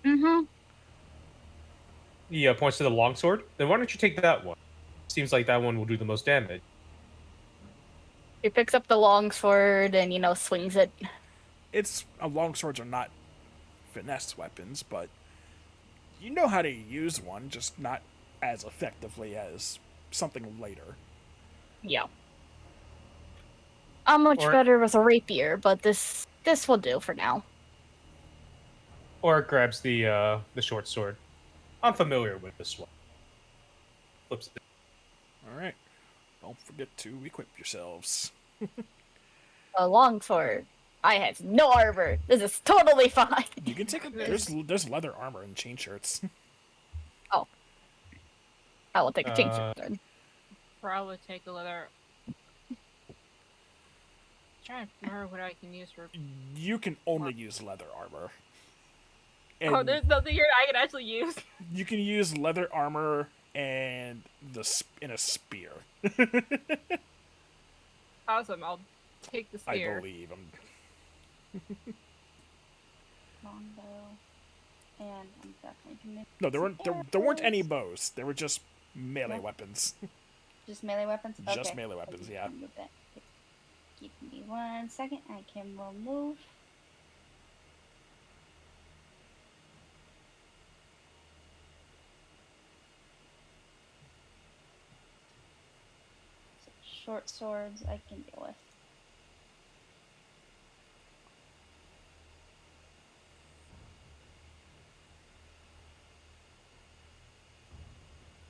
Mm-hmm. He points to the longsword. Then why don't you take that one? Seems like that one will do the most damage. He picks up the long sword and, swings it. It's long swords are not finesse weapons, but you know how to use one, just not as effectively as something later. Yeah. I'm much better with a rapier, but this will do for now. Or grabs the short sword. I'm familiar with this one. Flips it. All right. Don't forget to equip yourselves. A long sword. I have no armor. This is totally fine. You can take there's leather armor and chain shirts. Oh. I will take a chain shirt then. Probably take a leather. Trying to remember what I can use for. You can only use leather armor. Oh, there's nothing here I can actually use. You can use leather armor and in a spear. Awesome, I'll take the spear. I believe. Longbow. And I'm definitely gonna No, there weren't any bows. They were just melee weapons. Just melee weapons? Just Okay. melee weapons, I yeah. can remove that. Give me 1 second. I can remove. So short swords I can deal with.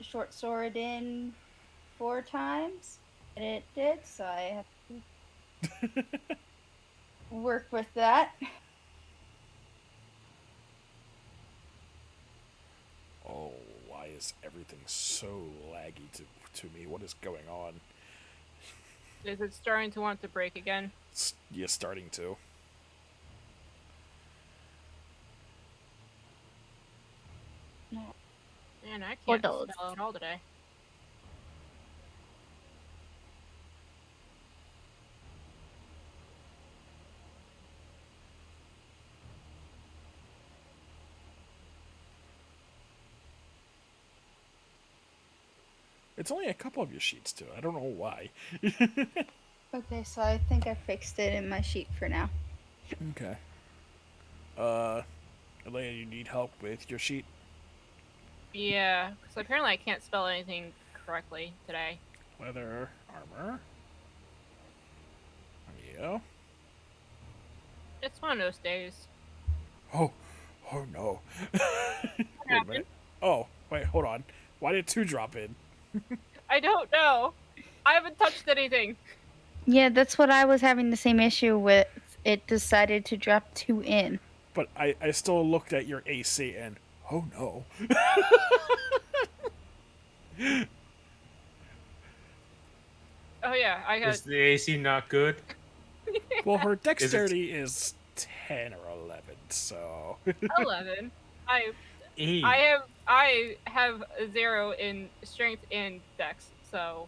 Short sword in 4 times. And it did, so I have to work with that. Oh, why is everything so laggy to me? What is going on? Is it starting to want to break again? You're starting to. Man, I Or can't those. spell at all today. It's only a couple of your sheets too. I don't know why. Okay, so I think I fixed it in my sheet for now. Okay. Elena, you need help with your sheet? Yeah, because apparently I can't spell anything correctly today. Leather armor. Yeah. It's one of those days. Oh no. Wait a minute. Oh, wait, hold on. Why did 2 drop in? I don't know. I haven't touched anything. Yeah, that's what I was having the same issue with. It decided to drop 2 in. But I still looked at your AC and oh no. Oh yeah, I got. Is the AC not good? Well, her dexterity is 10 or 11, so 11. I E. I have a 0 in strength and dex, so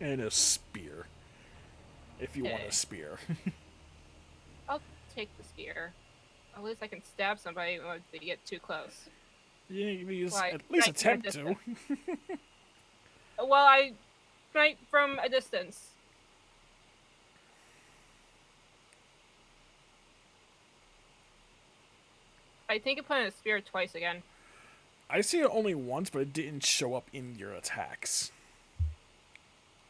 and a spear. If you want Okay. a spear. I'll take the spear. At least I can stab somebody when they get too close. Yeah, you can Why, at least right from a attempt to. distance. Well, I strike from a distance. I think I put in a spear twice again. I see it only once, but it didn't show up in your attacks.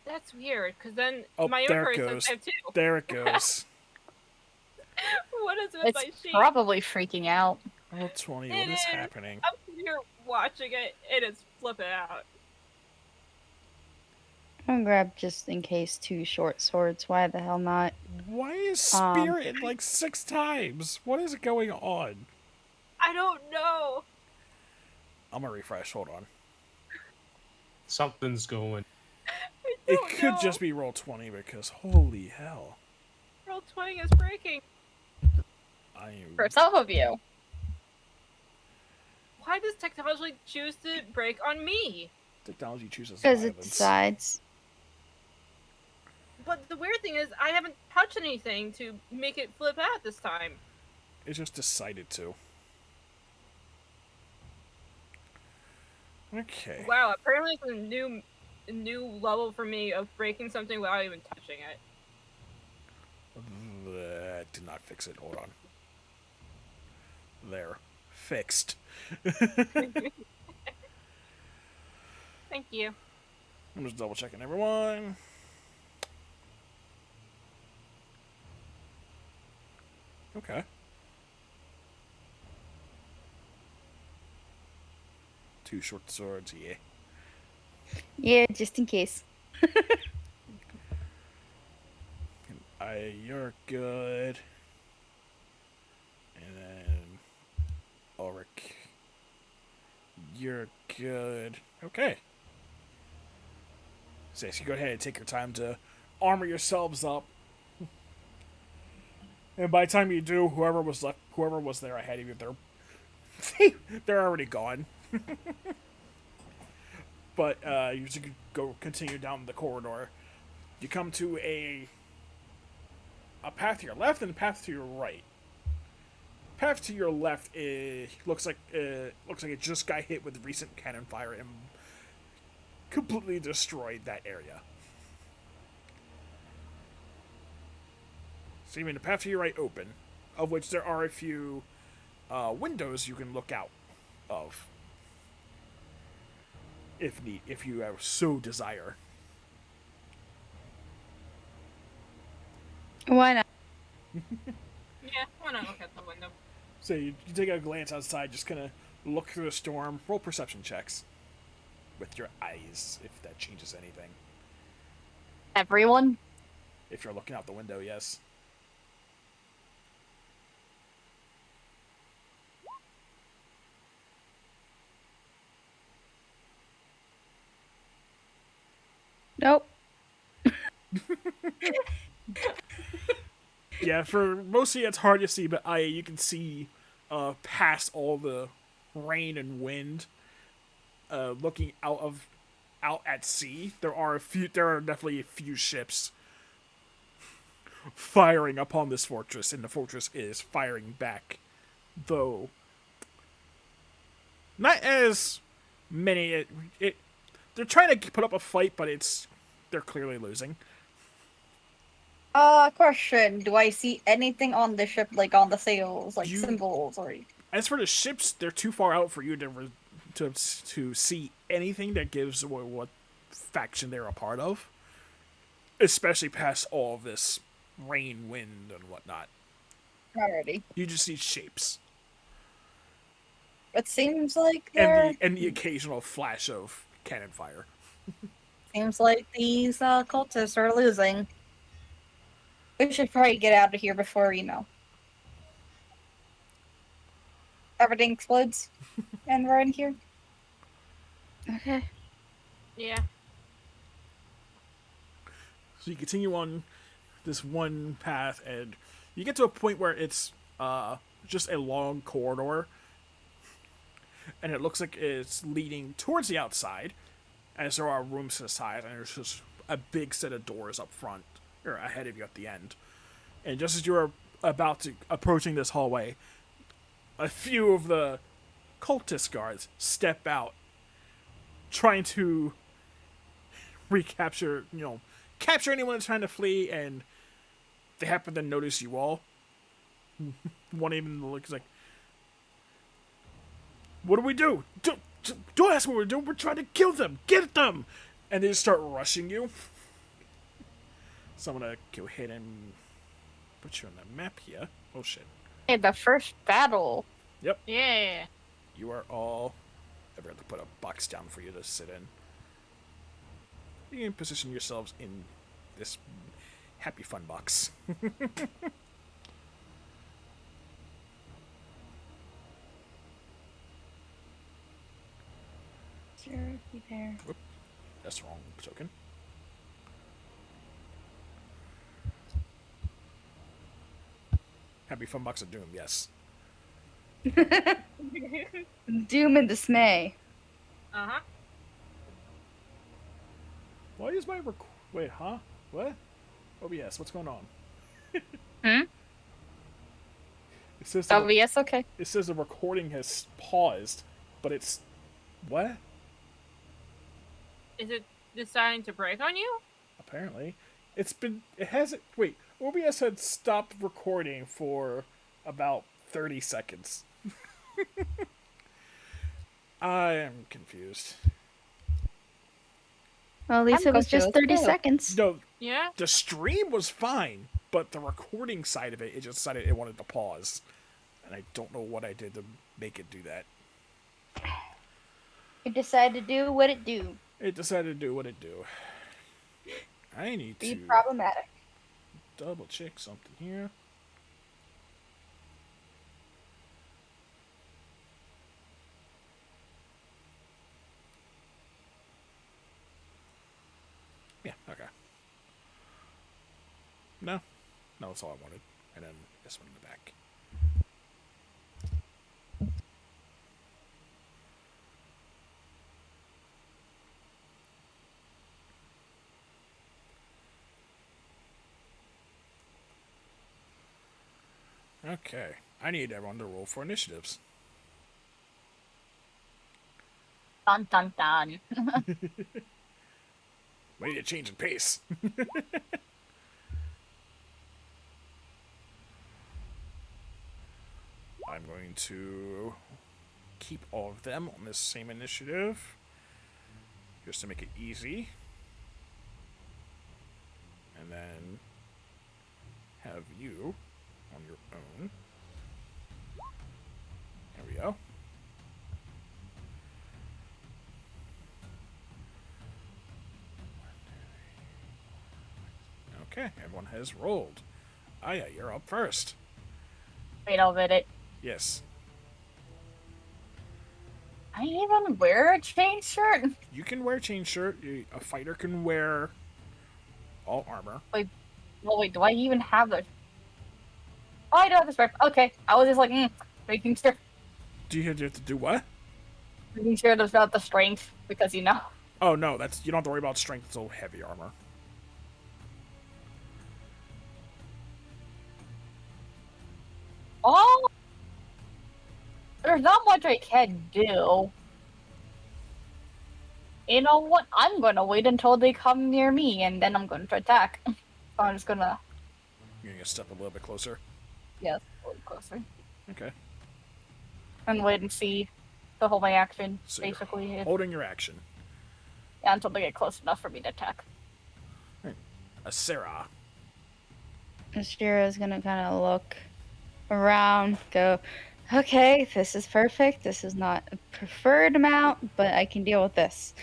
That's weird, because then Oh, my there it inventory goes. says I have 2. There it goes. What is with my It's sheet? probably freaking out. Roll 20, It what is is. happening? I'm here watching it, and it's flipping out. I'm gonna grab just in case 2 short swords. Why the hell not? Why is spear in like 6 times? What is going on? I don't know. I'm gonna refresh, hold on. Something's going. I It don't could know. just be roll 20 because holy hell. Roll 20 is breaking. I am For some of you. Why does technology choose to break on me? technology chooses Because it violence. decides. But the weird thing is, I haven't touched anything to make it flip out this time. It just decided to. Okay. Wow, apparently it's a new level for me of breaking something without even touching it. That did not fix it. Hold on. There. Fixed. Thank you. I'm just double checking everyone. Okay. Two short swords, yeah. Yeah, just in case. You're good. And then Ulrich, you're good. Okay. So go ahead and take your time to armor yourselves up. And by the time you do, whoever was there ahead of you, they're already gone. But you just continue down the corridor. You come to a path to your left and a path to your right. Path to your left looks like it just got hit with recent cannon fire and completely destroyed that area. So even the path to your right open, of which there are a few windows you can look out of, if you so desire. Why not? Yeah, why not look at the window? So you take a glance outside, just kind of look through the storm, roll perception checks with your eyes, if that changes anything. Everyone? If you're looking out the window, yes. Nope. Yeah, for mostly it's hard to see, but you can see past all the rain and wind. Looking out at sea, there are definitely a few ships firing upon this fortress, and the fortress is firing back, though not as they're trying to put up a fight, but they're clearly losing. Question. Do I see anything on the ship, like on the sails, like You- symbols or? As for the ships, they're too far out for you to see anything that gives away what faction they're a part of, especially past all of this rain, wind, and whatnot. Alrighty. You just see shapes It seems like they're. and the occasional flash of cannon fire. Seems like these cultists are losing. We should probably get out of here before everything explodes, and we're in here. Okay. Yeah. So you continue on this one path, and you get to a point where it's just a long corridor, and it looks like it's leading towards the outside, as there are rooms to the side, and there's just a big set of doors up front, or ahead of you at the end. And just as you're approaching this hallway, a few of the cultist guards step out, trying to capture anyone that's trying to flee, and they happen to notice you all. One even looks like, "What do we do? Don't ask what we're doing. We're trying to kill them. Get them!" And they just start rushing you. So I'm gonna go ahead and put you on the map here. Oh shit. Hey, the first battle. Yeah. You are all... I've got to put a box down for you to sit in. You can position yourselves in this happy fun box. Sure, be there. Whoop, that's the wrong token. Happy fun box of doom, yes. Doom and dismay. Uh-huh. Why is my wait, huh? What? OBS, what's going on? Hmm? It says Oh, yes, okay. it says the recording has paused, but it's what? Is it deciding to break on you? Apparently. It hasn't wait, OBS had stopped recording for about 30 seconds. I am confused. Well, at least it was just 30 seconds. No, Yeah? the stream was fine, but the recording side of it just decided it wanted to pause. And I don't know what I did to make it do that. It decided to do what it do. It decided to do what it do. I need Be to problematic. double check something here. Yeah, okay. No, that's all I wanted. And then this one in the back. Okay, I need everyone to roll for initiatives. Dun dun dun. We need a change in pace. I'm going to keep all of them on this same initiative, just to make it easy. And then have you on your own. There we go. Okay, everyone has rolled. Aya, you're up first. Wait a minute. Yes. I didn't even wear a chain shirt. You can wear chain shirt. A fighter can wear all armor. Well, wait, do I even have the... Oh, I don't have the strength. Okay, I was just like, making sure Do you have to do what? there's not the strength, because Oh no, you don't have to worry about strength. It's all heavy armor. Oh! There's not much I can do. You know what? I'm gonna wait until they come near me, and then I'm going to attack. So I'm just gonna, You're gonna step a little bit closer. yes, a little closer. Okay. And wait and see the whole my action, So you're basically. holding your action. Yeah, until they get close enough for me to attack. Sarah. Shira's gonna kind of look around, go, okay, this is perfect. This is not a preferred amount, but I can deal with this.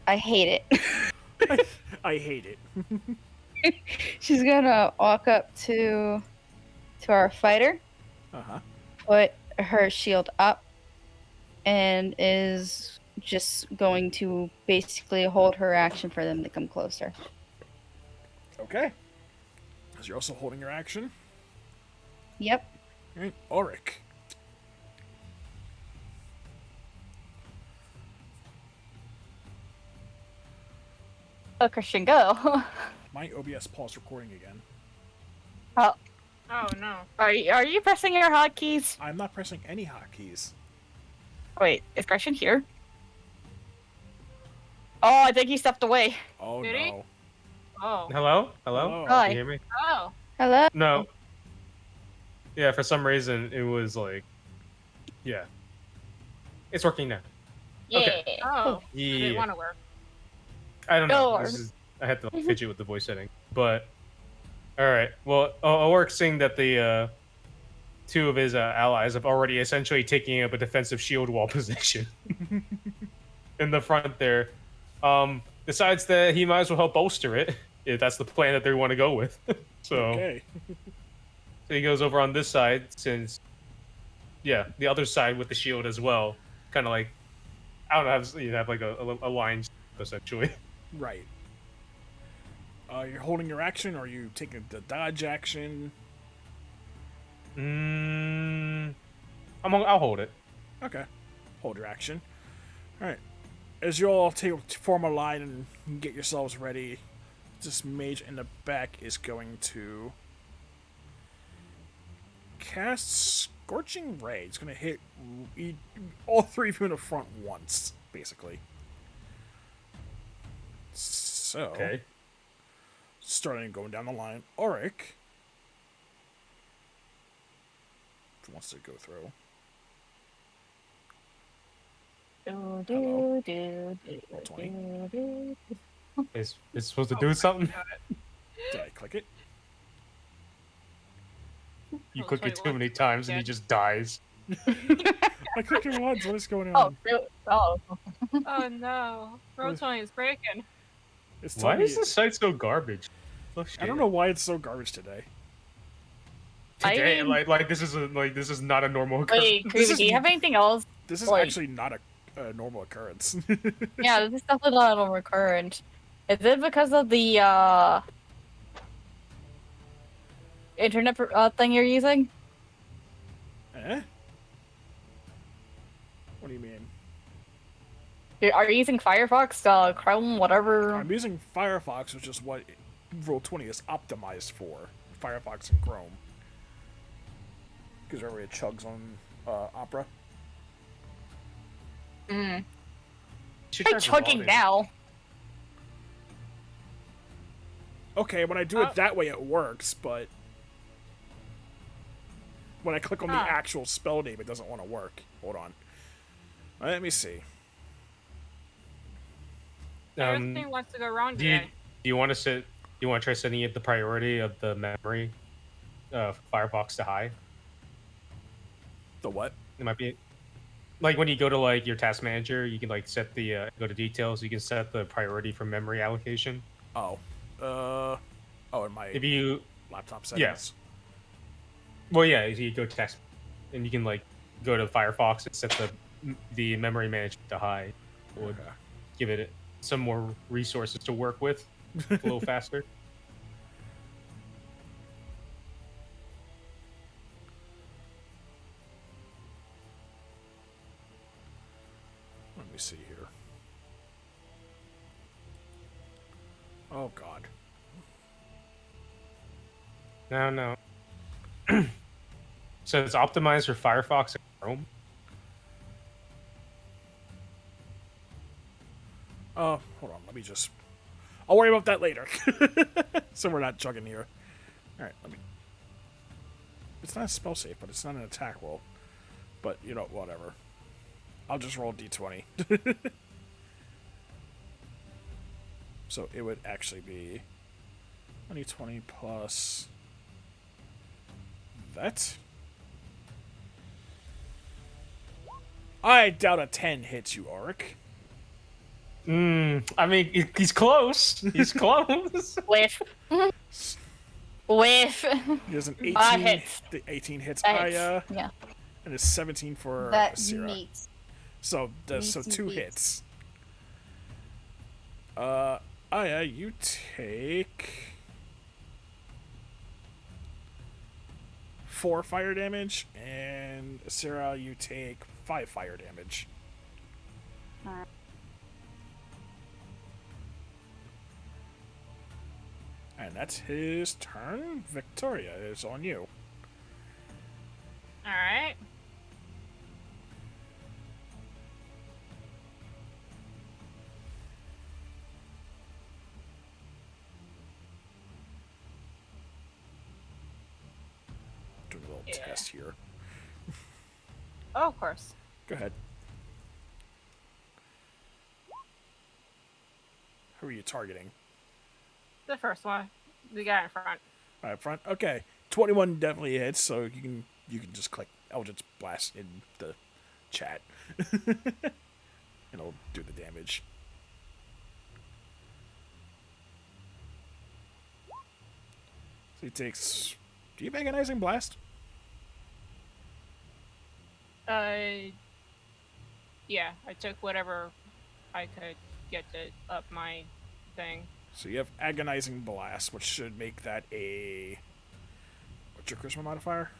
I hate it. I hate it. She's gonna walk up to our fighter, Uh-huh. put her shield up, and is just going to basically hold her action for them to come closer. Okay. Because you're also holding your action. Yep. All right, Auric. Oh, Christian, go. My OBS paused recording again. Oh, Oh no. are you pressing your hotkeys? I'm not pressing any hotkeys. Wait, is Christian here? Oh, I think he stepped away. Oh Did he? no. Oh. Hello? Hello? Hello. Hi. Can you hear me? Oh. Hello? No. Yeah, for some reason it was like, yeah. It's working now. Yeah. Okay. Oh. It Yeah. didn't want to work. I don't know. Door. I had to fidget with the voice setting. But, alright. Well, Ulrich seeing that the two of his allies have already essentially taken up a defensive shield wall position in the front there, decides that he might as well help bolster it, if that's the plan that they want to go with. So, Okay. so he goes over on this side, since, yeah, the other side with the shield as well. Kind of like, I don't know, you have like a line, essentially. Right. You're holding your action, or are you taking the dodge action? I'll hold it. Okay. Hold your action. Alright. As you all form a line and get yourselves ready, this mage in the back is going to cast Scorching Ray. It's going to hit all three of you in the front once, basically. So, Okay. starting going down the line, Auric, if he wants to go through. Do, Hello. do, do, Roll 20. do, do. It's supposed to do something? Did I click it? You Oh, click it 21. too many times and he Yeah. just dies. I clicked it once. What is going Oh, on? really? Oh. Oh no. Roll 20 is breaking. It's Why telling me- is this site so garbage? Oh, I don't know why it's so garbage today. Today, I- like this is not a normal occurrence. Wait, This Creepy, is- do you have anything else? This is Like- actually not a normal occurrence. Yeah, this is definitely not a recurrent. Is it because of the internet thing you're using? Eh? What do you mean? Are you using Firefox, Chrome, whatever? I'm using Firefox, which is what Roll20 is optimized for. Firefox and Chrome. Because remember it chugs on Opera. Mm. Should I'm try chugging revolving. now. Okay, when I do Oh. it that way, it works, but when I click on the Huh. actual spell name, it doesn't want to work. Hold on. Let me see. Everything wants to go wrong Do you today. want to set? Do you want to try setting it the priority of the memory, Firefox to high? The what? It might be like when you go to like your task manager, you can like set the go to details. You can set the priority for memory allocation. Oh. In my If you laptop Yeah. settings. well, yeah, you go to task, and you can like go to Firefox and set the memory management to high. Would Okay. give it some more resources to work with a little faster. Let me see here. Oh god. No. So it's optimized for Firefox and Chrome. Hold on. Let me just. I'll worry about that later. So we're not chugging here. All right. Let me. It's not a spell save, but it's not an attack roll. But you know, whatever. I'll just roll d20. So it would actually be 20 plus that. I doubt a 10 hits you, Auric. I mean, he's close. He's close. Whiff. Whiff. He has an Ah, 18. hits. The 18 hits That Aya, hits. Yeah. and a 17 for That Asira. meets. So Meets and 2 beats. hits. Aya, you take 4 fire damage, and Asira, you take 5 fire damage. Alright. And that's his turn. Victoria is on you. All right. Do a little Yeah. test here. Oh, of course. Go ahead. Who are you targeting? The first one, the guy in front. Right up front. Okay, 21 definitely hits. So you can just click Eldritch Blast in the chat, and it'll do the damage. So he takes. Do you have Agonizing Blast? Yeah, I took whatever I could get to up my thing. So you have Agonizing Blast, which should make that a. What's your charisma modifier?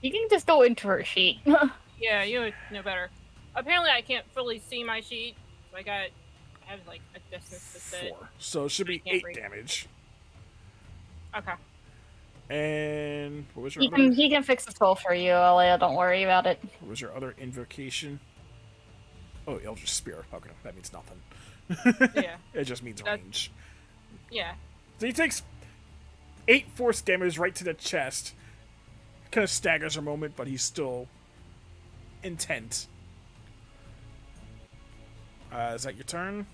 You can just go into her sheet. Yeah, you would know better. Apparently, I can't fully see my sheet. So I have like a distance to sit. 4. So it should be I can't 8 read. damage. Okay. And what was your He other? can fix the spell for you, Elia. Don't worry about it. What was your other invocation? Oh, Eldritch Spear. Okay, that means nothing. Yeah. It just means That- range. Yeah. So he takes 8 force damage right to the chest. Kind of staggers a moment, but he's still intent. Is that your turn?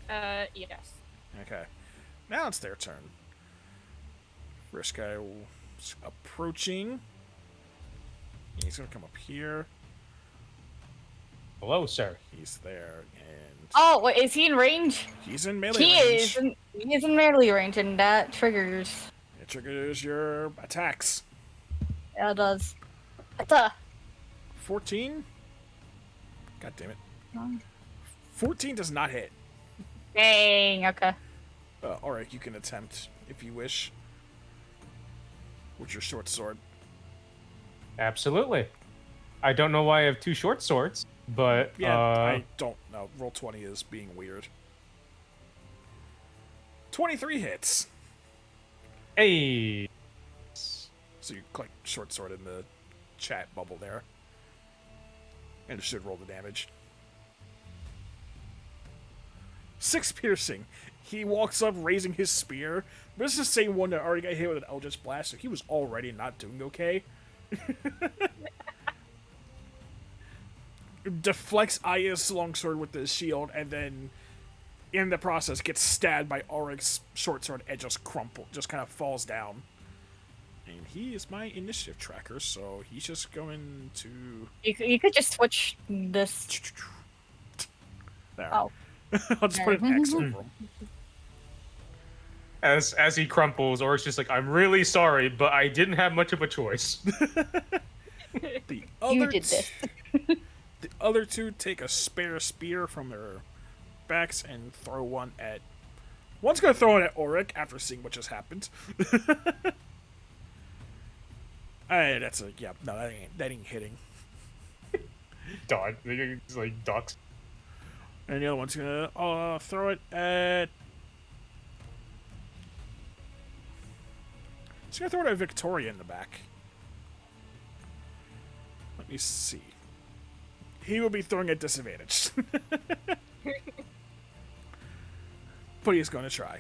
Yes. Okay. Now it's their turn. First guy is approaching. He's gonna come up here. Hello, sir. He's there, and Oh, wait, is he in range? he's in melee He range. is in melee range, and that triggers. It triggers your attacks. Yeah, it does. Atta. 14? God damn it. 14 does not hit. Dang, okay. Alright, you can attempt if you wish. With your short sword. Absolutely. I don't know why I have 2 short swords, but Yeah, I don't know. Roll 20 is being weird. 23 hits. hey, So you click short sword in the chat bubble there. And it should roll the damage. 6 piercing. He walks up raising his spear. This is the same one that already got hit with an Eldritch Blast, so he was already not doing okay. Deflects Aya's longsword with his shield, and then in the process gets stabbed by Auric's short sword and just kind of falls down. And he is my initiative tracker, so he's just going to... You could just switch this. There. Oh. I'll just put an X over him. as he crumples, or it's just like, I'm really sorry, but I didn't have much of a choice. The You other did this. The other two take a spare spear from their backs and throw one at... One's going to throw it at Auric after seeing what just happened. That's a... Yeah, no, that ain't hitting. Dog. It's like ducks. And the other one's going to throw it at... He's going to throw it at Victoria in the back. Let me see. He will be throwing at disadvantage. But he's going to try.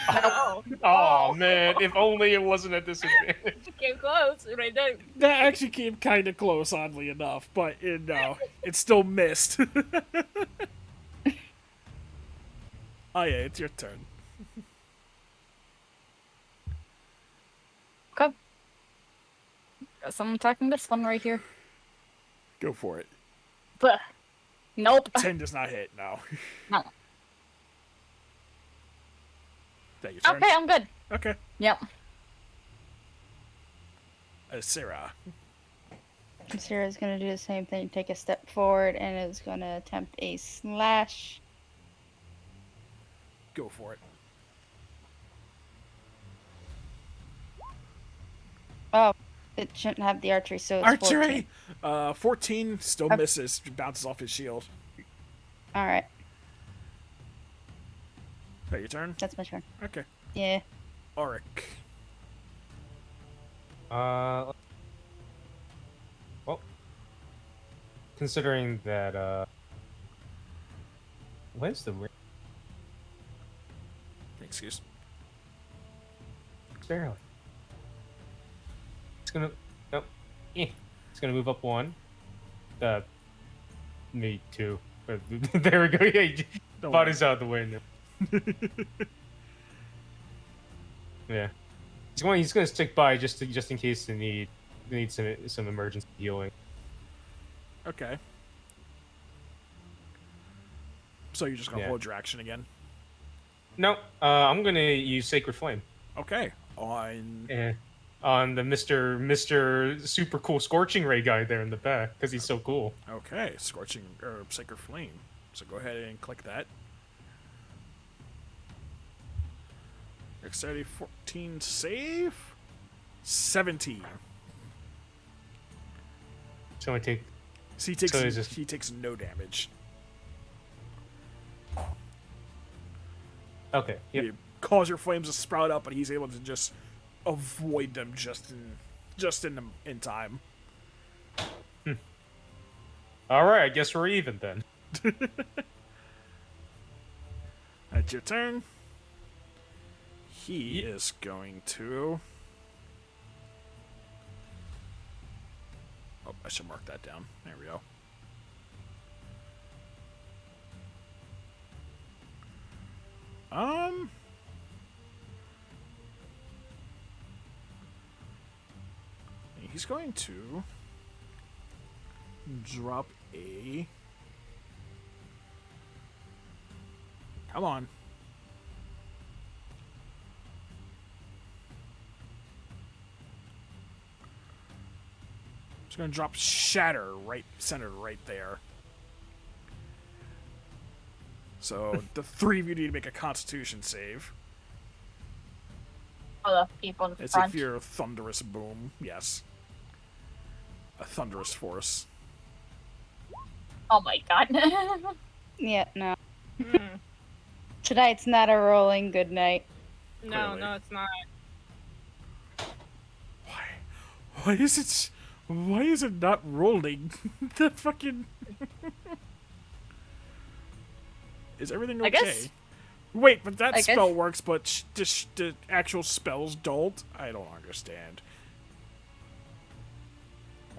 Oh, Oh man, if only it wasn't a disadvantage. came close, and I didn't. That actually came kind of close, oddly enough, but no, it still missed. Oh yeah, it's your turn. Okay. Guess I'm attacking this one right here. Go for it. But nope. 10 does not hit, no. No. That your turn? Okay, I'm good. Okay. Yep. Sarah. Sarah's gonna do the same thing, take a step forward, and is gonna attempt a slash. Go for it. Oh, it shouldn't have the archery, so it's 14. Archery! 14 still Okay. misses, bounces off his shield. All right, That your turn? that's my turn. Okay. Yeah. Auric. Well, considering that, where's the ring? Excuse. Barely. It's gonna, nope. It's gonna move up 1. Maybe 2. But there we go. Yeah, Don't body's out of the way now. Yeah. He's gonna stick by just in case they need some emergency healing. Okay. So you're just gonna Yeah. hold your action again? No, I'm gonna use Sacred Flame. Okay. On On the Mr. Super Cool Scorching Ray guy there in the back, because he's so cool. okay, Scorching or Sacred Flame. So go ahead and click that. Dexterity 14 save. 17. It's gonna take. So he takes So it's just- he takes no damage. Okay. Yep. You cause your flames to sprout up, but he's able to just avoid them in time. All right. I guess we're even then. That's your turn. He is going to. Oh, I should mark that down. There we go. He's going to drop a. Come on. Just gonna drop Shatter centered right there. So the 3 of you need to make a Constitution save. Oh, the people in It's front. if you're Thunderous Boom, yes. A Thunderous Force. Oh my god. Yeah, no. Hmm. Tonight's not a rolling good night. No, Clearly. no, it's not. Why is it not rolling? The fucking Is everything okay? I guess- Wait, but that I spell guess- works, but the actual spells don't? I don't understand.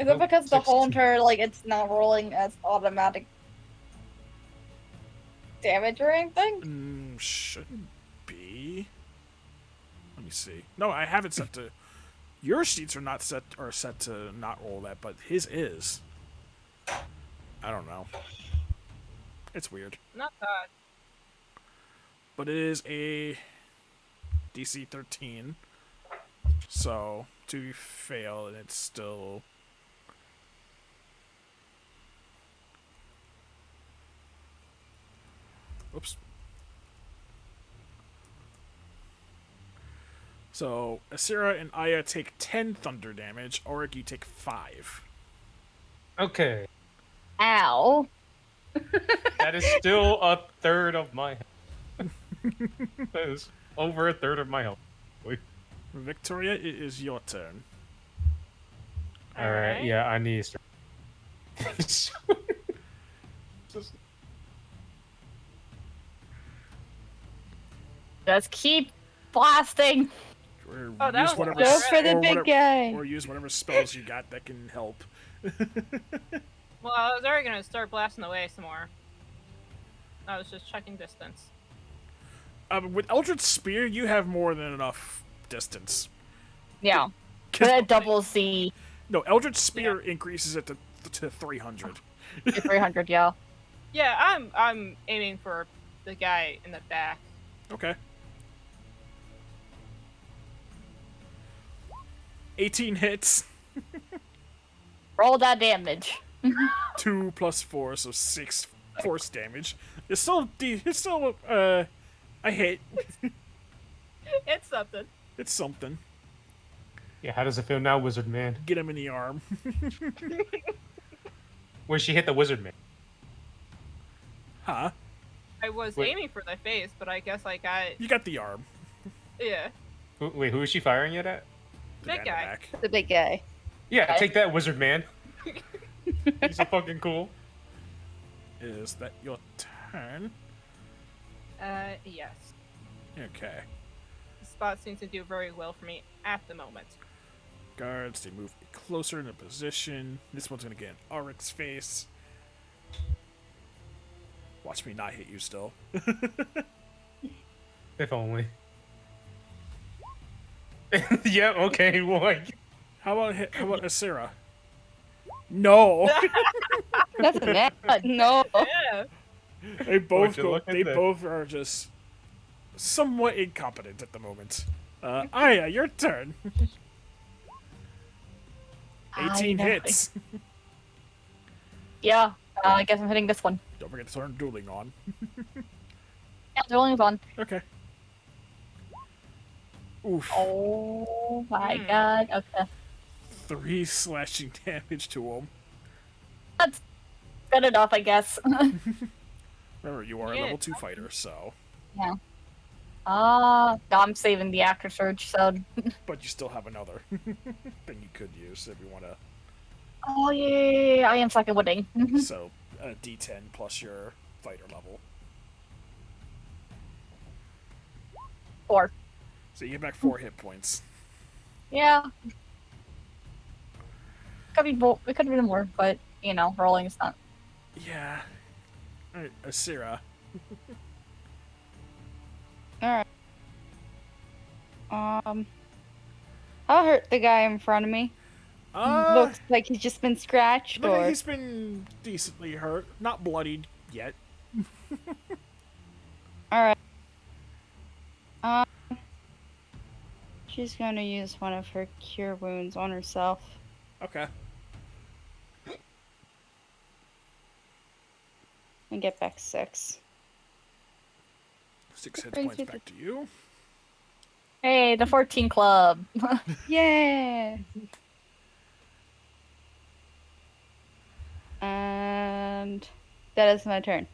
Is Nope, it because the whole 16. entire, like, it's not rolling as automatic damage or anything? Shouldn't be. Let me see. No, I have it set to. Your sheets are set to not roll that, but his is. I don't know. It's weird, Not that. but it is a DC 13. So to fail, and it's still. Oops. So, Asira and Aya take 10 thunder damage. Auric, you take 5. Okay. Ow. That is still a third of my health. That is over a third of my health. Victoria, it is your turn. All right. Yeah, I need to start. Just- Just keep blasting. Or Oh, that use was whatever Go s- for the or big whatever- guy. Or use whatever spells you got that can help. Well, I was already gonna start blasting away some more. I was just checking distance. With Eldritch Spear, you have more than enough distance. Yeah. 'Cause- That doubles the no, Eldritch Spear increases it to 300. 300, yeah. Yeah, I'm aiming for the guy in the back. Okay. 18 hits. Roll that damage. 2 plus 4, so 6 force damage. It's still a hit. It's something. It's something. Yeah, how does it feel now, Wizard Man? Get him in the arm. Where she hit the Wizard Man? Huh? I was Wait. aiming for the face, but I guess I got You got the arm. yeah. Wait, who is she firing it at? The Big in the guy. back. The big guy. Yeah, Okay. take that, Wizard Man. He's so fucking cool. Is that your turn? Yes. Okay. The spot seems to do very well for me at the moment. Guards, they move closer into position. This one's gonna get in Auric's face. Watch me not hit you still. If only. Yeah, okay, well, How about Asira? No. That's bad. No. Yeah. They both you go. look at They that? both are just somewhat incompetent at the moment. Aya, your turn. 18 know. hits. Yeah, I guess I'm hitting this one. Don't forget to turn dueling on. Yeah, the rolling on. Okay. Oof. Oh my Hmm. god. Okay. 3 slashing damage to him. That's good enough, I guess. Remember, you are a Yeah. level 2 fighter, so. No, I'm saving the actor surge, so. But you still have another thing you could use if you want to. Oh, yeah, I am second winning. So, a D10 plus your fighter level. 4. So you get back 4 hit points. Yeah. Could be it could have been more, but, you know, rolling is not. Yeah. Alright, Asira. Alright. I'll hurt the guy in front of me. Looks like he's just been scratched, Look like or he's been decently hurt. Not bloodied yet. alright. She's gonna use one of her cure wounds on herself. Okay. And get back 6. 6 hit Brings points you to- back to you. Hey, the 14 club. Yeah. And that is my turn.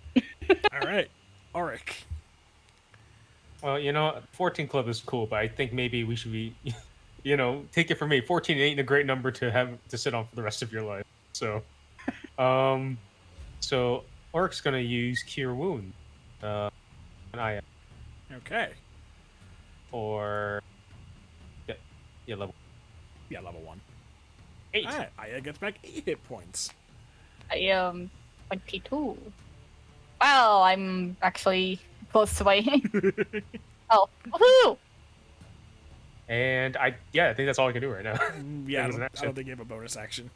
Alright. Auric. well, 14 club is cool, but I think maybe we should be, take it from me. 14 ain't a great number to have to sit on for the rest of your life. So, so Oric's gonna use Cure Wound, and I Okay. or yeah, level Yeah, level 1. 8. Alright, Aya gets back 8 hit points. I am 22. Wow, I'm actually close to my. Oh, woohoo! And I think that's all I can do right now. Yeah, I That was don't, an I action. don't think you have a bonus action.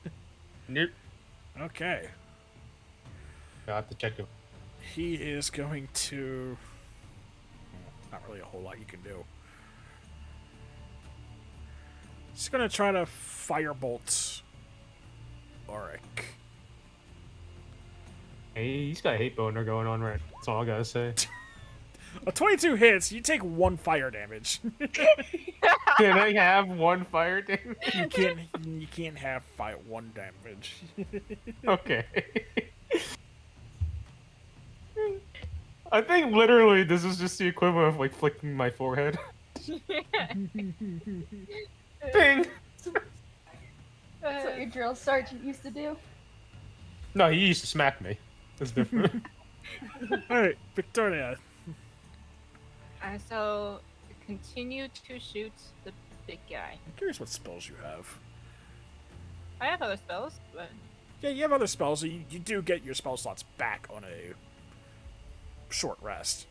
Nope. Okay. I'll have to check it. He is going to... Not really a whole lot you can do. He's going to try to firebolt Auric. Hey, he's got a hate boner going on right. That's all I gotta say. A 22 hits, you take 1 fire damage. Can I have 1 fire damage? you can't have 1 damage. Okay. I think literally this is just the equivalent of like flicking my forehead. Bing! That's what your drill sergeant used to do. No, he used to smack me. That's different. Alright, Victoria. So continue to shoot the big guy. I'm curious what spells you have. I have other spells, but Yeah, you have other spells, so you do get your spell slots back on a short rest.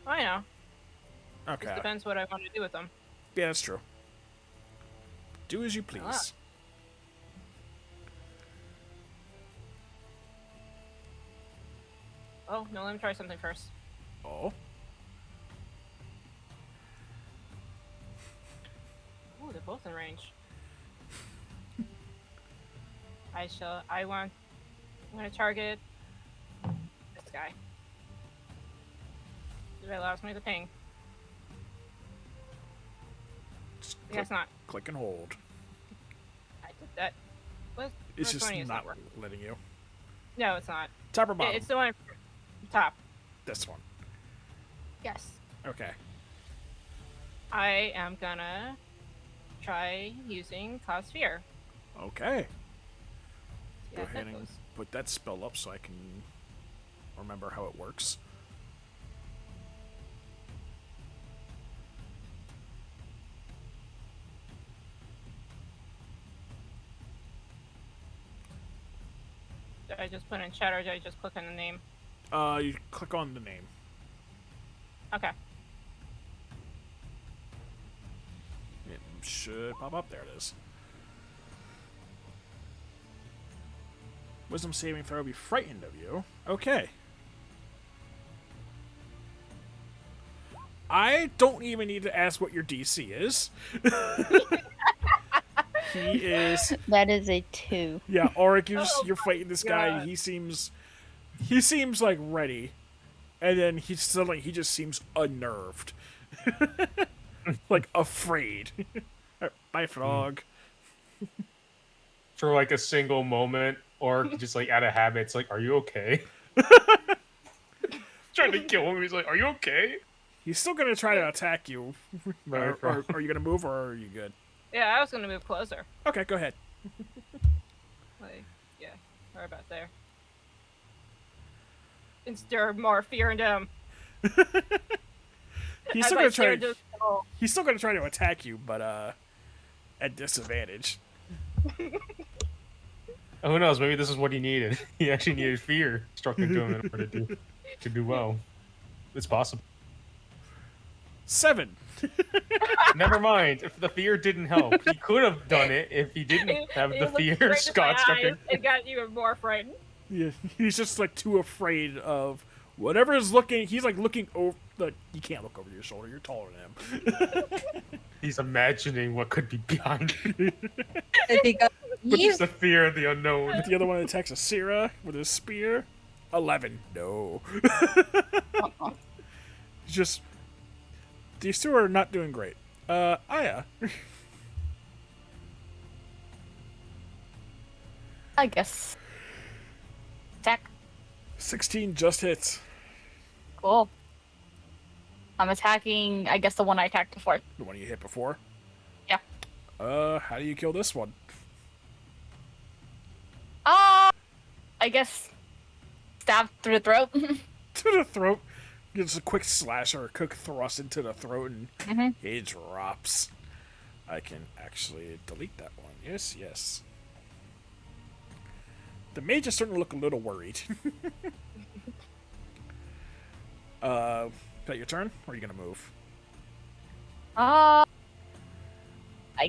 I know. Okay. Just depends what I want to do with them. Yeah, that's true. Do as you please. Ah. Oh, no, let me try something first. Oh. Ooh, they're both in range. I'm gonna target this guy. If it allows me to ping. Just I guess not. click and hold. I did that. What? It's which just one is not that? letting you. No, it's not. Top or bottom? It's the one top. This one. Yes. Okay. I am gonna try using Cause Fear. Okay. See Go how that ahead and goes. put that spell up so I can remember how it works. Did I just put in chat or did I just click on the name? You click on the name. Okay. It should pop up. There it is. Wisdom saving throw. Be frightened of you. Okay. I don't even need to ask what your DC is. He is. That is a 2. Yeah, Auric, you're Oh fighting this guy. God. He seems like ready, and then he just seems unnerved, like afraid. Bye, frog. For like a single moment, or just like out of habit, it's like, are you okay? Trying to kill him. He's like, are you okay? He's still gonna try to attack you. Bye, or frog. are you gonna move, or are you good? Yeah, I was gonna move closer. Okay, go ahead. Like, yeah, right about there. Instir more fear into him. He's As still I gonna stare try. into his soul. He's still gonna try to attack you, but at disadvantage. Oh, who knows? Maybe this is what he needed. He actually needed fear struck into him in order to do well. It's possible. 7. Never mind. If the fear didn't help, he could have done it if he didn't have He the looked fear. straight into my Scott struck eyes in. and got even more frightened. Yeah, he's just like too afraid of whatever is looking. He's like looking over. Like, you can't look over your shoulder. You're taller than him. He's imagining what could be behind him. If he goes, But just the fear of the unknown. The other one attacks Asira with his spear. 11. No. Just these two are not doing great. Aya. I guess. Attack. 16 just hits. Cool. I'm attacking, I guess, the one I attacked before. The one you hit before. Yeah. How do you kill this one? I guess stab through the throat. To the throat. Gives a quick slash or a quick thrust into the throat, and he drops. I can actually delete that one. Yes, yes. The mage is starting to look a little worried. Is that your turn? Or are you gonna move? I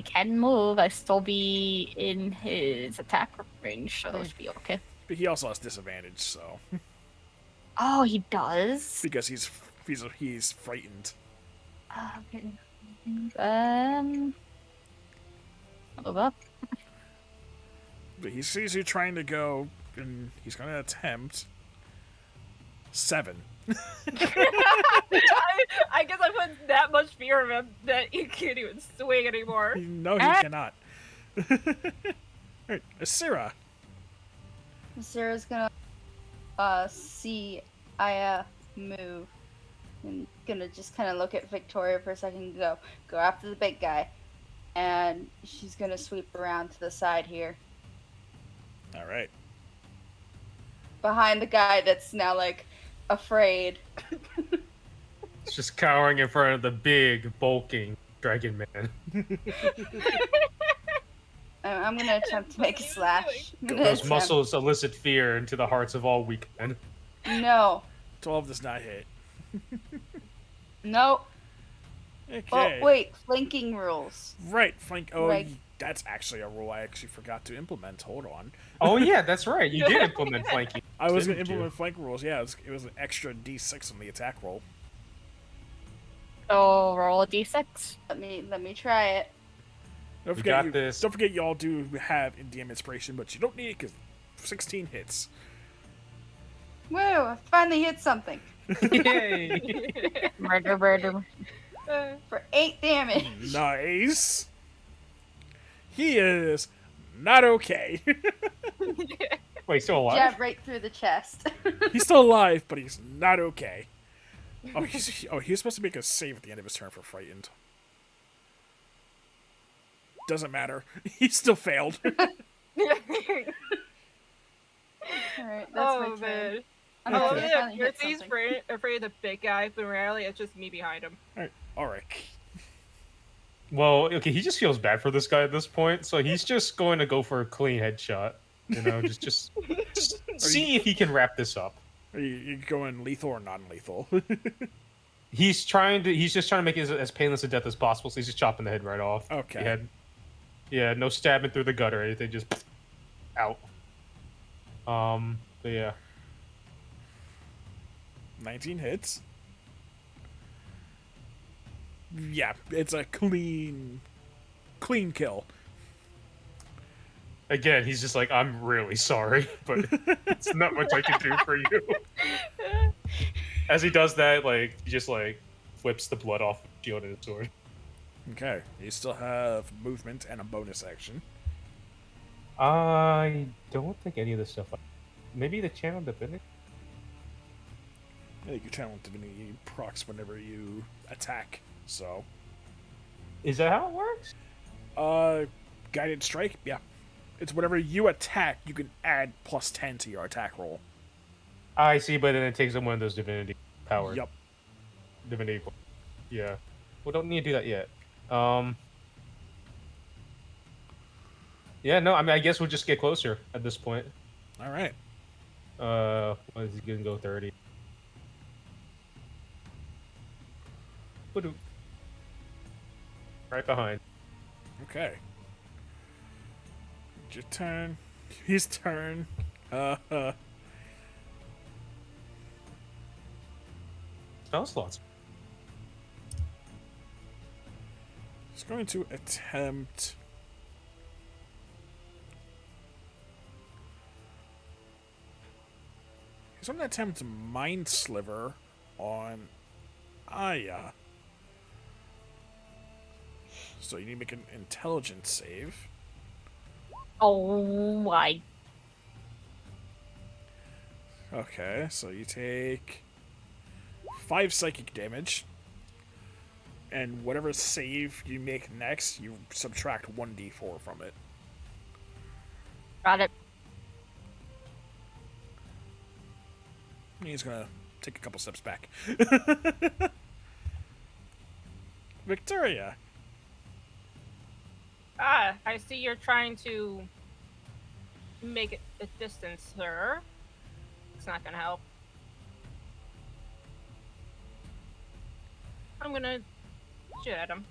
can move. I still be in his attack range, so it should be okay. But he also has disadvantage, so Oh, he does. because he's frightened. I'll move up. But he sees you trying to go, and he's gonna attempt 7. I guess I put that much fear in him that he can't even swing anymore. No, he cannot. Alright, Asira. Sarah's gonna see Aya move and gonna just kind of look at Victoria for a second and go after the big guy, and she's gonna sweep around to the side here. Alright. behind the guy that's now like afraid. It's just cowering in front of the big, bulking dragon man. I'm gonna attempt to make a slash. I'm gonna Those attempt. muscles elicit fear into the hearts of all weak men. No. 12 does not hit. No. Okay. Oh, wait. Flanking rules. Right, flank. Oh, Right. that's actually a rule I actually forgot to implement. Hold on. Oh yeah, that's right. You did implement flanking. I was going to didn't you? implement flank rules. Yeah, it was an extra d6 on the attack roll. So roll a d6. Let me try it. Don't You forget got this. Don't forget y'all do have DM inspiration, but you don't need it because 16 hits. Woo! I finally hit something Yay! Murder. for 8 damage. Nice. He is not okay. Wait, still alive? Jab right through the chest. He's still alive, but he's not okay. He's supposed to make a save at the end of his turn for frightened. Doesn't matter. He still failed. Alright, that's Oh my turn. man. I'm Oh happy I yeah, finally hit Mercy's something. afraid of the big guy, but rarely it's just me behind him. Alright. Well, okay, he just feels bad for this guy at this point, so he's just going to go for a clean headshot. You know, just see if he can wrap this up. Are you going lethal or non-lethal? He's just trying to make it as painless a death as possible, so he's just chopping the head right off. Okay. Yeah, no stabbing through the gut or anything, just out. But yeah. 19 hits. Yeah, it's a clean kill. Again, he's just like, I'm really sorry, but it's not much I can do for you. As he does that, like, he just, like, whips the blood off the shield and his sword. Okay, you still have movement and a bonus action. I don't think any of this stuff... Maybe the channel divinity? I think your channel divinity procs whenever you attack, so... Is that how it works? Guided strike? Yeah. It's whenever you attack, you can add plus 10 to your attack roll. I see, but then it takes on one of those divinity powers. Yup. Divinity. Yeah. We don't need to do that yet. Yeah, no, I mean, I guess we'll just get closer at this point. Alright. What is he gonna go 30? Ba-doop. Right behind. Okay. It's your turn. His turn. Spell slots. He's going to attempt... He's going to attempt Mind Sliver on Aya. So you need to make an intelligence save. Oh my. Okay, so you take 5 psychic damage. And whatever save you make next, you subtract 1d4 from it. Got it. He's gonna take a couple steps back. Victoria. Ah, I see you're trying to make it a distance, sir. It's not gonna help. I'm gonna shoot at him.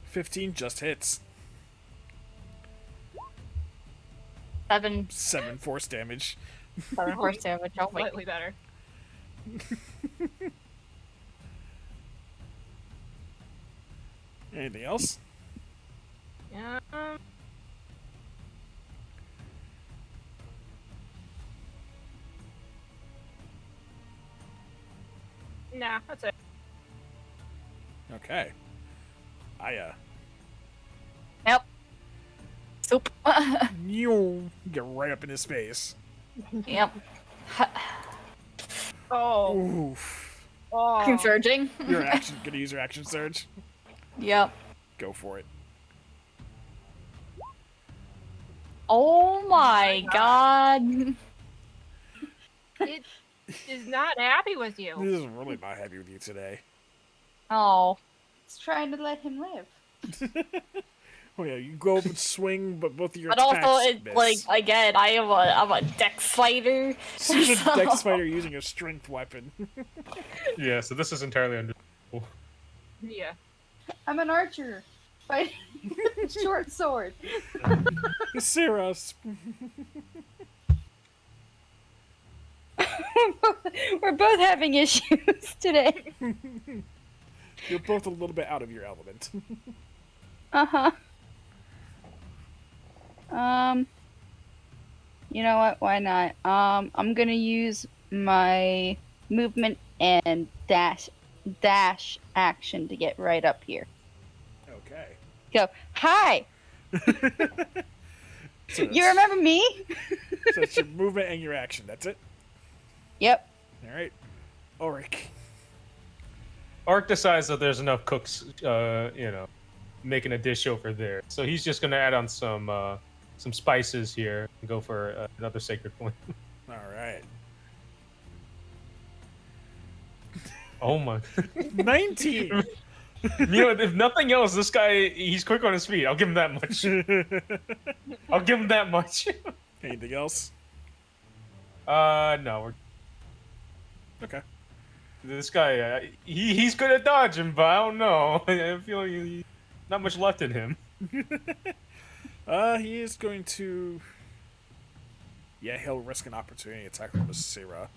15 just hits. 7 7 force damage. force damage. Oh wait. Slightly better. Anything else? Yeah. Nah, that's it. Okay. Aya. Yep. Soup. You get right up in his face. Yep. Oh. Oof. Oh. Converging. Your action. Gonna use your action surge. Yep. Go for it. Oh my god. It is not happy with you. This is really not happy with you today. Oh. It's trying to let him live. Oh yeah, you go up and swing, but both of your But attacks also, it's miss. like, again, I'm a dex fighter. She's a so- dex fighter using a strength weapon. Yeah, so this is entirely understandable. Yeah. I'm an archer. Fighting with a short sword. Sarah, We're both having issues today. you're both a little bit out of your element. Uh-huh. You know what? Why not? I'm gonna use my movement and dash action to get right up here. Okay. Go, hi! So You remember me? So it's your movement and your action. That's it. Yep. All right. Ulrich. Ark decides that there's enough cooks, making a dish over there. So he's just gonna add on some spices here and go for another sacred point. All right. Oh my! 19. If nothing else, this guy, he's quick on his feet. I'll give him that much. I'll give him that much. Anything else? No. Okay. This guy, he's good at dodging, but I don't know. I feel like not much left in him. He is going to. Yeah, he'll risk an opportunity attack from Sarah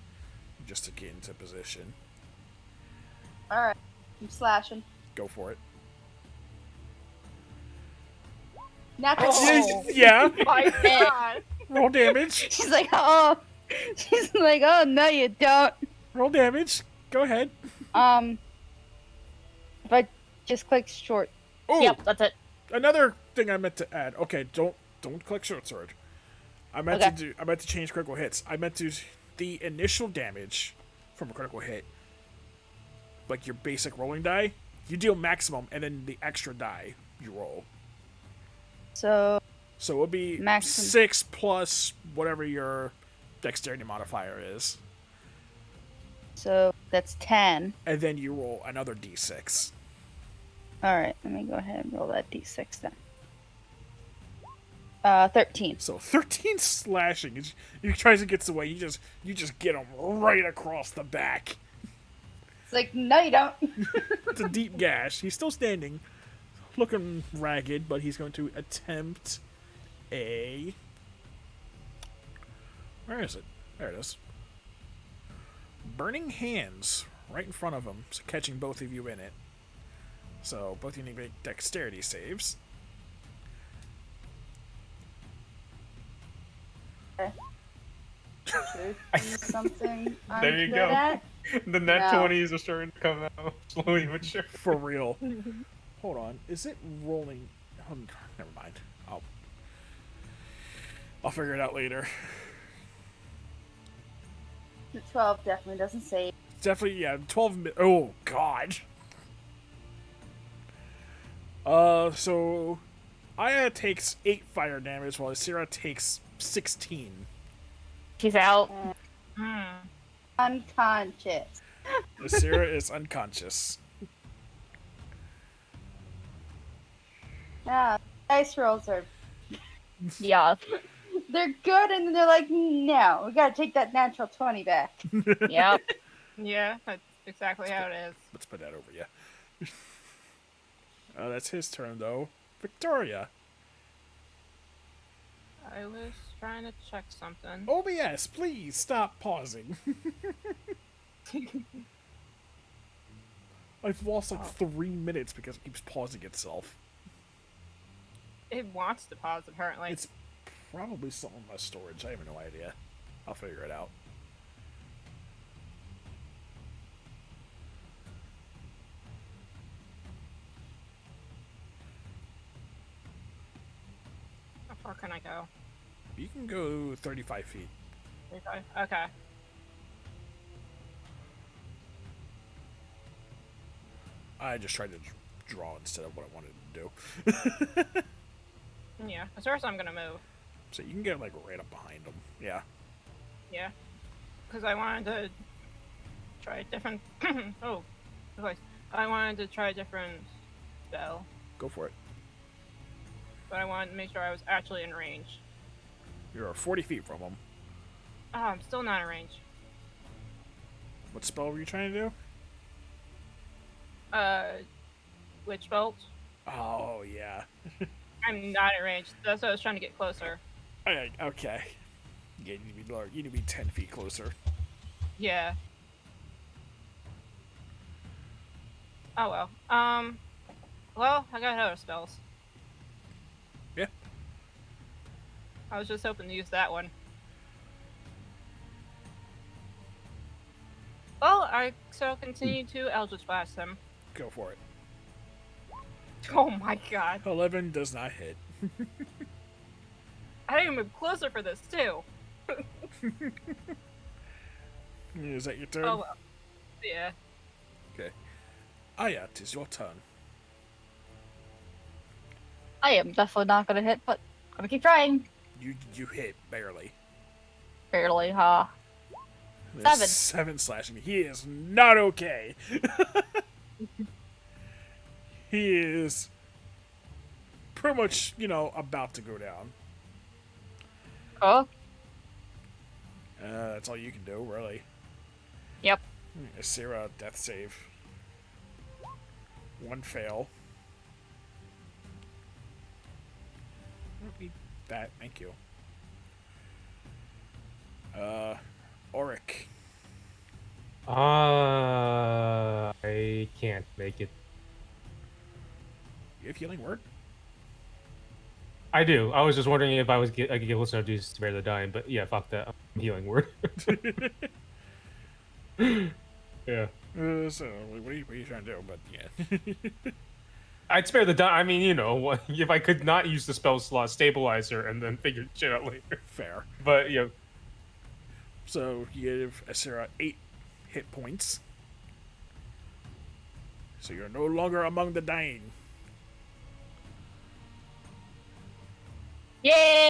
just to get into position. Alright. I'm slashing. Go for it. Natural. Oh. Yeah. My God. Roll damage. She's like, oh. She's like, oh, no, you don't. Roll damage. Go ahead. If I just click short. Oh, Yep, that's it. another thing I meant to add. Okay, don't click short sword. I meant to change critical hits. I meant to the initial damage from a critical hit, like your basic rolling die, you deal maximum, and then the extra die you roll. So, So it'll be Maximum. 6 plus whatever your dexterity modifier is, that's 10. and then you roll another d6. Alright, let me go ahead and roll that d6 then. 13. So 13 slashing. He tries to get away. You just get him right across the back. It's like, no, you don't. It's a deep gash. He's still standing, looking ragged, but he's going to attempt a. Where is it? There it is. Burning hands right in front of him, so catching both of you in it. So both of you need to make dexterity saves. Should be something I'm There you good go. at. The net No. 20s are starting to come out slowly but sure. For real. Hold on. Is it rolling? Never mind. I'll figure it out later. The 12 definitely doesn't save. Definitely, yeah. 12. Oh God. So Aya takes 8 fire damage, while Asira takes 16. She's out. Hmm. Unconscious. Asira is unconscious. Yeah, dice rolls are. Yeah. They're good, and then they're like, no, we gotta take that natural 20 back. Yep. Yeah, that's exactly how it is. Let's put that over you. That's his turn, though. Victoria. I was trying to check something. OBS, please stop pausing. I've lost like 3 minutes because it keeps pausing itself. It wants to pause, apparently. It's probably still in my storage. I have no idea. I'll figure it out. How far can I go? You can go 35 feet. 35? Okay. I just tried to draw instead of what I wanted to do. Yeah. As far as I'm gonna move. So you can get like right up behind them. Yeah. Yeah. because I wanted to try a different. Oh, voice. I wanted to try a different spell, Go for it. but I wanted to make sure I was actually in range. You're 40 feet from him. Oh, I'm still not in range. What spell were you trying to do? Witch bolt. Oh, yeah. I'm not in range. That's why I was trying to get closer. Alright, okay. Yeah, you need to be lower. You need to be 10 feet closer. Yeah. Oh well. Well, I got other spells. Yeah. I was just hoping to use that one. Well, I shall continue to Eldritch Blast him. Go for it. Oh my god. 11 does not hit. I didn't move closer for this, too. Is that your turn? Oh well. Yeah. Okay. Aya, 'tis your turn. I am definitely not gonna hit, but gonna keep trying. You hit, barely. Barely, huh? There's 7. 7 slashing. He is not okay. He is pretty much, about to go down. Oh, That's all you can do, really. yep. Asira, death save. 1 fail. Don't need that, thank you. Auric. I can't make it. You have healing word? I do. I was just wondering if I could get listener to spare the dying, but yeah, fuck that. I'm healing word. Yeah. So, what are you trying to do? But yeah. I'd spare the die. I mean, if I could not use the spell slot stabilizer and then figure shit out later. Fair. But yeah. So you give Asira 8 hit points. So you're no longer among the dying. Yay!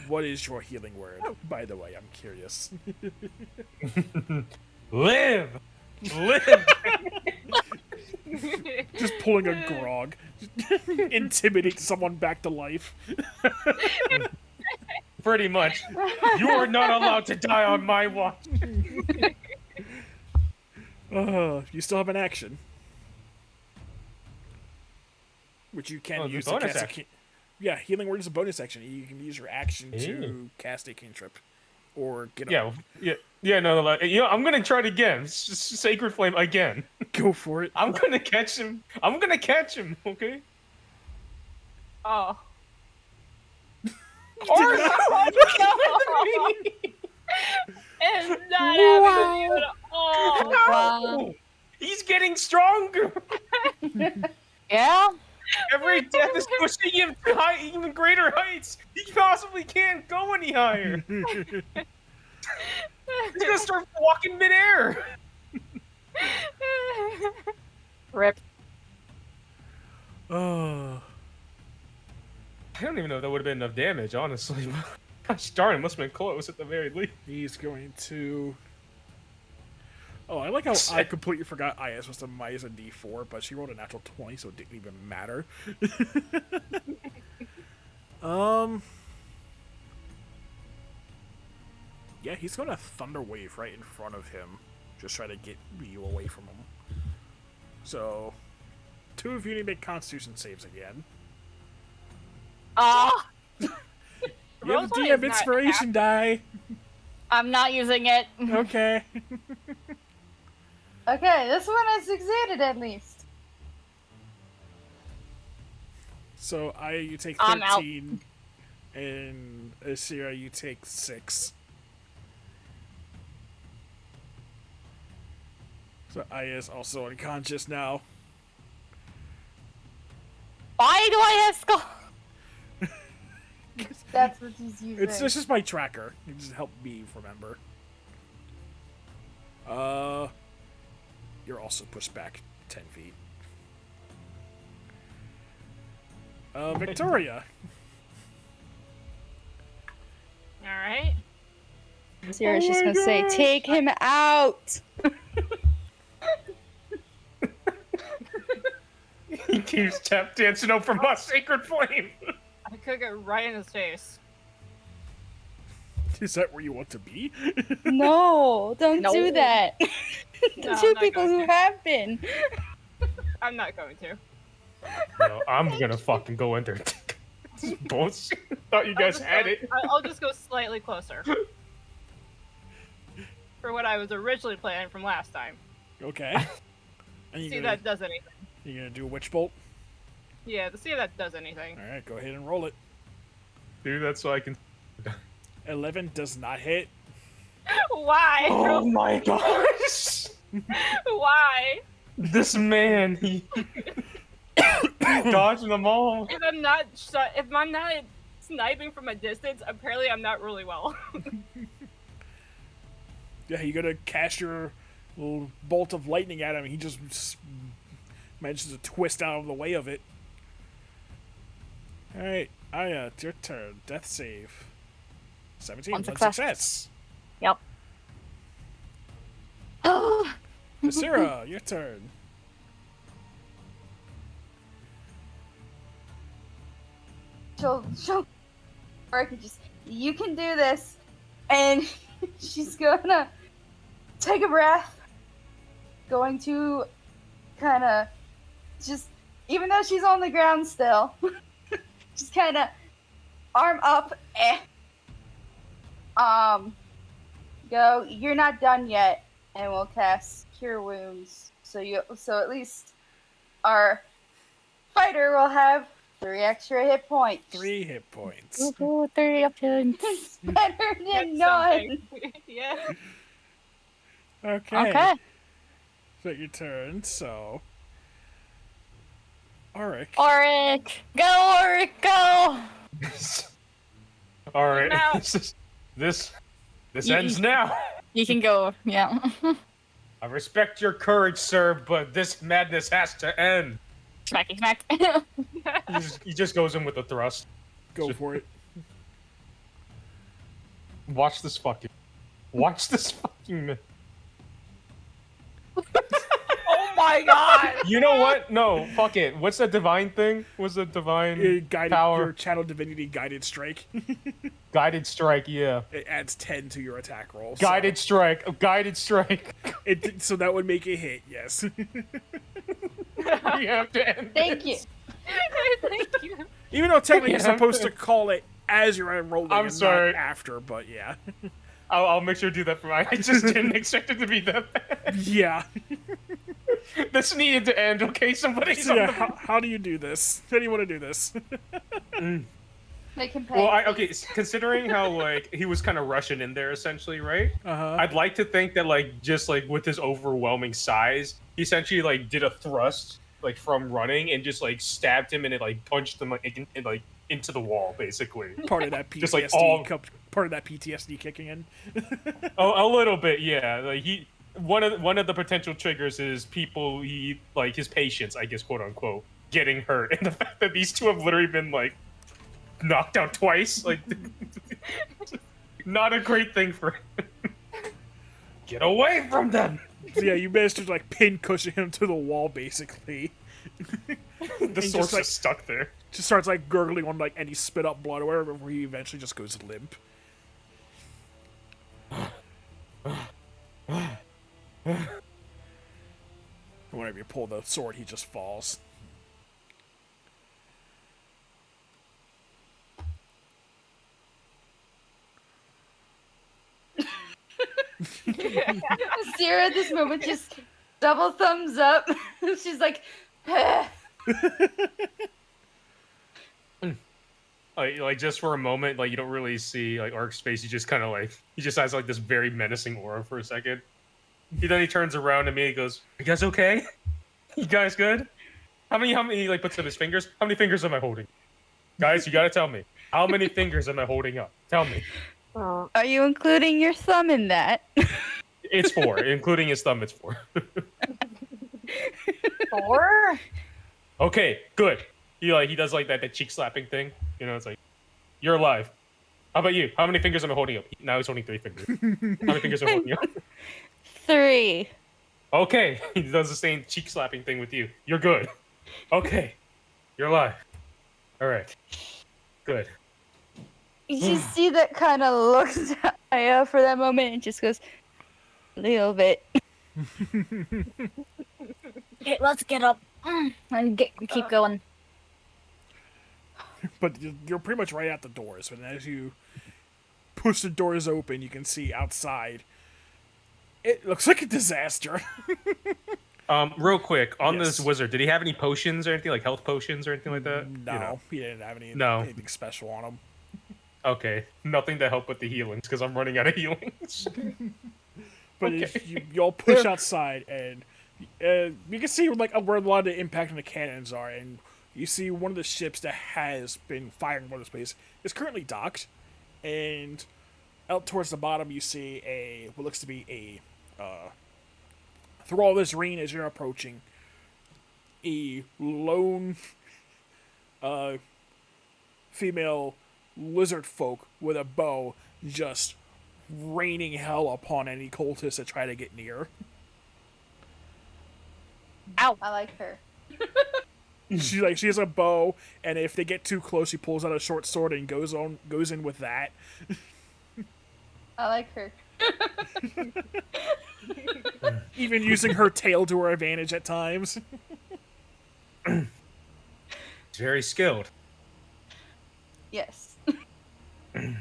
What is your healing word? By the way, I'm curious. Live! Live! Just pulling a grog. Intimidate someone back to life. Pretty much. You are not allowed to die on my watch. You still have an action. Which you can Oh, the use to bonus cast action. Yeah, healing word is a bonus action. You can use your action to cast a cantrip. Or get Yeah, up. no, I'm gonna try it again. It's just Sacred Flame again. Go for it. I'm gonna catch him. I'm gonna catch him, okay? Oh. It's not happening to you at all. Wow. He's getting stronger. Yeah? Every death is pushing him to even greater heights. He possibly can't go any higher. He's gonna start walking midair. Rip. Oh. I don't even know if that would have been enough damage, honestly. Gosh darn, it must have been close at the very least. He's going to... Oh, I like how I completely forgot Aya was supposed to minus a d4, but she rolled a natural 20, so it didn't even matter. Yeah, he's going to Thunder Wave right in front of him. Just try to get you away from him. So, 2 of you need to make Constitution saves again. Ah! You have Rosalie DM is not Inspiration die. I'm not using it. Okay. Okay, this one has succeeded at least. So, Aya, you take I'm out. 13. And Asira, you take 6. So Aya is also unconscious now. Why do I have skull? That's what he's using. It's just my tracker. It just helped me remember. You're also pushed back 10 feet. Victoria. Alright. Sierra's Oh just my gonna say, gosh. take him out. He keeps tap dancing over my sacred flame. I could get right in his face. Is that where you want to be? No, don't No. do that. No, The I'm two not people going who to. have been. I'm not going to. No, I'm gonna fucking go in there. This is bullshit. Thought you guys had it. I'll just go slightly closer. For what I was originally planning from last time. Okay. And See you're if gonna, that does anything. you're gonna do a witch bolt? Yeah, to see if that does anything. Alright, go ahead and roll it. Dude, that's so I can. 11 does not hit. Why? Oh my gosh! Why? This man, he dodging them all. If I'm not sniping from a distance, apparently I'm not really well. Yeah, you're gonna cast your little bolt of lightning at him. He just manages to twist out of the way of it. Alright, Aya, it's your turn. Death save. 17, One one success. success. Yep. Oh. Jasira, your turn. She'll, or I can just, you can do this. And she's gonna take a breath. Going to kind of just, even though she's on the ground still, just kind of arm up. Go, you're not done yet. And we'll cast Cure Wounds. So at least our fighter will have 3 extra hit points. 3 hit points. Ooh, 3 options. It's better That's than none. something. Yeah. Okay. Okay. So your turn, so. Auric. Auric! Go, Auric, go! All right, Now- this You- ends now. You can go, yeah. I respect your courage, sir, but this madness has to end. Smacky smack. He just goes in with a thrust. Go for it. Watch this fucking man. Oh my god! You know what? No, fuck it. What's that divine thing? What's the divine Guided, power? your channel divinity guided strike. Guided strike, yeah. It adds 10 to your attack roll. so Guided strike. A guided strike. so that would make it hit, yes. You have to end Thank you. this. Thank you. Even though technically you're Yeah. supposed to call it as you're unrolling I'm and sorry. not after, but yeah. I'll make sure to do that for I just didn't expect it to be that bad. Yeah. This needed to end, okay? Somebody's So on yeah, the... how do you do this? How do you want to do this? They can pay. Well, okay, considering how, like, he was kind of rushing in there, essentially, right? Uh-huh. I'd like to think that, like, just, like, with his overwhelming size, he essentially, like, did a thrust, like, from running and just, like, stabbed him and it, like, punched him, like, into the wall, basically. Part of that PTSD, Just like all- part of that PTSD kicking in. A little bit, yeah. Like, one of the potential triggers is people, his patients, I guess, quote unquote, getting hurt. And the fact that these two have literally been, like, knocked out twice, like, not a great thing for him. Get away from them! So yeah, you managed to like pin cushion him to the wall, basically. The just, sword's like- just stuck there. Just starts like gurgling on like any spit up blood or whatever, before he eventually just goes limp. Whenever you pull the sword, he just falls. Sarah at this moment just double thumbs up. She's like, Like just for a moment, like you don't really see like Ark's face. He just kind of like he just has like this very menacing aura for a second. He turns around to me and goes, "You guys okay? You guys good? How many? He like puts up his fingers. How many fingers am I holding? Guys, you gotta tell me. How many fingers am I holding up? Tell me. Are you including your thumb in that? It's 4, including his thumb. It's 4. 4? Okay, good. He does like that cheek slapping thing. You know, it's like, you're alive. How about you? How many fingers am I holding up? Now he's holding 3 fingers. How many fingers am I holding up? 3. Okay, he does the same cheek slapping thing with you. You're good. Okay, you're alive. All right, good. You just see that kind of looks at Aya for that moment and just goes, a little bit. Okay, let's get up and keep going. But you're pretty much right at the doors. But as you push the doors open, you can see outside. It looks like a disaster. Real quick on Yes. this wizard, did he have any potions or anything like health potions or anything like that? No, You know. he didn't have anything special on him. Okay, nothing to help with the healings because I'm running out of healings. But Okay. if you all push outside, and you can see like where a lot of the impact on the cannons are, and you see one of the ships that has been firing water space is currently docked, and out towards the bottom you see what looks to be a through all this rain as you're approaching, a lone female lizard folk with a bow just raining hell upon any cultists that try to get near. Ow! I like her. She has a bow, and if they get too close, she pulls out a short sword and goes in with that. I like her. Even using her tail to her advantage at times. He's very skilled. Yes. At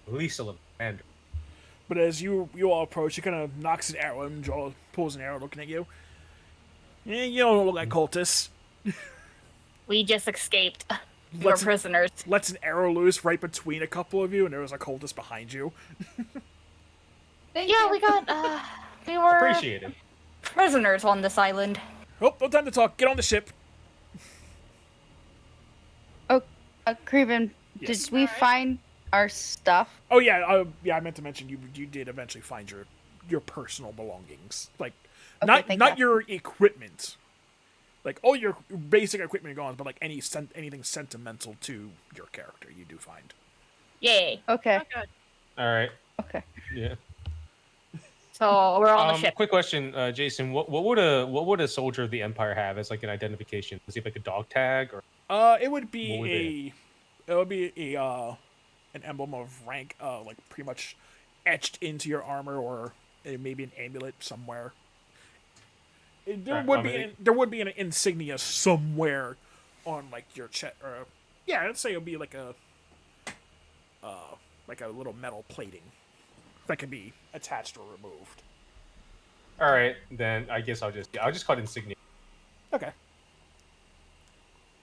least a little commander. But as you all approach, she kind of knocks an arrow and pulls an arrow looking at you. Yeah, you don't look like cultists. We just escaped. We're Let's- prisoners. Lets an arrow loose right between a couple of you, and there was a cultist behind you. Thank Yeah, you. we got, we were Appreciate it. prisoners on this island. Oh, no time to talk. Get on the ship. Creven, Yes. did we find our stuff? Oh yeah, I meant to mention you did eventually find your personal belongings, like Okay, thank not God. your equipment, like all your basic equipment gone, but like anything sentimental to your character you do find. Yay. Okay. Oh, good. All right. Okay. Yeah. So we're on the ship. Quick question, Jason. What would a soldier of the Empire have as like an identification? Does he have like a dog tag or? It would be What would an emblem of rank, like pretty much etched into your armor, or maybe an amulet somewhere. There Alright, would be an insignia somewhere on like your chest, or yeah, I'd say it would be like a little metal plating that can be attached or removed. All right, then I guess I'll just call it insignia. Okay,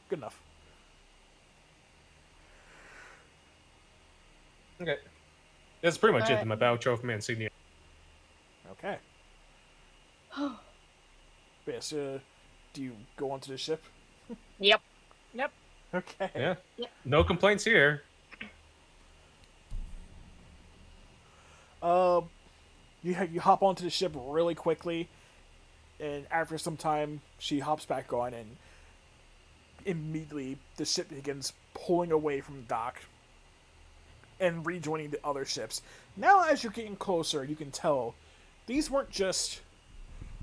good enough. Okay. That's pretty much it. Alright. My battle trophy, my insignia. Okay. Yes. Do you go onto the ship? Yep. Okay. Yeah. Yep. No complaints here. You hop onto the ship really quickly, and after some time, she hops back on, and immediately the ship begins pulling away from the dock and rejoining the other ships. Now, as you're getting closer, you can tell these weren't just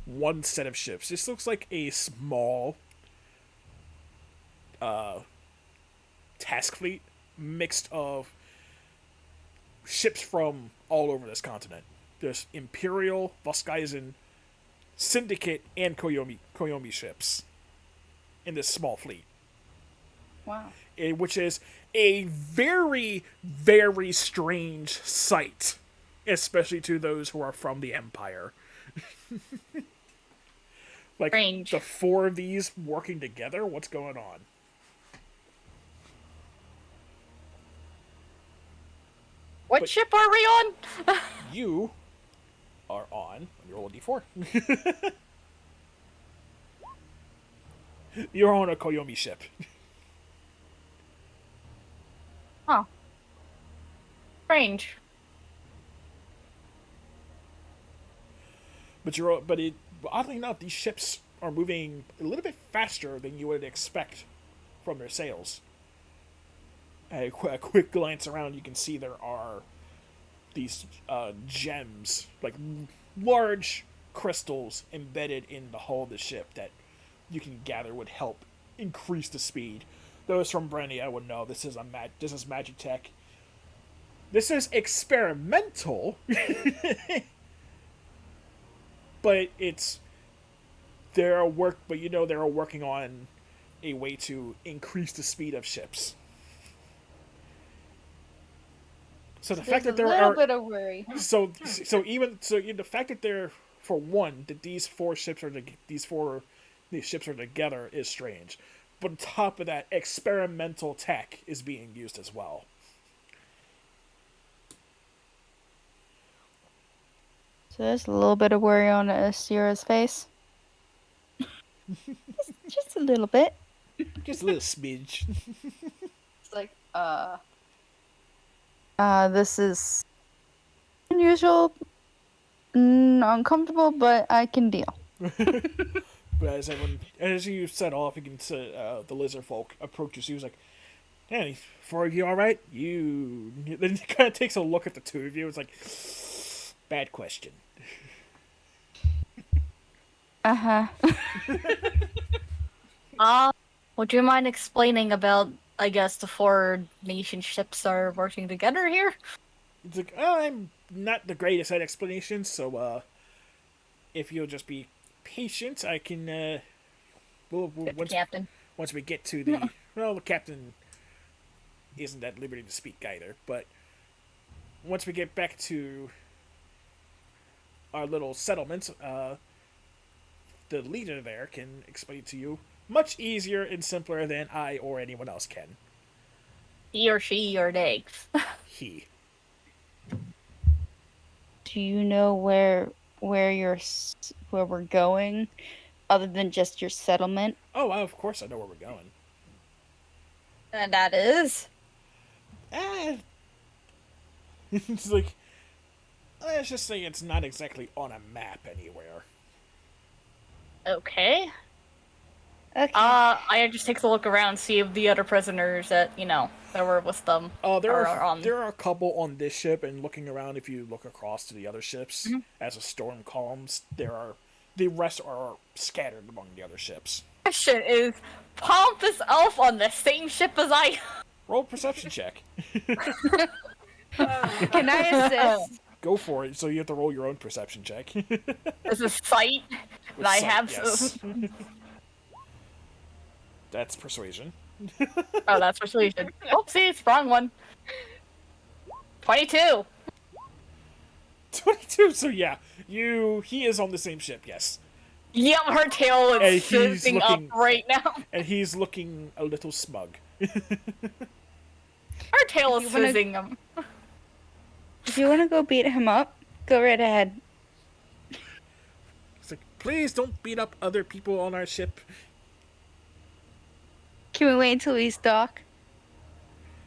one set of ships. This looks like a small task fleet mixed of ships from all over this continent. There's Imperial, Voskaizen, Syndicate, and Koyomi ships in this small fleet. Wow. Which is a very, very strange sight, especially to those who are from the Empire. Like, Strange. the 4 of these working together? What's going on? What But- ship are we on? You are on your roll a d4. You're on a Koyomi ship. Strange. But oddly enough, these ships are moving a little bit faster than you would expect from their sails. A quick glance around, you can see there are these gems, like large crystals embedded in the hull of the ship that you can gather would help increase the speed. Those from Brenia would know this is this is magic tech. This is experimental, but it's they're working on a way to increase the speed of ships. So the fact that There's a little bit of worry. so the fact that they're for one that these ships are together is strange, but on top of that, experimental tech is being used as well. So there's a little bit of worry on Sierra's face. Just a little bit. Just a little smidge. It's like, this is unusual, uncomfortable, but I can deal. But as you set off, you can see the lizard folk approaches you. He's like, "Hey, for you, all right?" Then he kind of takes a look at the two of you. It's like, bad question. Uh-huh. Would you mind explaining about, I guess, the four nation ships are working together here? It's like, oh, I'm not the greatest at explanations, so if you'll just be patient, I can. Captain. Once we get to the well, the captain isn't at liberty to speak either. But once we get back to our little settlement, the leader there can explain it to you much easier and simpler than I or anyone else can. He or she or they. He. Do you know where we're going, other than just your settlement? Oh, well, of course I know where we're going. And that is? It's like, let's just say it's not exactly on a map anywhere. Okay. Okay. I just take a look around, see if the other prisoners that, that were with them There are are on. there are a couple on this ship, and looking around, if you look across to the other ships, as a storm calms, the rest are scattered among the other ships. Question is, Pompous Elf on the same ship as I? Roll a perception check. Can I assist? Go for it. So you have to roll your own perception check. This is sight, and I sight, have. yes. That's persuasion. Oh, that's persuasion. Oopsies, wrong one. 22. 22. So yeah, he is on the same ship. Yes. Yep, her tail And is he's sitting up looking- right now. And he's looking a little smug. Her tail is You wanna- fizzing him. If you want to go beat him up, go right ahead. It's like, please don't beat up other people on our ship. Can we wait until he's dock?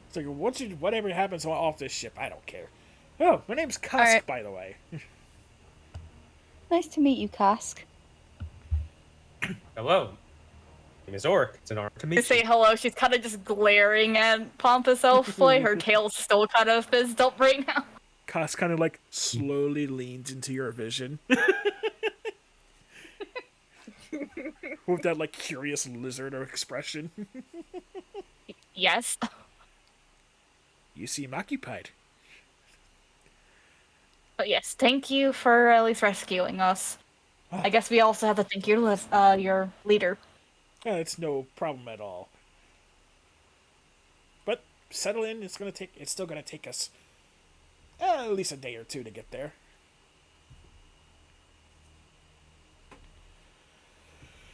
It's like, whatever happens off this ship, I don't care. Oh, my name's Kusk, Alright. by the way. Nice to meet you, Kask. Hello. My name is Orc. It's an honor to To meet say you. hello, she's kind of just glaring at Pompous Elf. Like, her tail's still kind of fizzed up right now. Kusk kind of like slowly leans into your vision. With that like curious lizard expression. Yes. You seem occupied. But yes, thank you for at least rescuing us. I guess we also have to thank your leader. It's no problem at all. But settle in. It's still gonna take us at least a day or two to get there.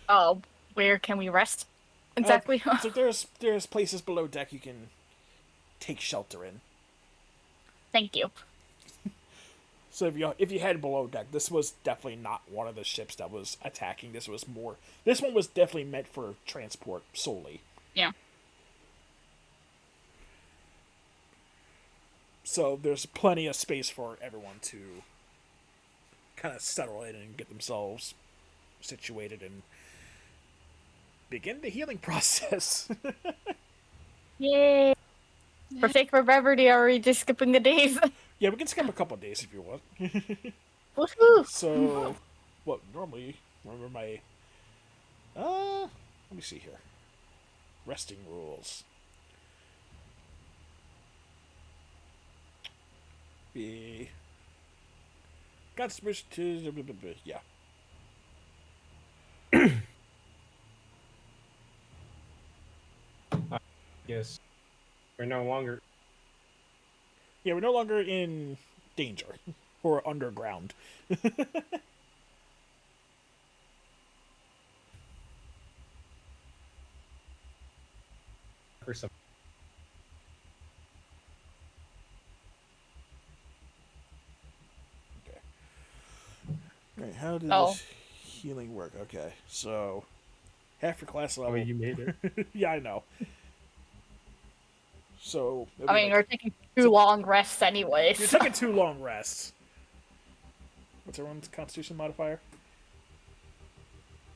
Oh, where can we rest? Exactly. So there's places below deck you can take shelter in. Thank you. So if you head below deck, this was definitely not one of the ships that was attacking. This one was definitely meant for transport solely. Yeah. So there's plenty of space for everyone to kind of settle in and get themselves situated and begin the healing process. Yay. For sake of brevity, are we just skipping the days? Yeah, we can skip a couple days if you want. Woohoo! So, what normally? Remember my. Let me see here. Resting rules. Be. Constitution to. Yeah. Yes. We're no longer. Yeah, we're no longer in danger. Or underground. For some. Okay. Alright, how did Oh. this healing work? Okay, so. Half your class level. Oh, you made it. Yeah, I know. So. it'll I be mean, like- we're taking too long rests anyways. You're taking too long rests. What's everyone's constitution modifier?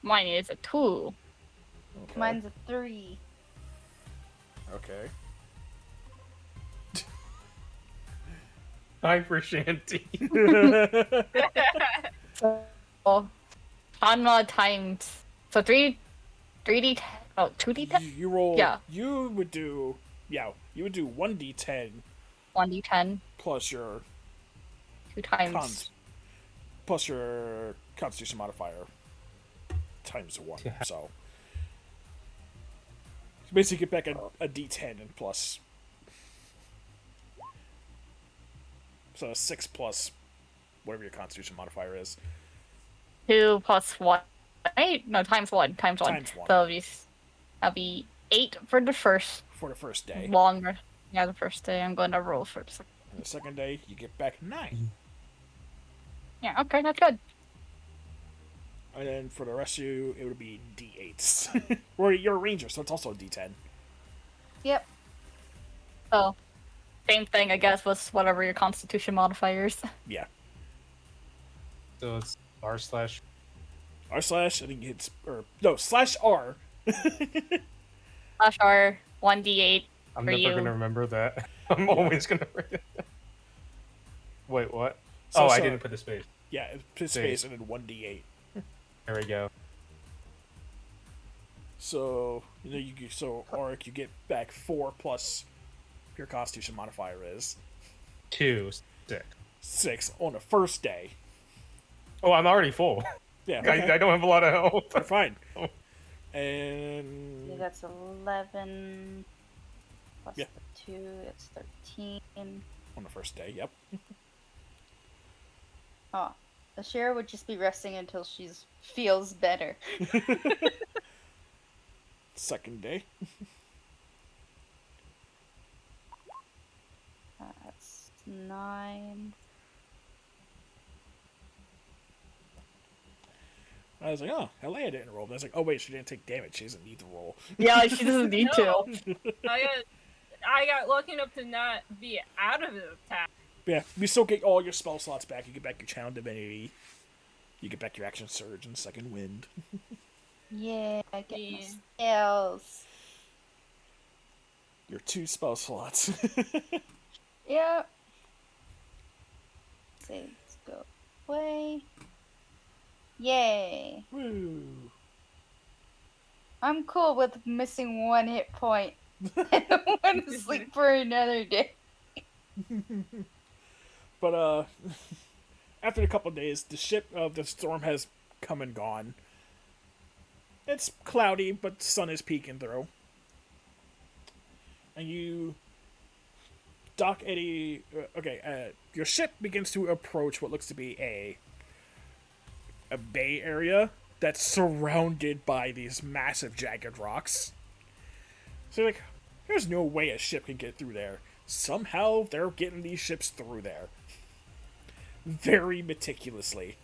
Mine is a 2. Okay. Mine's a 3. Okay. Time for Shanty. Oh, Hanma times. So 3d10. Oh, 2d10? You roll. Yeah. You would do. Yeah, you would do 1d10 1d10. plus your 2 times. cons, plus your constitution modifier times 1. So you basically get back a d10 and plus. So 6 plus whatever your constitution modifier is. 2 plus 1. Right? No, times 1. Times 1. Times 1. So that'll be 8 for the first For the first day. long rest. Yeah, the first day. I'm going to roll for the second. And the second day, you get back 9. Yeah, okay, that's good. And then for the rest of you, it would be d8s. Or you're a ranger, so it's also a d10. Yep. So, same thing, I guess, with whatever your constitution modifiers. Yeah. So it's r slash. R slash, I think it's. Or, no, slash R. Slash R, 1d8. I'm For never you. gonna remember that. I'm always gonna forget that. Wait, what? So oh, I sorry. didn't put the space. Yeah, it's space and then 1d8. There we go. So, so Auric, you get back 4 plus your constitution modifier is 2, 6. 6 on the first day. Oh, I'm already full. Yeah, okay. I don't have a lot of health. You're fine. Oh. And. Yeah, that's 11 plus Yeah. the 2, it's 13. On the first day, yep. Oh, the share would just be resting until she feels better. Second day. That's 9. I was like, oh, Alea didn't roll. But I was like, oh, wait, she didn't take damage. She doesn't need to roll. Yeah, she doesn't need No. to. I got lucky enough to not be out of the attack. Yeah, you still get all your spell slots back. You get back your Channel Divinity. You get back your Action Surge and Second Wind. Yeah, I get my Yeah. spells. Your 2 spell slots. Yep. Let's go away. Yay. Woo. I'm cool with missing 1 hit point. I don't want to sleep for another day. But, after a couple of days, the storm has come and gone. It's cloudy, but the sun is peeking through. And you dock at a... your ship begins to approach what looks to be a bay area that's surrounded by these massive jagged rocks. So you're like, there's no way a ship can get through there. Somehow they're getting these ships through there. Very meticulously.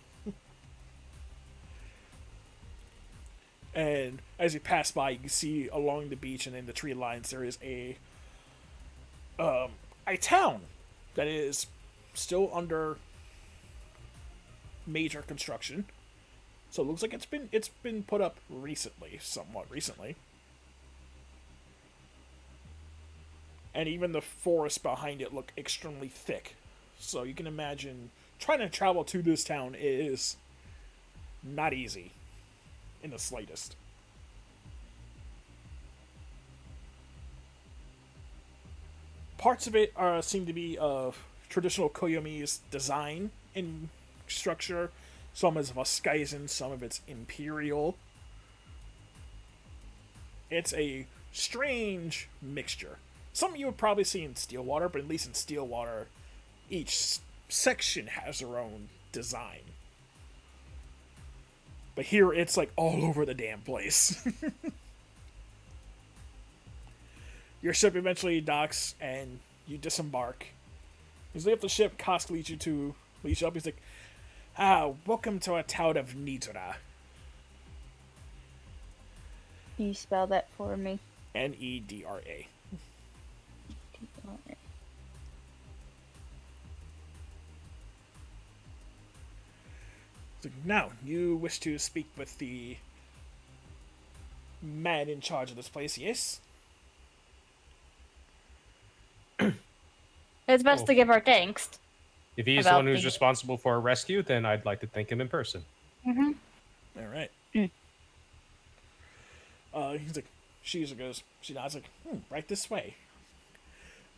And as you pass by, you can see along the beach and in the tree lines there is a town that is still under major construction. So it looks like it's been put up recently, somewhat recently. and even the forest behind it look extremely thick. So you can imagine trying to travel to this town is not easy in the slightest. Parts of it seem to be of traditional Koyomi's design and structure. Some is Voskaizen, some of it's Imperial. It's a strange mixture. Some you would probably see in Stillwater, but at least in Stillwater, each section has their own design. But here it's like all over the damn place. Your ship eventually docks and you disembark. As you leave the ship, Kosk leads you up. He's like, welcome to our town of Nidra. Can you spell that for me? Nedra. So now, you wish to speak with the man in charge of this place, yes? It's best to give our thanks. If he's the About one who's the- responsible for our rescue, then I'd like to thank him in person. Mm-hmm. All right. He's like, she nods like, right this way.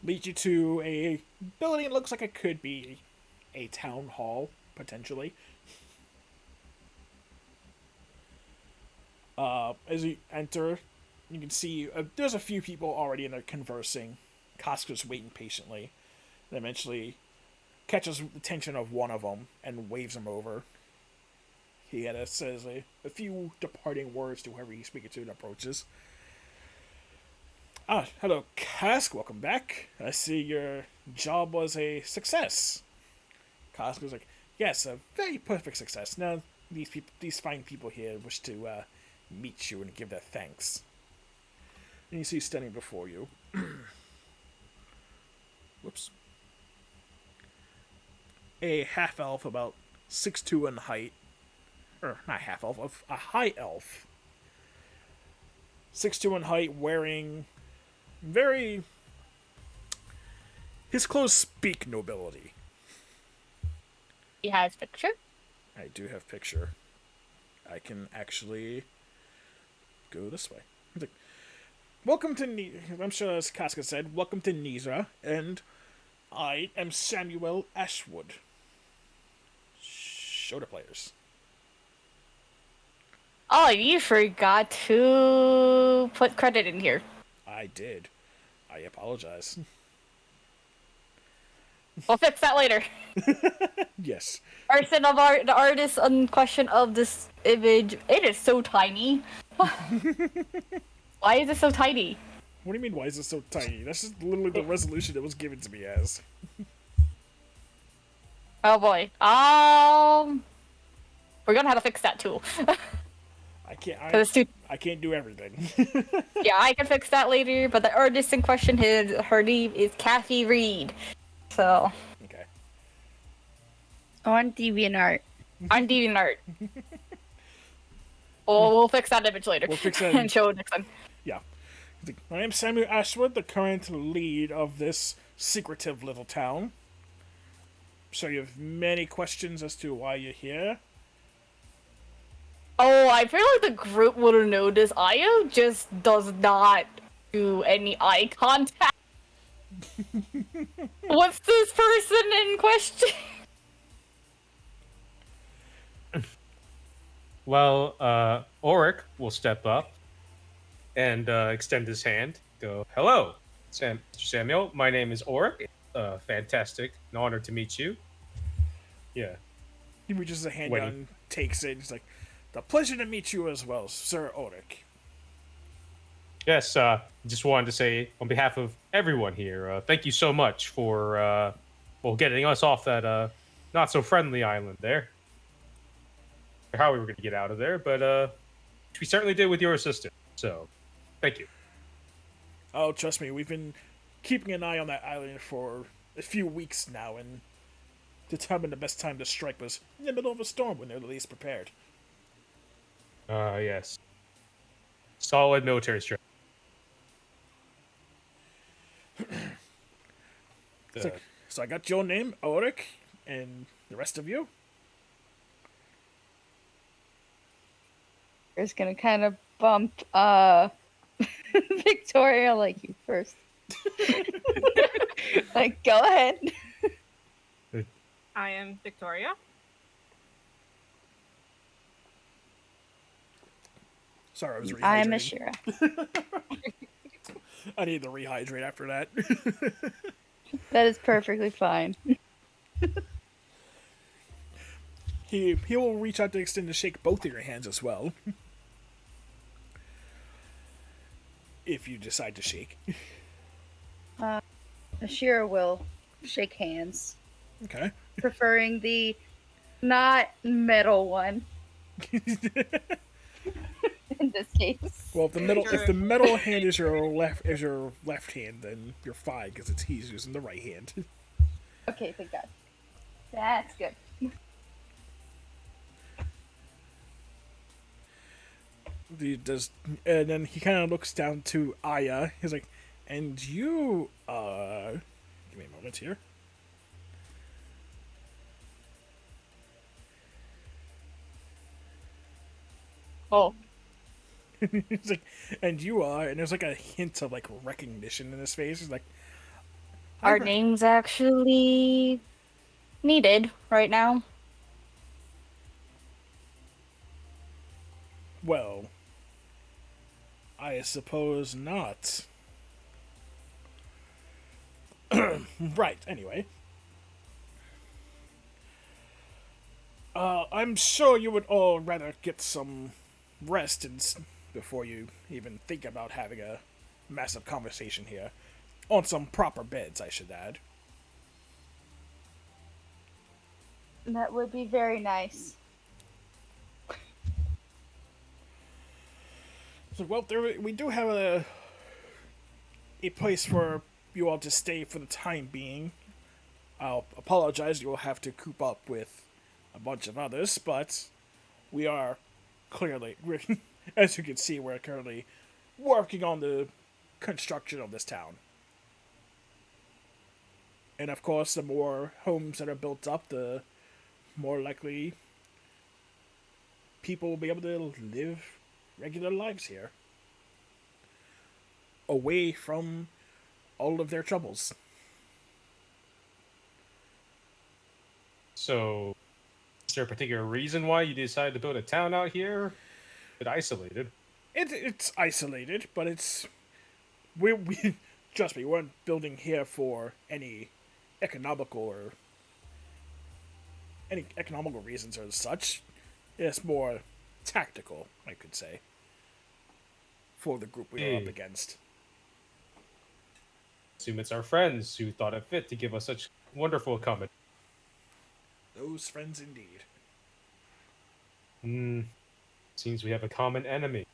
Leads you to a building that looks like it could be a town hall, potentially. As you enter, you can see there's a few people already in there conversing. Koska's waiting patiently. And eventually catches the attention of one of them and waves him over. He says a few departing words to whoever he's speaking to and approaches. Hello, Kosk. Welcome back. I see your job was a success. Kosk was like, yes, a very perfect success. Now, these fine people here wish to meet you and give their thanks. And you see standing before you. Whoops. A half-elf about 6'2" in height. Or, not half-elf, a high elf. 6'2" in height, wearing his clothes speak nobility. He has picture. I do have picture. I can actually go this way. He's like, welcome to I'm sure as Casca said, welcome to Nizra, and I am Samuel Ashwood. Shoulder players. Oh, you forgot to put credit in here. I did. I apologize. We'll fix that later. Yes. Arson of art, the artist in question of this image, it is so tiny. Why is it so tiny? What do you mean, why is it so tiny? That's just literally the resolution that was given to me as. Oh boy. We're gonna have to fix that too. I can't do everything. Yeah, I can fix that later, but the artist in question, her name is Kathy Reed. So. Okay. On DeviantArt. On DeviantArt. We'll fix that image later. We'll fix that and show it next time. Yeah. I am Samuel Ashwood, the current lead of this secretive little town. So you have many questions as to why you're here. Oh, I feel like the group would have noticed. Io just does not do any eye contact. What's this person in question? Well, Auric will step up and extend his hand. Go, hello, Mr. Samuel. My name is Auric. Fantastic. An honor to meet you. Yeah. He reaches a hand down, takes it. He's like, the pleasure to meet you as well, Sir Auric. Yes, just wanted to say on behalf of everyone here, thank you so much for getting us off that not so friendly island there. How we were going to get out of there, but we certainly did with your assistance. So, thank you. Oh, trust me, we've been keeping an eye on that island for a few weeks now, and determined the best time to strike was in the middle of a storm when they're the least prepared. Yes. Solid military strategy. It's like, so I got your name, Ulrich, and the rest of you. Is gonna kind of bump Victoria like you first. Like, go ahead. I am Victoria. Sorry, I was rehydrating. I'm Ashira. I need to rehydrate after that. That is perfectly fine. He will reach out to extend to shake both of your hands as well. If you decide to shake. Ashira will shake hands, Okay. preferring the not metal one in this case. Well, if the metal hand is your left hand, then you're fine because he's using the right hand. Okay, thank God. That's good. And then he kind of looks down to Aya. He's like, "And you, give me a moment here." Oh, He's like, "And you are," and there's like a hint of like recognition in his face. He's like, our name's actually needed right now. Well, I suppose not. Right, anyway. I'm sure you would all rather get some rest before you even think about having a massive conversation here. On some proper beds, I should add. That would be very nice. So, well, we do have a place for you all to stay for the time being. I'll apologize, you will have to coop up with a bunch of others, but we are clearly, as you can see, we're currently working on the construction of this town. And of course, the more homes that are built up, the more likely people will be able to live regular lives here, away from all of their troubles. So, is there a particular reason why you decided to build a town out here? It's isolated. It's isolated, but we trust me, we weren't building here for any economical reasons or such. It's more tactical, I could say, for the group we are up against. Assume it's our friends who thought it fit to give us such wonderful accommodation. Those friends indeed. Seems we have a common enemy.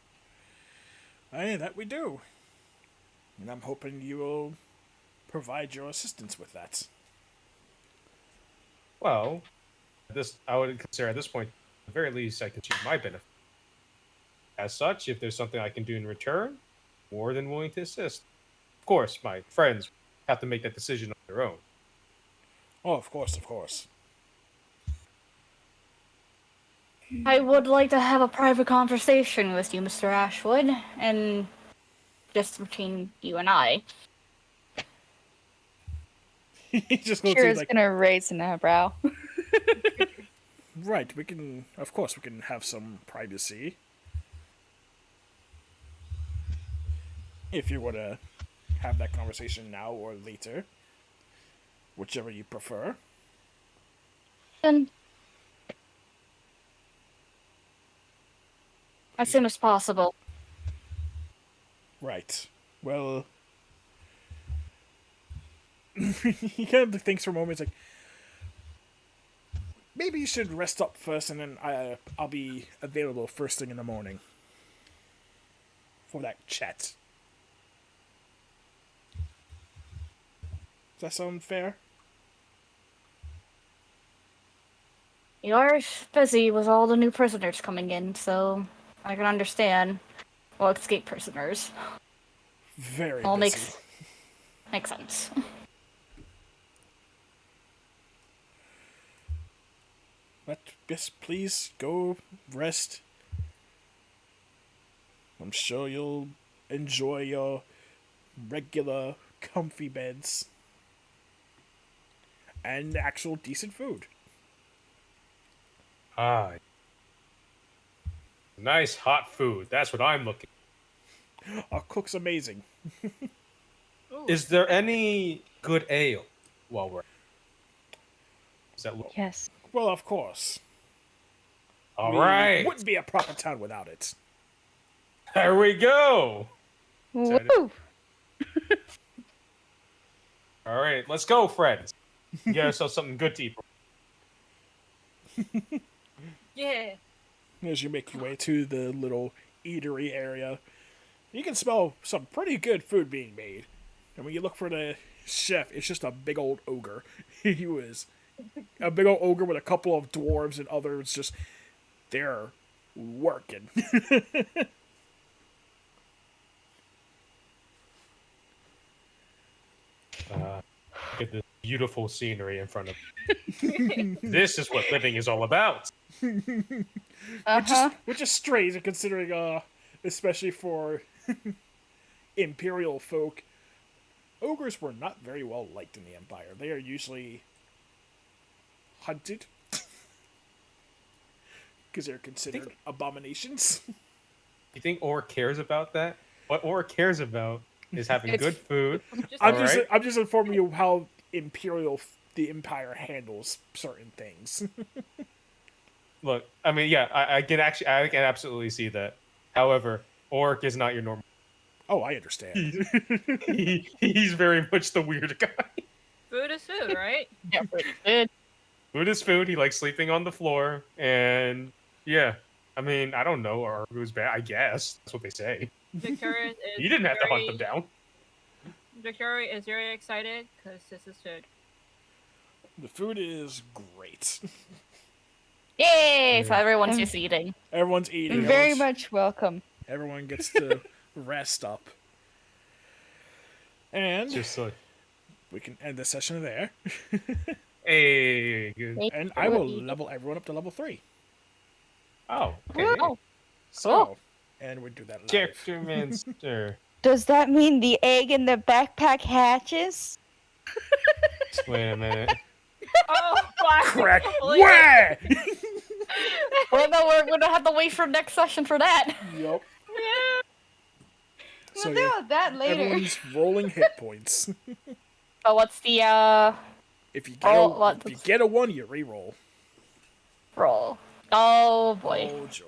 Aye, that we do. And I'm hoping you will provide your assistance with that. Well, I would consider at this point, at the very least, I can achieve my benefit. As such, if there's something I can do in return, more than willing to assist. Of course, my friends have to make that decision on their own. Oh, of course, of course. I would like to have a private conversation with you, Mr. Ashwood, and just between you and I. He just looks at you Kira's like, gonna raise an eyebrow. right, we can have some privacy. If you want to have that conversation now or later, whichever you prefer. And as soon as possible. Right. Well, he kind of thinks for a moment. It's like, maybe you should rest up first, and then I'll be available first thing in the morning for that chat. Does that sound fair? You're busy with all the new prisoners coming in, so I can understand. Well, escape prisoners. Very All busy. makes sense. Yes, please go rest. I'm sure you'll enjoy your regular, comfy beds and actual decent food. Ah, nice hot food. That's what I'm looking. Our cook's amazing. Ooh, Is there any good ale while we're? Is that Yes. Well, of course. all We right? wouldn't be a proper town without it. There we go. Excited. Woo! All right, let's go, friends. Get ourselves something good to eat. yeah. As you make your way to the little eatery area, you can smell some pretty good food being made. And when you look for the chef, it's just a big old ogre. He was a big old ogre with a couple of dwarves and others just they're working. Look at this beautiful scenery in front of me. This is what living is all about. Which is strange considering, especially for imperial folk, ogres were not very well liked in the Empire. They are usually hunted because they're considered abominations. You think Or cares about that? What Or cares about is having good food. Just I'm Alright. just informing you how the Empire handles certain things. Look, I mean, yeah, I can absolutely see that. However, Orc is not your normal. Oh, I understand. He's very much the weird guy. food is food, right? Yeah, pretty good. Food is food. He likes sleeping on the floor, and yeah, I mean, I don't know, or who's bad. I guess that's what they say. Victoria is He didn't have to hunt them very- down. Victoria is very excited because this is food. The food is great. Yay! So Yeah. everyone's just eating. Everyone's eating. Very everyone's- much welcome. Everyone gets to rest up. And Just like, we can end the session there. hey, good. And I will level everyone up to level 3. Oh, okay. Oh, So, and we do that live. Character Minster. Does that mean the egg in the backpack hatches? Wait a minute. Oh, fuck! Crack. Holy- Wah! well, no, we're gonna have to wait for next session for that. Yup. Yeah. So We'll deal yeah, with that later. everyone's rolling hit points. So what's the If you get Oh, if you get a 1, you re-roll. roll? Oh boy. Oh joy.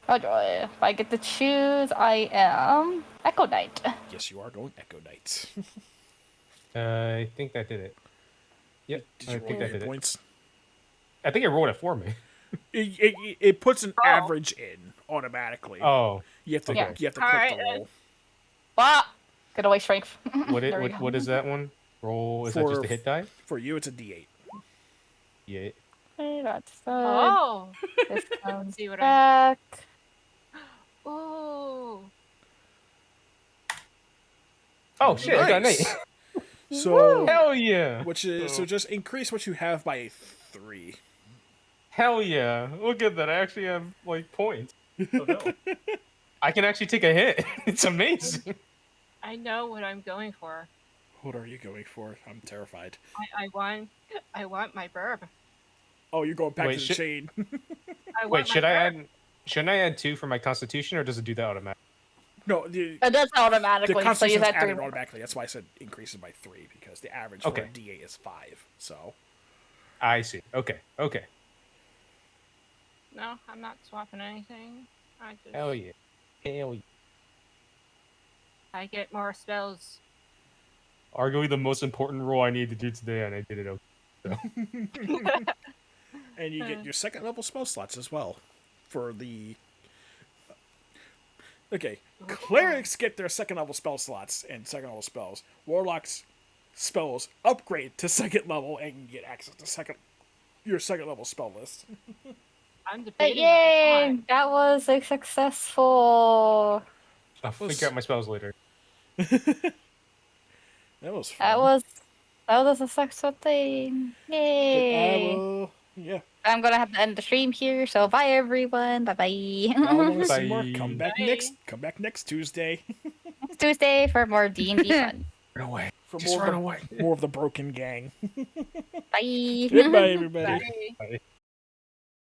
Oh joy. If I get to choose, I am Echo Knight. Yes, you are going Echo Knight. I think that did it. Yep, Did I you roll think your that hit did it. points? I think it rolled it for me. It puts an average in automatically. Oh, You have to okay. you have to click Alright, the roll. Ah! Get away strength. what There we go. what is that one? Roll, is that just For- a hit die? For you, it's a D8. Yeah. Okay, that's Oh. This comes See what I'm. back. Ooh. Oh shit, I got an Nice. 8. So, Hell yeah. which is so just increase what you have by 3. Hell yeah. Look at that. I actually have like points. Oh, no. I can actually take a hit. It's amazing. I know what I'm going for. What are you going for? I'm terrified. I want my burb. Oh, you're going back Wait, to the should- chain. I want Wait, my should I burb. add shouldn't I add 2 for my constitution or does it do that automatically? No, the It does the automatically, so you constitution's have added to. automatically. That's why I said increases by 3 because the average Okay. for a D8 is 5. So I see. Okay. Okay. No, I'm not swapping anything. I just. Hell yeah. Hell yeah. I get more spells. Arguably the most important role I need to do today, and I did it okay. and you get your second level spell slots as well for the. Okay, clerics get their second level spell slots and second level spells. Warlocks spells upgrade to second level and you get access to your second level spell list. I'm debating. Yay! on That was a successful. I'll figure out my spells later. That was fun. That was a successful thing. But I Yay! will, yeah. I'm gonna have to end the stream here. So bye everyone. Bye Y'all want bye. to see more? Bye. Come back Bye. next Tuesday Next Tuesday for more D&D fun. Run away. for Just more run of away. more of the broken gang. Bye. Goodbye, everybody. Bye. Bye.